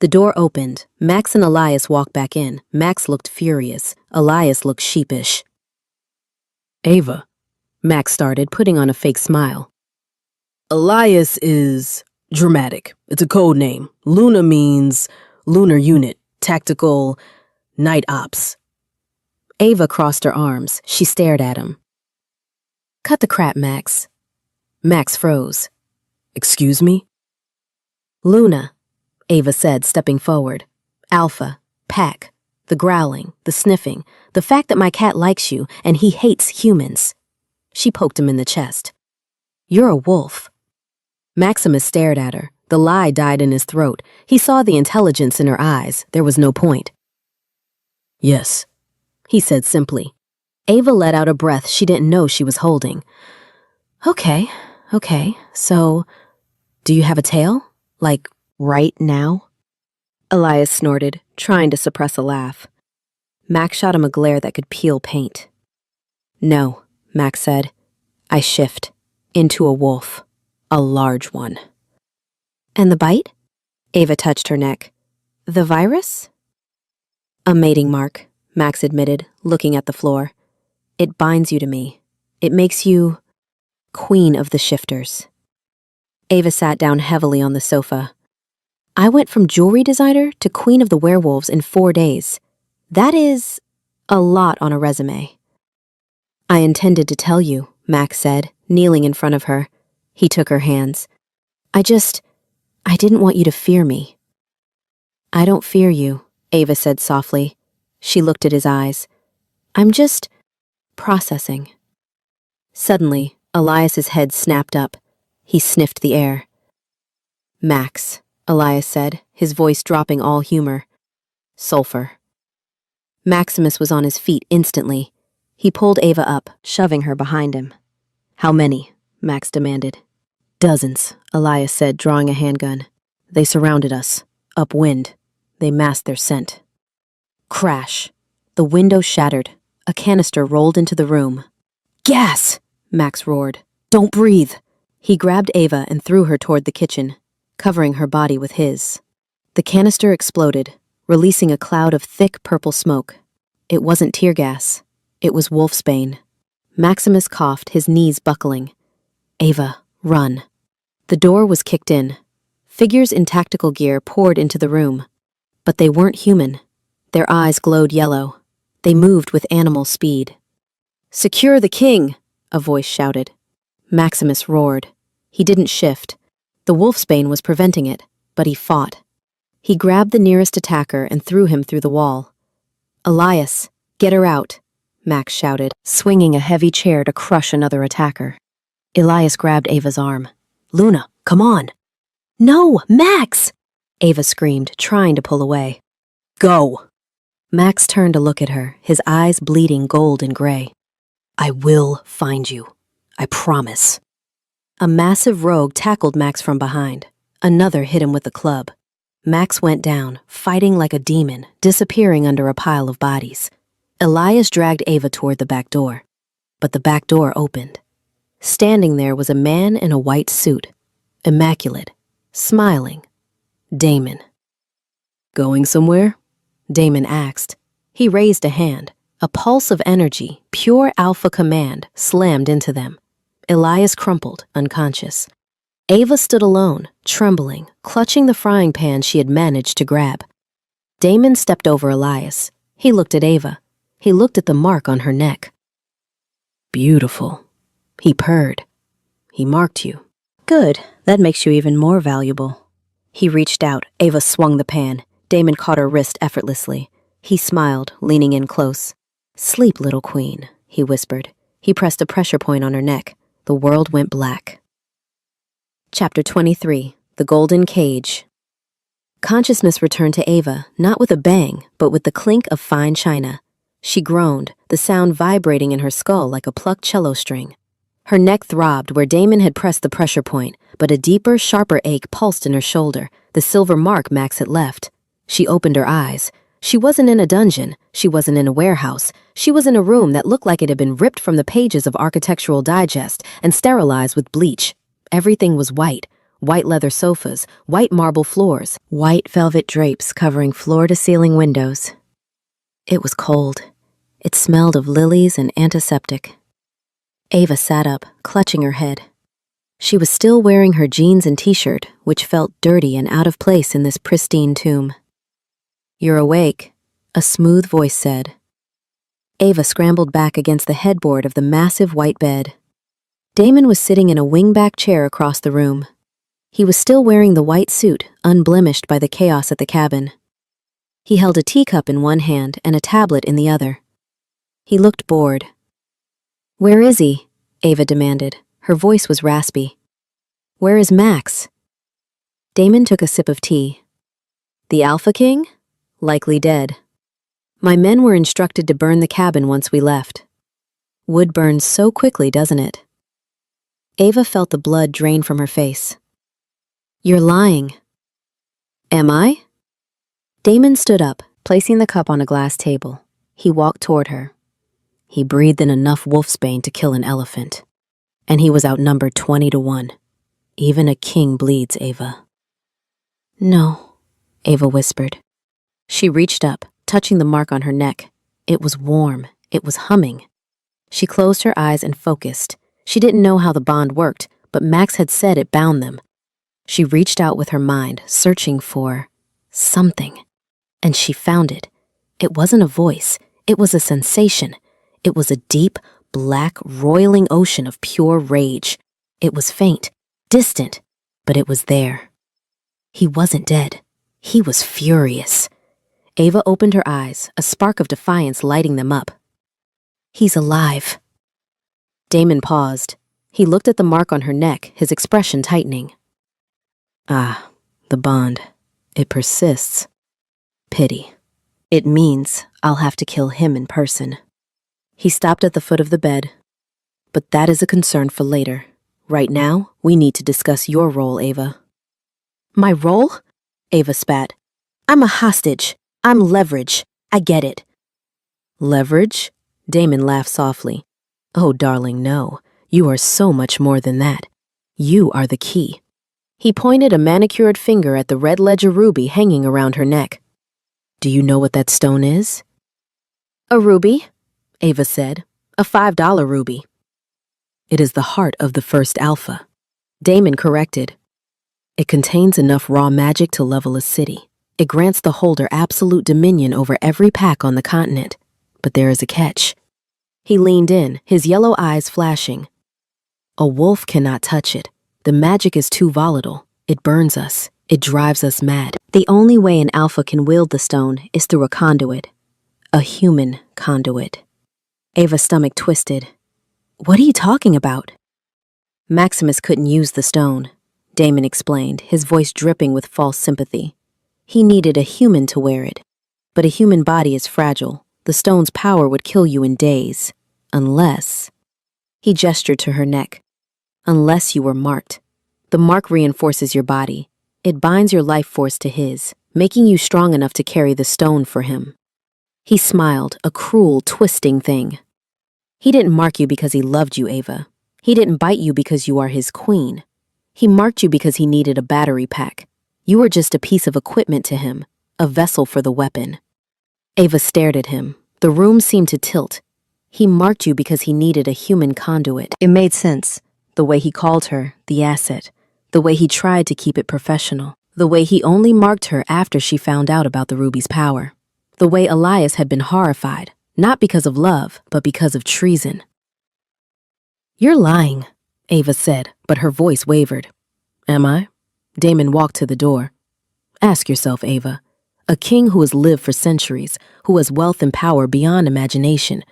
The door opened. Max and Elias walked back in. Max looked furious. Elias looked sheepish. Ava, Max started, putting on a fake smile. Elias is dramatic. It's a code name. Luna means lunar unit, tactical, night ops. Ava crossed her arms. She stared at him. Cut the crap, Max. Max froze. Excuse me? Luna, Ava said, stepping forward. Alpha, pack, the growling, the sniffing, the fact that my cat likes you and he hates humans. She poked him in the chest. You're a wolf. Maximus stared at her. The lie died in his throat. He saw the intelligence in her eyes. There was no point. Yes, he said simply. Ava let out a breath she didn't know she was holding. Okay, so, do you have a tail? Like, right now? Elias snorted, trying to suppress a laugh. Max shot him a glare that could peel paint. No, Max said. I shift. Into a wolf. A large one. And the bite? Ava touched her neck. The virus? A mating mark, Max admitted, looking at the floor. It binds you to me. It makes you queen of the shifters. Ava sat down heavily on the sofa. I went from jewelry designer to queen of the werewolves in 4 days. That is A lot on a resume. I intended to tell you, Max said, kneeling in front of her. He took her hands. I didn't want you to fear me. I don't fear you, Ava said softly. She looked at his eyes. I'm just processing. Suddenly, Elias's head snapped up. He sniffed the air. Max, Elias said, his voice dropping all humor. Sulfur. Maximus was on his feet instantly. He pulled Ava up, shoving her behind him. How many? Max demanded. Dozens, Elias said, drawing a handgun. They surrounded us. Upwind. They masked their scent. Crash. The window shattered. A canister rolled into the room. Gas! Max roared. Don't breathe! He grabbed Ava and threw her toward the kitchen, covering her body with his. The canister exploded, releasing a cloud of thick purple smoke. It wasn't tear gas. It was wolfsbane. Maximus coughed, his knees buckling. Ava, run. The door was kicked in. Figures in tactical gear poured into the room. But they weren't human. Their eyes glowed yellow. They moved with animal speed. Secure the king, a voice shouted. Maximus roared. He didn't shift. The wolfsbane was preventing it, but he fought. He grabbed the nearest attacker and threw him through the wall. Elias, get her out, Max shouted, swinging a heavy chair to crush another attacker. Elias grabbed Ava's arm. Luna, come on. No, Max! Ava screamed, trying to pull away. Go! Max turned to look at her, his eyes bleeding gold and gray. I will find you. I promise. A massive rogue tackled Max from behind. Another hit him with a club. Max went down, fighting like a demon, disappearing under a pile of bodies. Elias dragged Ava toward the back door. But the back door opened. Standing there was a man in a white suit, immaculate, smiling. Damon. Going somewhere? Damon asked. He raised a hand. A pulse of energy, pure alpha command, slammed into them. Elias crumpled, unconscious. Ava stood alone, trembling, clutching the frying pan she had managed to grab. Damon stepped over Elias. He looked at Ava. He looked at the mark on her neck. Beautiful. He purred. He marked you. Good. That makes you even more valuable. He reached out. Ava swung the pan. Damon caught her wrist effortlessly. He smiled, leaning in close. Sleep, little queen, he whispered. He pressed a pressure point on her neck. The world went black. Chapter 23. The Golden Cage. Consciousness returned to Ava, not with a bang, but with the clink of fine china. She groaned, the sound vibrating in her skull like a plucked cello string. Her neck throbbed where Damon had pressed the pressure point, but a deeper, sharper ache pulsed in her shoulder, the silver mark Max had left. She opened her eyes. She wasn't in a dungeon. She wasn't in a warehouse. She was in a room that looked like it had been ripped from the pages of Architectural Digest and sterilized with bleach. Everything was white. White leather sofas, white marble floors, white velvet drapes covering floor-to-ceiling windows. It was cold. It smelled of lilies and antiseptic. Ava sat up, clutching her head. She was still wearing her jeans and t-shirt, which felt dirty and out of place in this pristine tomb. You're awake, a smooth voice said. Ava scrambled back against the headboard of the massive white bed. Damon was sitting in a wingback chair across the room. He was still wearing the white suit, unblemished by the chaos at the cabin. He held a teacup in one hand and a tablet in the other. He looked bored. Where is he? Ava demanded. Her voice was raspy. Where is Max? Damon took a sip of tea. The Alpha King? Likely dead. My men were instructed to burn the cabin once we left. Wood burns so quickly, doesn't it? Ava felt the blood drain from her face. You're lying. Am I? Damon stood up, placing the cup on a glass table. He walked toward her. He breathed in enough wolfsbane to kill an elephant. And he was outnumbered 20-1. Even a king bleeds, Ava. No, Ava whispered. She reached up, touching the mark on her neck. It was warm. It was humming. She closed her eyes and focused. She didn't know how the bond worked, but Max had said it bound them. She reached out with her mind, searching for something. And she found it. It wasn't a voice. It was a sensation. It was a deep, black, roiling ocean of pure rage. It was faint, distant, but it was there. He wasn't dead. He was furious. Ava opened her eyes, a spark of defiance lighting them up. He's alive. Damon paused. He looked at the mark on her neck, his expression tightening. Ah, the bond. It persists. Pity. It means I'll have to kill him in person. He stopped at the foot of the bed. But that is a concern for later. Right now, we need to discuss your role, Ava. My role? Ava spat. I'm a hostage. I'm leverage. I get it. Leverage? Damon laughed softly. Oh, darling, no. You are so much more than that. You are the key. He pointed a manicured finger at the red ledger ruby hanging around her neck. Do you know what that stone is? A ruby, Ava said. A $5 ruby. It is the heart of the first alpha. Damon corrected. It contains enough raw magic to level a city. It grants the holder absolute dominion over every pack on the continent. But there is a catch. He leaned in, his yellow eyes flashing. A wolf cannot touch it. The magic is too volatile. It burns us. It drives us mad. The only way an alpha can wield the stone is through a conduit. A human conduit. Ava's stomach twisted. What are you talking about? Maximus couldn't use the stone, Damon explained, his voice dripping with false sympathy. He needed a human to wear it. But a human body is fragile. The stone's power would kill you in days. Unless... He gestured to her neck. Unless you were marked. The mark reinforces your body. It binds your life force to his, making you strong enough to carry the stone for him. He smiled, a cruel, twisting thing. He didn't mark you because he loved you, Ava. He didn't bite you because you are his queen. He marked you because he needed a battery pack. You were just a piece of equipment to him, a vessel for the weapon. Ava stared at him. The room seemed to tilt. He marked you because he needed a human conduit. It made sense. The way he called her, the asset. The way he tried to keep it professional. The way he only marked her after she found out about the ruby's power. The way Elias had been horrified, not because of love, but because of treason. You're lying, Ava said, but her voice wavered. Am I? Damon walked to the door. Ask yourself, Ava. A king who has lived for centuries, who has wealth and power beyond imagination,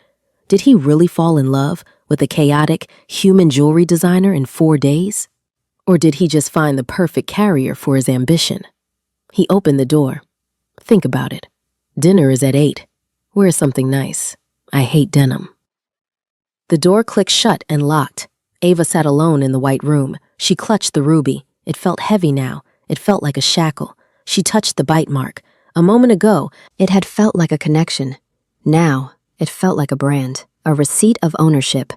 did he really fall in love with a chaotic, human jewelry designer in 4 days? Or did he just find the perfect carrier for his ambition? He opened the door. Think about it. Dinner is at 8. Wear something nice. I hate denim. The door clicked shut and locked. Ava sat alone in the white room. She clutched the ruby. It felt heavy now. It felt like a shackle. She touched the bite mark. A moment ago, it had felt like a connection. Now, it felt like a brand, a receipt of ownership.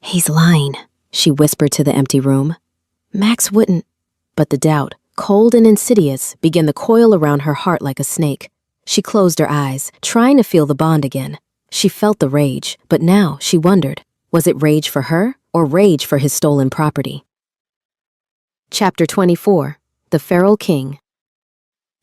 He's lying, she whispered to the empty room. Max wouldn't. But the doubt, cold and insidious, began to coil around her heart like a snake. She closed her eyes, trying to feel the bond again. She felt the rage, but now she wondered, was it rage for her or rage for his stolen property? Chapter 24. The Feral King.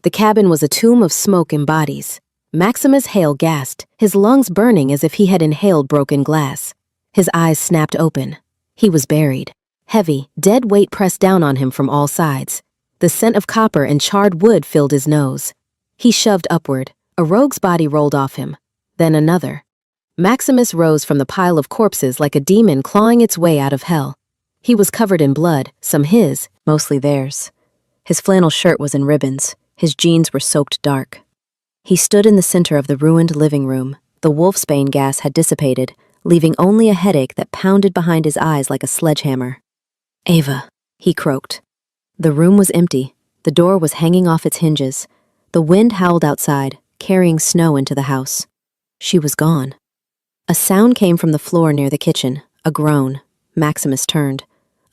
The cabin was a tomb of smoke and bodies. Maximus Hale gasped, his lungs burning as if he had inhaled broken glass. His eyes snapped open. He was buried. Heavy, dead weight pressed down on him from all sides. The scent of copper and charred wood filled his nose. He shoved upward. A rogue's body rolled off him. Then another. Maximus rose from the pile of corpses like a demon clawing its way out of hell. He was covered in blood, some his, mostly theirs. His flannel shirt was in ribbons. His jeans were soaked dark. He stood in the center of the ruined living room. The wolfsbane gas had dissipated, leaving only a headache that pounded behind his eyes like a sledgehammer. Ava, he croaked. The room was empty. The door was hanging off its hinges. The wind howled outside, carrying snow into the house. She was gone. A sound came from the floor near the kitchen, a groan. Maximus turned.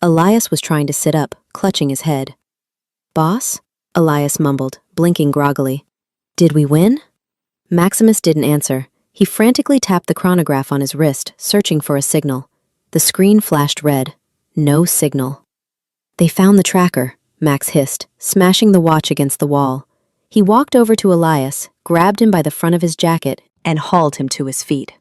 Elias was trying to sit up, clutching his head. Boss? Elias mumbled, blinking groggily. Did we win? Maximus didn't answer. He frantically tapped the chronograph on his wrist, searching for a signal. The screen flashed red. No signal. They found the tracker, Max hissed, smashing the watch against the wall. He walked over to Elias, grabbed him by the front of his jacket, and hauled him to his feet.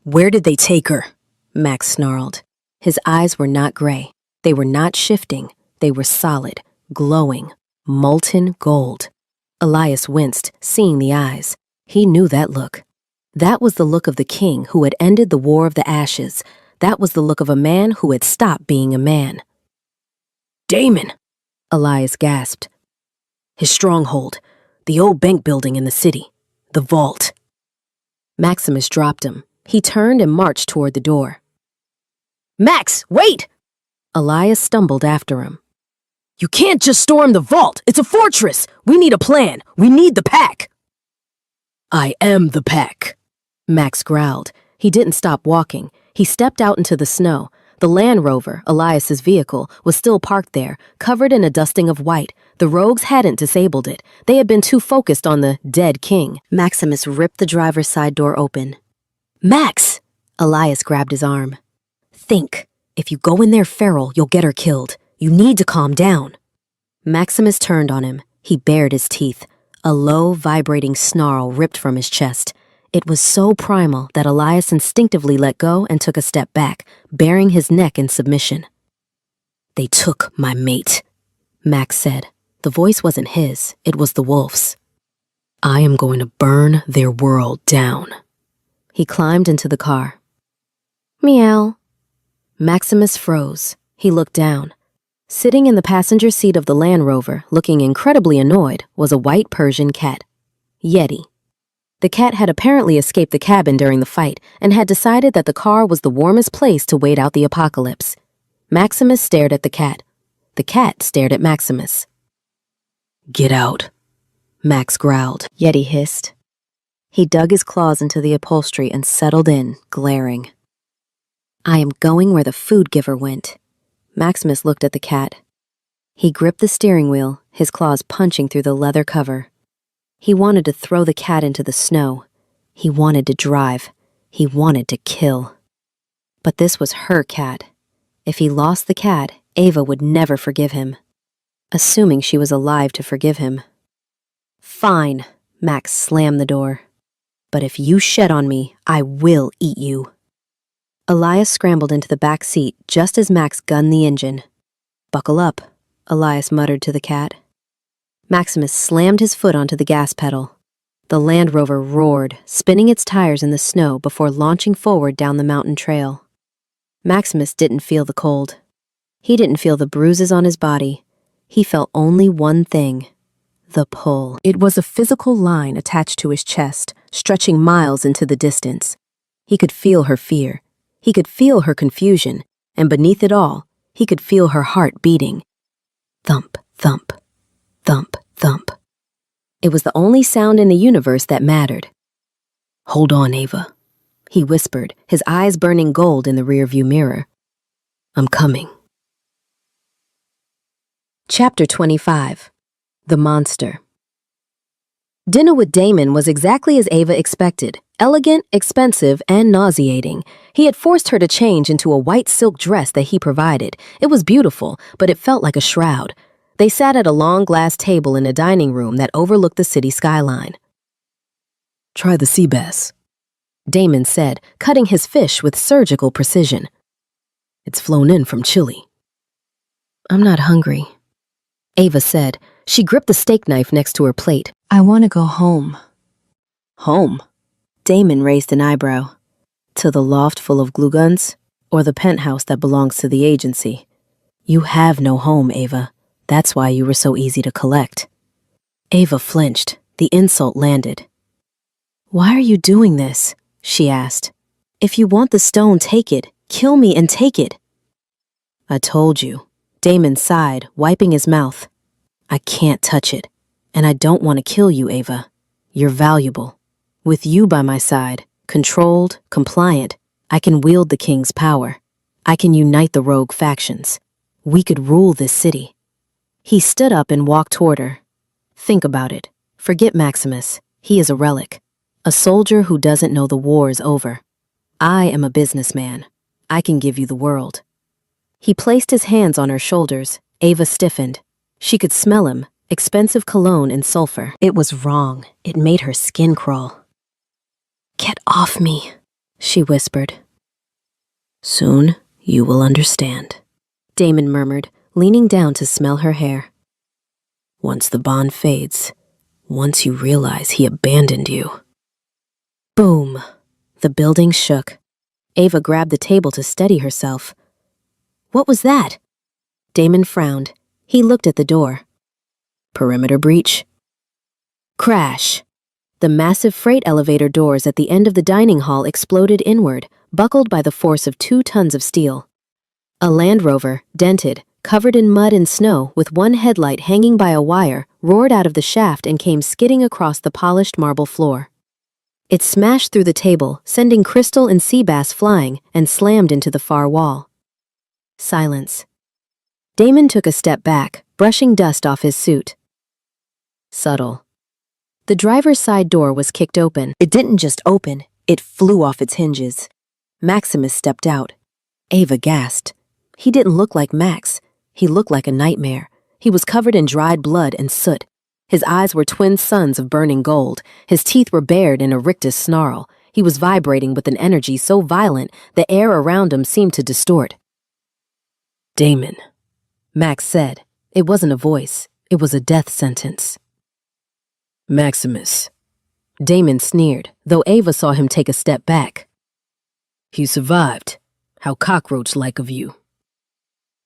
Where did they take her? Max snarled. His eyes were not gray. They were not shifting. They were solid, glowing, molten gold. Elias winced, seeing the eyes. He knew that look. That was the look of the king who had ended the War of the Ashes. That was the look of a man who had stopped being a man. Damon! Elias gasped. His stronghold, the old bank building in the city, the vault. Maximus dropped him. He turned and marched toward the door. Max, wait! Elias stumbled after him. You can't just storm the vault. It's a fortress. We need a plan. We need the pack. I am the pack, Max growled. He didn't stop walking. He stepped out into the snow. The Land Rover, Elias's vehicle, was still parked there, covered in a dusting of white. The rogues hadn't disabled it. They had been too focused on the dead king. Maximus ripped the driver's side door open. Max! Elias grabbed his arm. Think. If you go in there feral, you'll get her killed. You need to calm down. Maximus turned on him. He bared his teeth. A low, vibrating snarl ripped from his chest. It was so primal that Elias instinctively let go and took a step back, baring his neck in submission. They took my mate, Max said. The voice wasn't his, it was the wolf's. I am going to burn their world down. He climbed into the car. Meow. Maximus froze. He looked down. Sitting in the passenger seat of the Land Rover, looking incredibly annoyed, was a white Persian cat. Yeti. The cat had apparently escaped the cabin during the fight and had decided that the car was the warmest place to wait out the apocalypse. Maximus stared at the cat. The cat stared at Maximus. Get out, Max growled. Yeti hissed. He dug his claws into the upholstery and settled in, glaring. I am going where the food giver went. Maximus looked at the cat. He gripped the steering wheel, his claws punching through the leather cover. He wanted to throw the cat into the snow. He wanted to drive. He wanted to kill. But this was her cat. If he lost the cat, Ava would never forgive him. Assuming she was alive to forgive him. Fine, Max slammed the door. But if you shed on me, I will eat you. Elias scrambled into the back seat just as Max gunned the engine. Buckle up, Elias muttered to the cat. Maximus slammed his foot onto the gas pedal. The Land Rover roared, spinning its tires in the snow before launching forward down the mountain trail. Maximus didn't feel the cold. He didn't feel the bruises on his body. He felt only one thing, the pull. It was a physical line attached to his chest, stretching miles into the distance. He could feel her fear. He could feel her confusion, and beneath it all, he could feel her heart beating. Thump, thump, thump, thump. It was the only sound in the universe that mattered. Hold on, Ava, he whispered, his eyes burning gold in the rearview mirror. I'm coming. Chapter 25. The Monster. Dinner with Damon was exactly as Ava expected. Elegant, expensive, and nauseating. He had forced her to change into a white silk dress that he provided. It was beautiful, but it felt like a shroud. They sat at a long glass table in a dining room that overlooked the city skyline. Try the sea bass, Damon said, cutting his fish with surgical precision. It's flown in from Chile. I'm not hungry, Ava said. She gripped the steak knife next to her plate. I want to go home. Home? Damon raised an eyebrow. To the loft full of glue guns, or the penthouse that belongs to the agency? You have no home, Ava. That's why you were so easy to collect. Ava flinched. The insult landed. Why are you doing this? She asked. If you want the stone, take it. Kill me and take it. I told you. Damon sighed, wiping his mouth. I can't touch it, and I don't want to kill you, Ava. You're valuable. With you by my side, controlled, compliant, I can wield the king's power. I can unite the rogue factions. We could rule this city. He stood up and walked toward her. Think about it. Forget Maximus. He is a relic. A soldier who doesn't know the war is over. I am a businessman. I can give you the world. He placed his hands on her shoulders. Ava stiffened. She could smell him, expensive cologne and sulfur. It was wrong. It made her skin crawl. off me," she whispered. "Soon you will understand," Damon murmured, leaning down to smell her hair. "Once the bond fades, once you realize he abandoned you." Boom! The building shook. Ava grabbed the table to steady herself. What was that? Damon frowned. He looked at the door. Perimeter breach. Crash! The massive freight elevator doors at the end of the dining hall exploded inward, buckled by the force of 2 tons of steel. A Land Rover, dented, covered in mud and snow, with one headlight hanging by a wire, roared out of the shaft and came skidding across the polished marble floor. It smashed through the table, sending crystal and sea bass flying, and slammed into the far wall. Silence. Damon took a step back, brushing dust off his suit. Subtle. The driver's side door was kicked open. It didn't just open, it flew off its hinges. Maximus stepped out. Ava gasped. He didn't look like Max. He looked like a nightmare. He was covered in dried blood and soot. His eyes were twin suns of burning gold. His teeth were bared in a rictus snarl. He was vibrating with an energy so violent the air around him seemed to distort. "Damon," Max said. It wasn't a voice. It was a death sentence. "Maximus." Damon sneered, though Ava saw him take a step back. "He survived. How cockroach-like of you."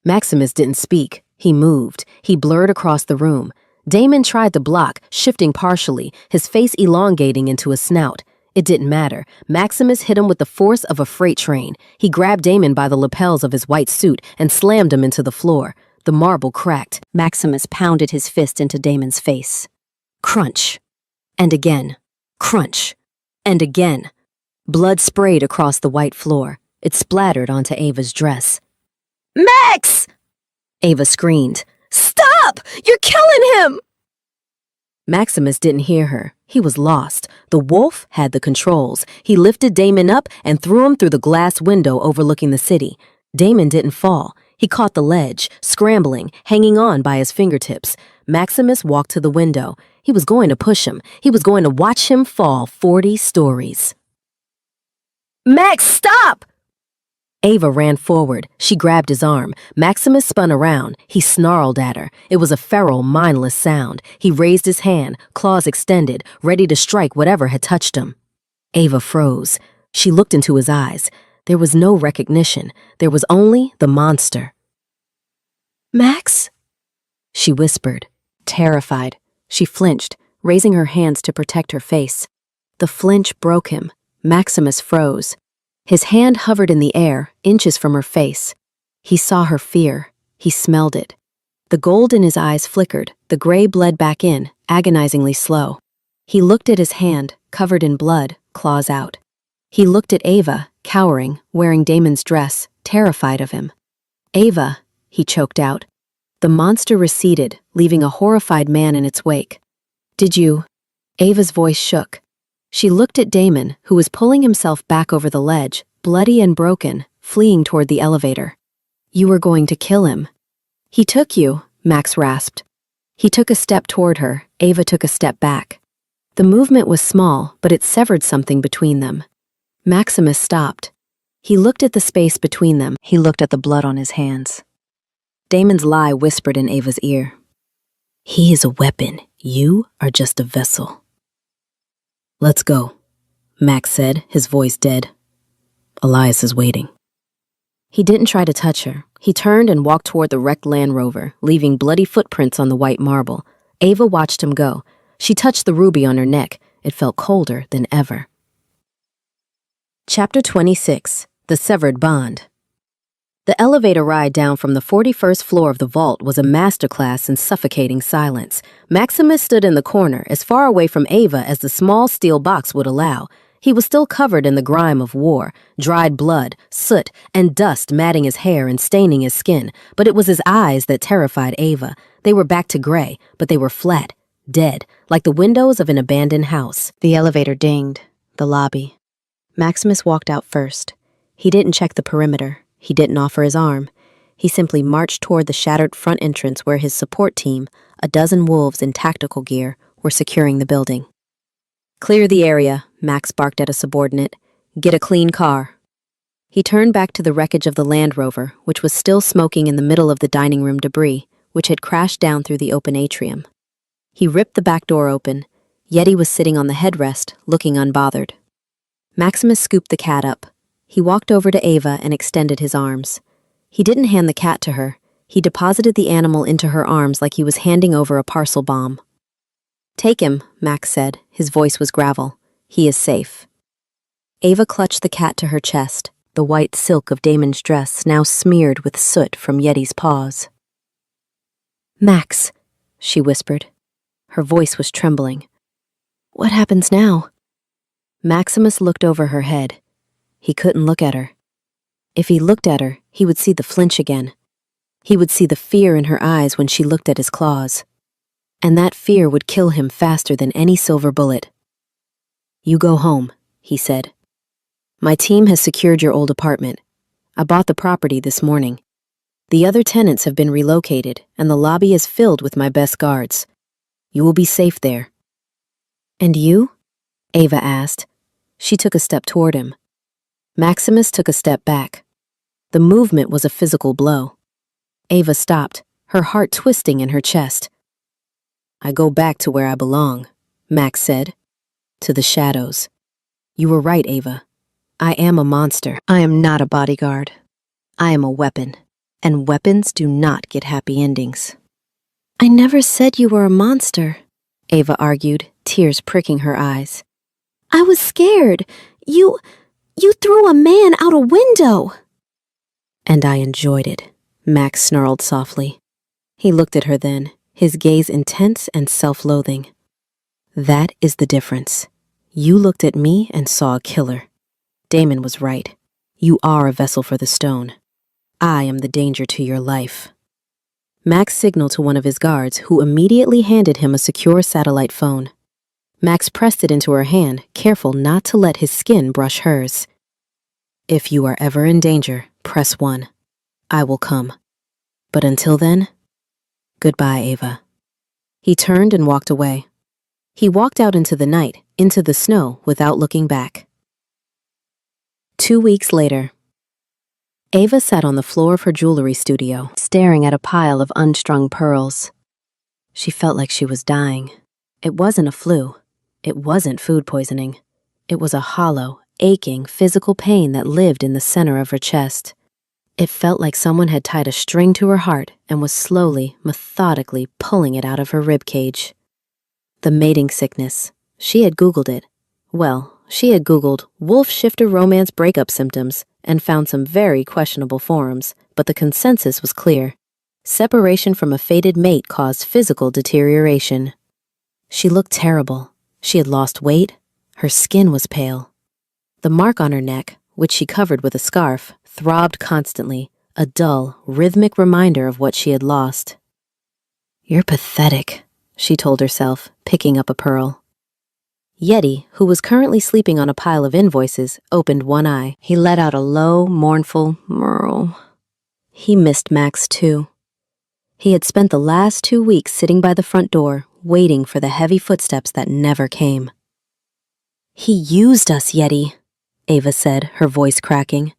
Maximus didn't speak. He moved. He blurred across the room. Damon tried to block, shifting partially, his face elongating into a snout. It didn't matter. Maximus hit him with the force of a freight train. He grabbed Damon by the lapels of his white suit and slammed him into the floor. The marble cracked. Maximus pounded his fist into Damon's face. Crunch. And again. Crunch. And again. Blood sprayed across the white floor. It splattered onto Ava's dress. "Max!" Ava screamed. "Stop! You're killing him!" Maximus didn't hear her. He was lost. The wolf had the controls. He lifted Damon up and threw him through the glass window overlooking the city. Damon didn't fall. He caught the ledge, scrambling, hanging on by his fingertips. Maximus walked to the window. He was going to push him. He was going to watch him fall 40 stories. "Max, stop!" Ava ran forward. She grabbed his arm. Maximus spun around. He snarled at her. It was a feral, mindless sound. He raised his hand, claws extended, ready to strike whatever had touched him. Ava froze. She looked into his eyes. There was no recognition. There was only the monster. "Max?" She whispered, terrified. She flinched, raising her hands to protect her face. The flinch broke him. Maximus froze. His hand hovered in the air, inches from her face. He saw her fear. He smelled it. The gold in his eyes flickered. The gray bled back in, agonizingly slow. He looked at his hand, covered in blood, claws out. He looked at Ava, cowering, wearing Damon's dress, terrified of him. "Ava," he choked out. The monster receded, leaving a horrified man in its wake. "Did you?" Ava's voice shook. She looked at Damon, who was pulling himself back over the ledge, bloody and broken, fleeing toward the elevator. "You were going to kill him." "He took you," Max rasped. He took a step toward her. Ava took a step back. The movement was small, but it severed something between them. Maximus stopped. He looked at the space between them. He looked at the blood on his hands. Damon's lie whispered in Ava's ear. "He is a weapon. You are just a vessel." "Let's go," Max said, his voice dead. "Elias is waiting." He didn't try to touch her. He turned and walked toward the wrecked Land Rover, leaving bloody footprints on the white marble. Ava watched him go. She touched the ruby on her neck. It felt colder than ever. Chapter 26. The Severed Bond. The elevator ride down from the 41st floor of the vault was a masterclass in suffocating silence. Maximus stood in the corner, as far away from Ava as the small steel box would allow. He was still covered in the grime of war, dried blood, soot, and dust matting his hair and staining his skin, but it was his eyes that terrified Ava. They were back to gray, but they were flat, dead, like the windows of an abandoned house. The elevator dinged. The lobby. Maximus walked out first. He didn't check the perimeter. He didn't offer his arm. He simply marched toward the shattered front entrance where his support team, a dozen wolves in tactical gear, were securing the building. Clear the area, Max barked at a subordinate. Get a clean car. He turned back to the wreckage of the Land Rover, which was still smoking in the middle of the dining room debris, which had crashed down through the open atrium. He ripped the back door open. Yeti was sitting on the headrest, looking unbothered. Maximus scooped the cat up. He walked over to Ava and extended his arms. He didn't hand the cat to her. He deposited the animal into her arms like he was handing over a parcel bomb. Take him, Max said. His voice was gravel. He is safe. Ava clutched the cat to her chest, the white silk of Damon's dress now smeared with soot from Yeti's paws. Max, she whispered. Her voice was trembling. What happens now? Maximus looked over her head. He couldn't look at her. If he looked at her, he would see the flinch again. He would see the fear in her eyes when she looked at his claws. And that fear would kill him faster than any silver bullet. You go home, he said. My team has secured your old apartment. I bought the property this morning. The other tenants have been relocated, and the lobby is filled with my best guards. You will be safe there. And you? Ava asked. She took a step toward him. Maximus took a step back. The movement was a physical blow. Ava stopped, her heart twisting in her chest. I go back to where I belong, Max said. To the shadows. You were right, Ava. I am a monster. I am not a bodyguard. I am a weapon, and weapons do not get happy endings. I never said you were a monster, Ava argued, tears pricking her eyes. I was scared. You threw a man out a window. And I enjoyed it, Max snarled softly. He looked at her then, his gaze intense and self-loathing. That is the difference. You looked at me and saw a killer. Damon was right. You are a vessel for the stone. I am the danger to your life. Max signaled to one of his guards, who immediately handed him a secure satellite phone. Max pressed it into her hand, careful not to let his skin brush hers. If you are ever in danger, press 1. I will come. But until then, goodbye, Ava. He turned and walked away. He walked out into the night, into the snow, without looking back. 2 weeks later, Ava sat on the floor of her jewelry studio, staring at a pile of unstrung pearls. She felt like she was dying. It wasn't a flu. It wasn't food poisoning. It was a hollow, aching, physical pain that lived in the center of her chest. It felt like someone had tied a string to her heart and was slowly, methodically pulling it out of her ribcage. The mating sickness. She had Googled it. Well, she had Googled wolf shifter romance breakup symptoms and found some very questionable forums, but the consensus was clear. Separation from a fated mate caused physical deterioration. She looked terrible. She had lost weight. Her skin was pale. The mark on her neck, which she covered with a scarf, throbbed constantly, a dull, rhythmic reminder of what she had lost. You're pathetic, she told herself, picking up a pearl. Yeti, who was currently sleeping on a pile of invoices, opened one eye. He let out a low, mournful murl. He missed Max, too. He had spent the last 2 weeks sitting by the front door, waiting for the heavy footsteps that never came. He used us, Yeti, Ava said, her voice cracking.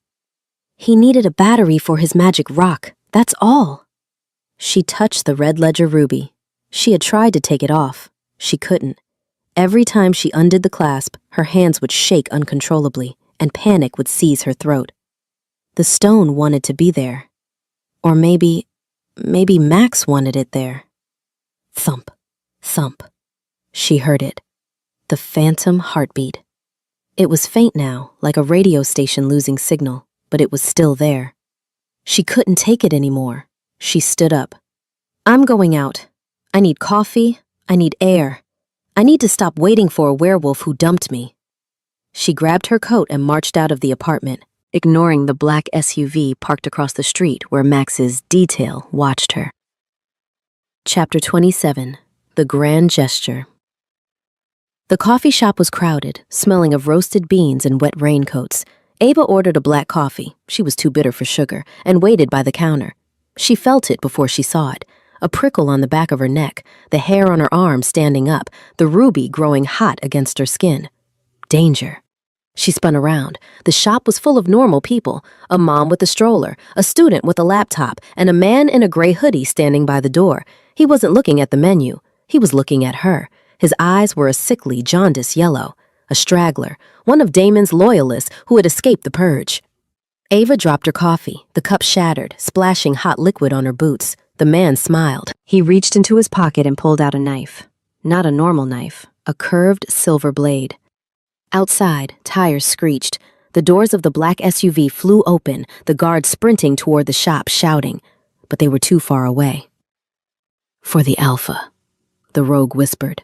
He needed a battery for his magic rock, that's all. She touched the red ledger ruby. She had tried to take it off. She couldn't. Every time she undid the clasp, her hands would shake uncontrollably, and panic would seize her throat. The stone wanted to be there. Or maybe Max wanted it there. Thump, thump. She heard it. The phantom heartbeat. It was faint now, like a radio station losing signal, but it was still there. She couldn't take it anymore. She stood up. I'm going out. I need coffee. I need air. I need to stop waiting for a werewolf who dumped me. She grabbed her coat and marched out of the apartment, ignoring the black SUV parked across the street where Max's detail watched her. Chapter 27. The Grand Gesture. The coffee shop was crowded, smelling of roasted beans and wet raincoats. Ava ordered a black coffee, she was too bitter for sugar, and waited by the counter. She felt it before she saw it, a prickle on the back of her neck, the hair on her arm standing up, the ruby growing hot against her skin. Danger. She spun around. The shop was full of normal people, a mom with a stroller, a student with a laptop, and a man in a gray hoodie standing by the door. He wasn't looking at the menu. He was looking at her. His eyes were a sickly, jaundiced yellow. A straggler, one of Damon's loyalists who had escaped the purge. Ava dropped her coffee. The cup shattered, splashing hot liquid on her boots. The man smiled. He reached into his pocket and pulled out a knife. Not a normal knife, a curved silver blade. Outside, tires screeched. The doors of the black SUV flew open, the guards sprinting toward the shop, shouting. But they were too far away. For the Alpha, the rogue whispered.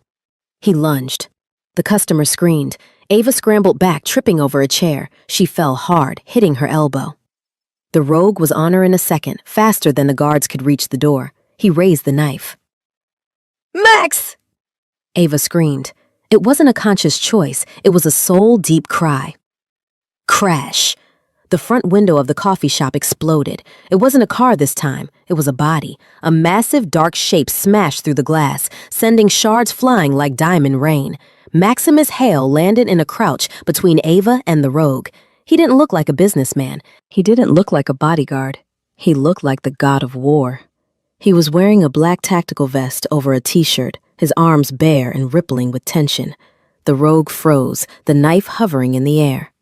He lunged. The customer screamed. Ava scrambled back, tripping over a chair. She fell hard, hitting her elbow. The rogue was on her in a second, faster than the guards could reach the door. He raised the knife. Max! Ava screamed. It wasn't a conscious choice. It was a soul-deep cry. Crash. The front window of the coffee shop exploded. It wasn't a car this time. It was a body. A massive dark shape smashed through the glass, sending shards flying like diamond rain. Maximus Hale landed in a crouch between Ava and the rogue. He didn't look like a businessman. He didn't look like a bodyguard. He looked like the god of war. He was wearing a black tactical vest over a t-shirt, his arms bare and rippling with tension. The rogue froze, the knife hovering in the air.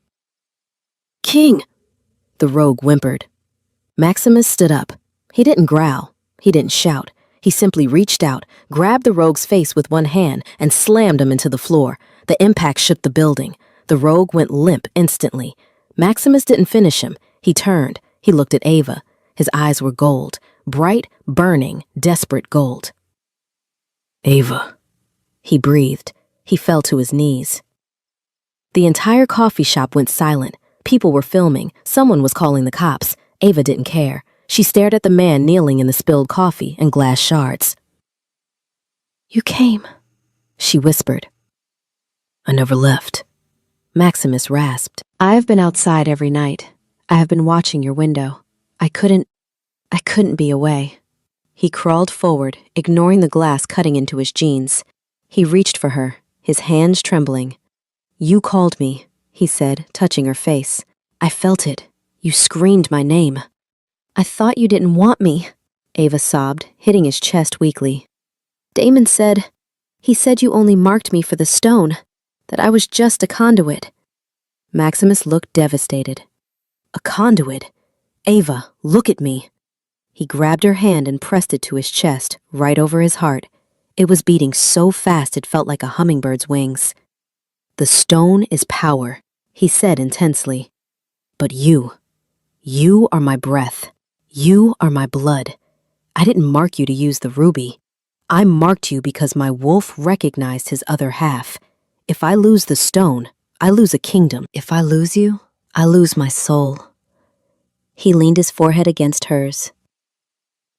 "King!" The rogue whimpered. Maximus stood up. He didn't growl. He didn't shout. He simply reached out, grabbed the rogue's face with one hand, and slammed him into the floor. The impact shook the building. The rogue went limp instantly. Maximus didn't finish him. He turned. He looked at Ava. His eyes were gold. Bright, burning, desperate gold. "Ava," he breathed. He fell to his knees. The entire coffee shop went silent. People were filming. Someone was calling the cops. Ava didn't care. She stared at the man kneeling in the spilled coffee and glass shards. "You came," she whispered. "I never left," Maximus rasped. "I have been outside every night. I have been watching your window. I couldn't be away." He crawled forward, ignoring the glass cutting into his jeans. He reached for her, his hands trembling. "You called me," he said, touching her face. "I felt it. You screamed my name." "I thought you didn't want me," Ava sobbed, hitting his chest weakly. "Damon said you only marked me for the stone, that I was just a conduit." Maximus looked devastated. "A conduit? Ava, look at me." He grabbed her hand and pressed it to his chest, right over his heart. It was beating so fast it felt like a hummingbird's wings. "The stone is power," he said intensely. "But you are my breath. You are my blood. I didn't mark you to use the ruby. I marked you because my wolf recognized his other half. If I lose the stone, I lose a kingdom. If I lose you, I lose my soul." He leaned his forehead against hers.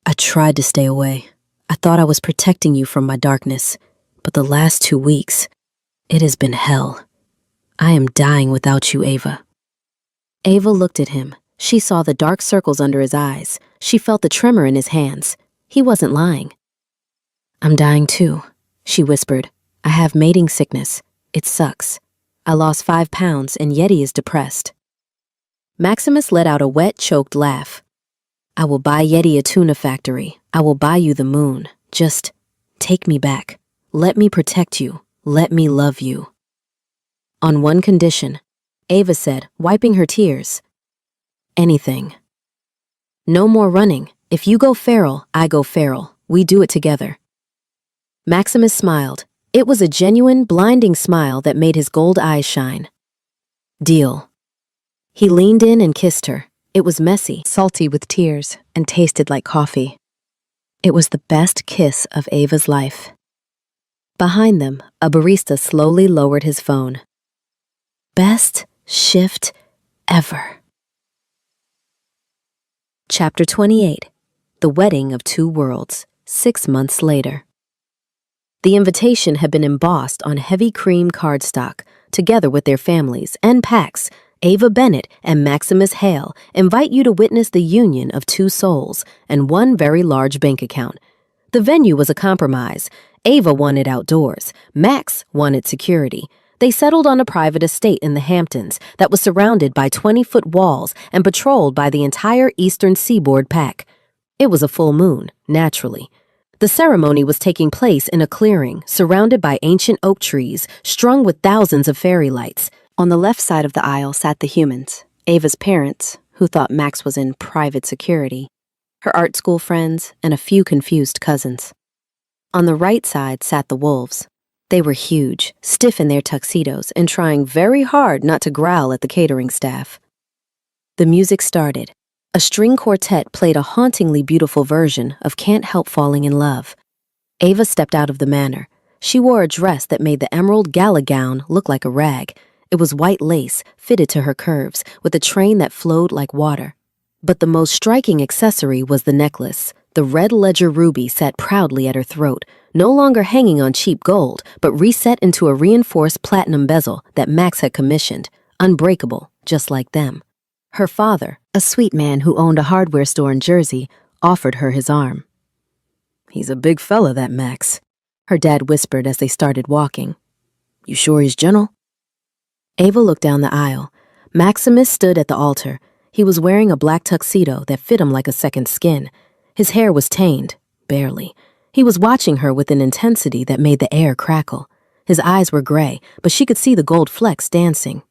"I tried to stay away. I thought I was protecting you from my darkness. But the last 2 weeks, it has been hell. I am dying without you, Ava." Ava looked at him. She saw the dark circles under his eyes. She felt the tremor in his hands. He wasn't lying. "I'm dying too," she whispered. "I have mating sickness. It sucks. I lost 5 pounds and Yeti is depressed." Maximus let out a wet, choked laugh. "I will buy Yeti a tuna factory. I will buy you the moon. Just take me back. Let me protect you. Let me love you." "On one condition," Ava said, wiping her tears. "Anything. No more running. If you go feral, I go feral. We do it together." Maximus smiled. It was a genuine, blinding smile that made his gold eyes shine. "Deal." He leaned in and kissed her. It was messy, salty with tears, and tasted like coffee. It was the best kiss of Ava's life. Behind them, a barista slowly lowered his phone. Best shift ever. Chapter 28. The Wedding of Two Worlds, 6 months later. The invitation had been embossed on heavy cream cardstock. Together with their families and packs, Ava Bennett and Maximus Hale invite you to witness the union of two souls and one very large bank account. The venue was a compromise. Ava wanted outdoors. Max wanted security. They settled on a private estate in the Hamptons that was surrounded by 20-foot walls and patrolled by the entire eastern seaboard pack. It was a full moon, naturally. The ceremony was taking place in a clearing surrounded by ancient oak trees strung with thousands of fairy lights. On the left side of the aisle sat the humans, Ava's parents, who thought Max was in private security, her art school friends, and a few confused cousins. On the right side sat the wolves. They were huge, stiff in their tuxedos, and trying very hard not to growl at the catering staff. The music started. A string quartet played a hauntingly beautiful version of Can't Help Falling in Love. Ava stepped out of the manor. She wore a dress that made the emerald gala gown look like a rag. It was white lace, fitted to her curves, with a train that flowed like water. But the most striking accessory was the necklace. The red ledger ruby sat proudly at her throat, no longer hanging on cheap gold, but reset into a reinforced platinum bezel that Max had commissioned, unbreakable, just like them. Her father, a sweet man who owned a hardware store in Jersey, offered her his arm. "He's a big fella, that Max," her dad whispered as they started walking. "You sure he's gentle?" Ava looked down the aisle. Maximus stood at the altar. He was wearing a black tuxedo that fit him like a second skin. His hair was tamed, barely. He was watching her with an intensity that made the air crackle. His eyes were gray, but she could see the gold flecks dancing.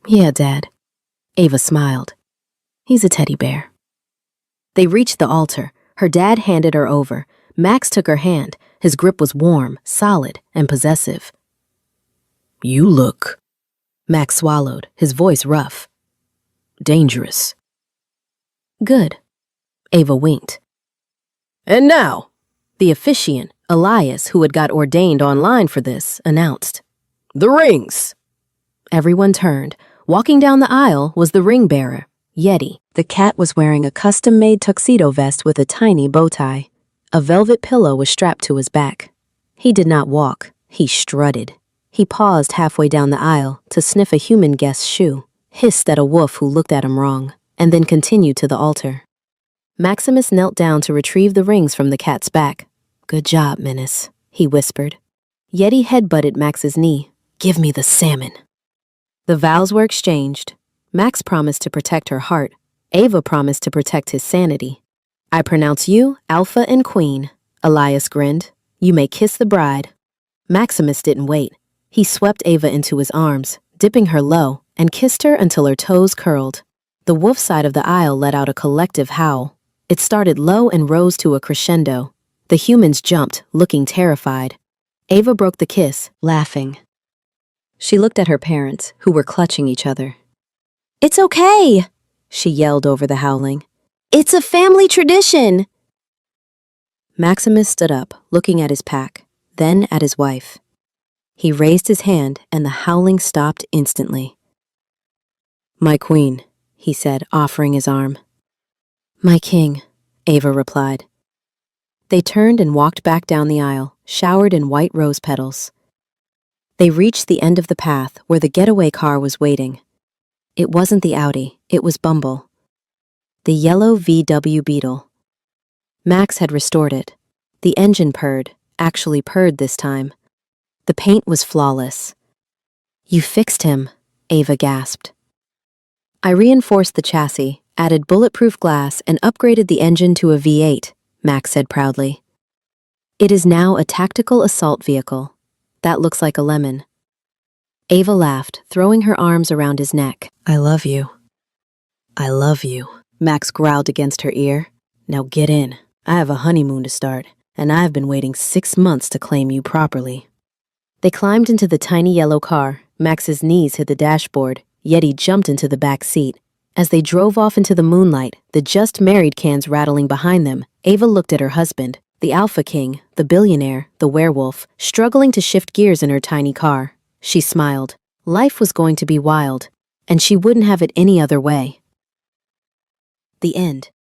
"Yeah, Dad." Ava smiled. "He's a teddy bear." They reached the altar. Her dad handed her over. Max took her hand. His grip was warm, solid, and possessive. "You look," Max swallowed, his voice rough, "dangerous." "Good." Ava winked. "And now," the officiant, Elias, who had got ordained online for this, announced, "the rings." Everyone turned. Walking down the aisle was the ring bearer, Yeti. The cat was wearing a custom-made tuxedo vest with a tiny bow tie. A velvet pillow was strapped to his back. He did not walk, he strutted. He paused halfway down the aisle to sniff a human guest's shoe, hissed at a wolf who looked at him wrong, and then continued to the altar. Maximus knelt down to retrieve the rings from the cat's back. "Good job, Menace," he whispered. Yeti headbutted Max's knee. "Give me the salmon." The vows were exchanged. Max promised to protect her heart. Ava promised to protect his sanity. "I pronounce you Alpha and Queen," Elias grinned. "You may kiss the bride." Maximus didn't wait. He swept Ava into his arms, dipping her low, and kissed her until her toes curled. The wolf side of the aisle let out a collective howl. It started low and rose to a crescendo. The humans jumped, looking terrified. Ava broke the kiss, laughing. She looked at her parents, who were clutching each other. "It's okay," she yelled over the howling. "It's a family tradition." Maximus stood up, looking at his pack, then at his wife. He raised his hand, and the howling stopped instantly. "My queen," he said, offering his arm. "My king," Ava replied. They turned and walked back down the aisle, showered in white rose petals. They reached the end of the path where the getaway car was waiting. It wasn't the Audi, it was Bumble. The yellow VW Beetle. Max had restored it. The engine purred, actually purred this time. The paint was flawless. "You fixed him," Ava gasped. "I reinforced the chassis, added bulletproof glass, and upgraded the engine to a V8, Max said proudly. "It is now a tactical assault vehicle. That looks like a lemon." Ava laughed, throwing her arms around his neck. "I love you. I love you," Max growled against her ear. "Now get in. I have a honeymoon to start, and I've been waiting 6 months to claim you properly." They climbed into the tiny yellow car. Max's knees hit the dashboard. Yeti jumped into the back seat. As they drove off into the moonlight, the just-married cans rattling behind them, Ava looked at her husband, the Alpha King, the billionaire, the werewolf, struggling to shift gears in her tiny car. She smiled. Life was going to be wild, and she wouldn't have it any other way. The end.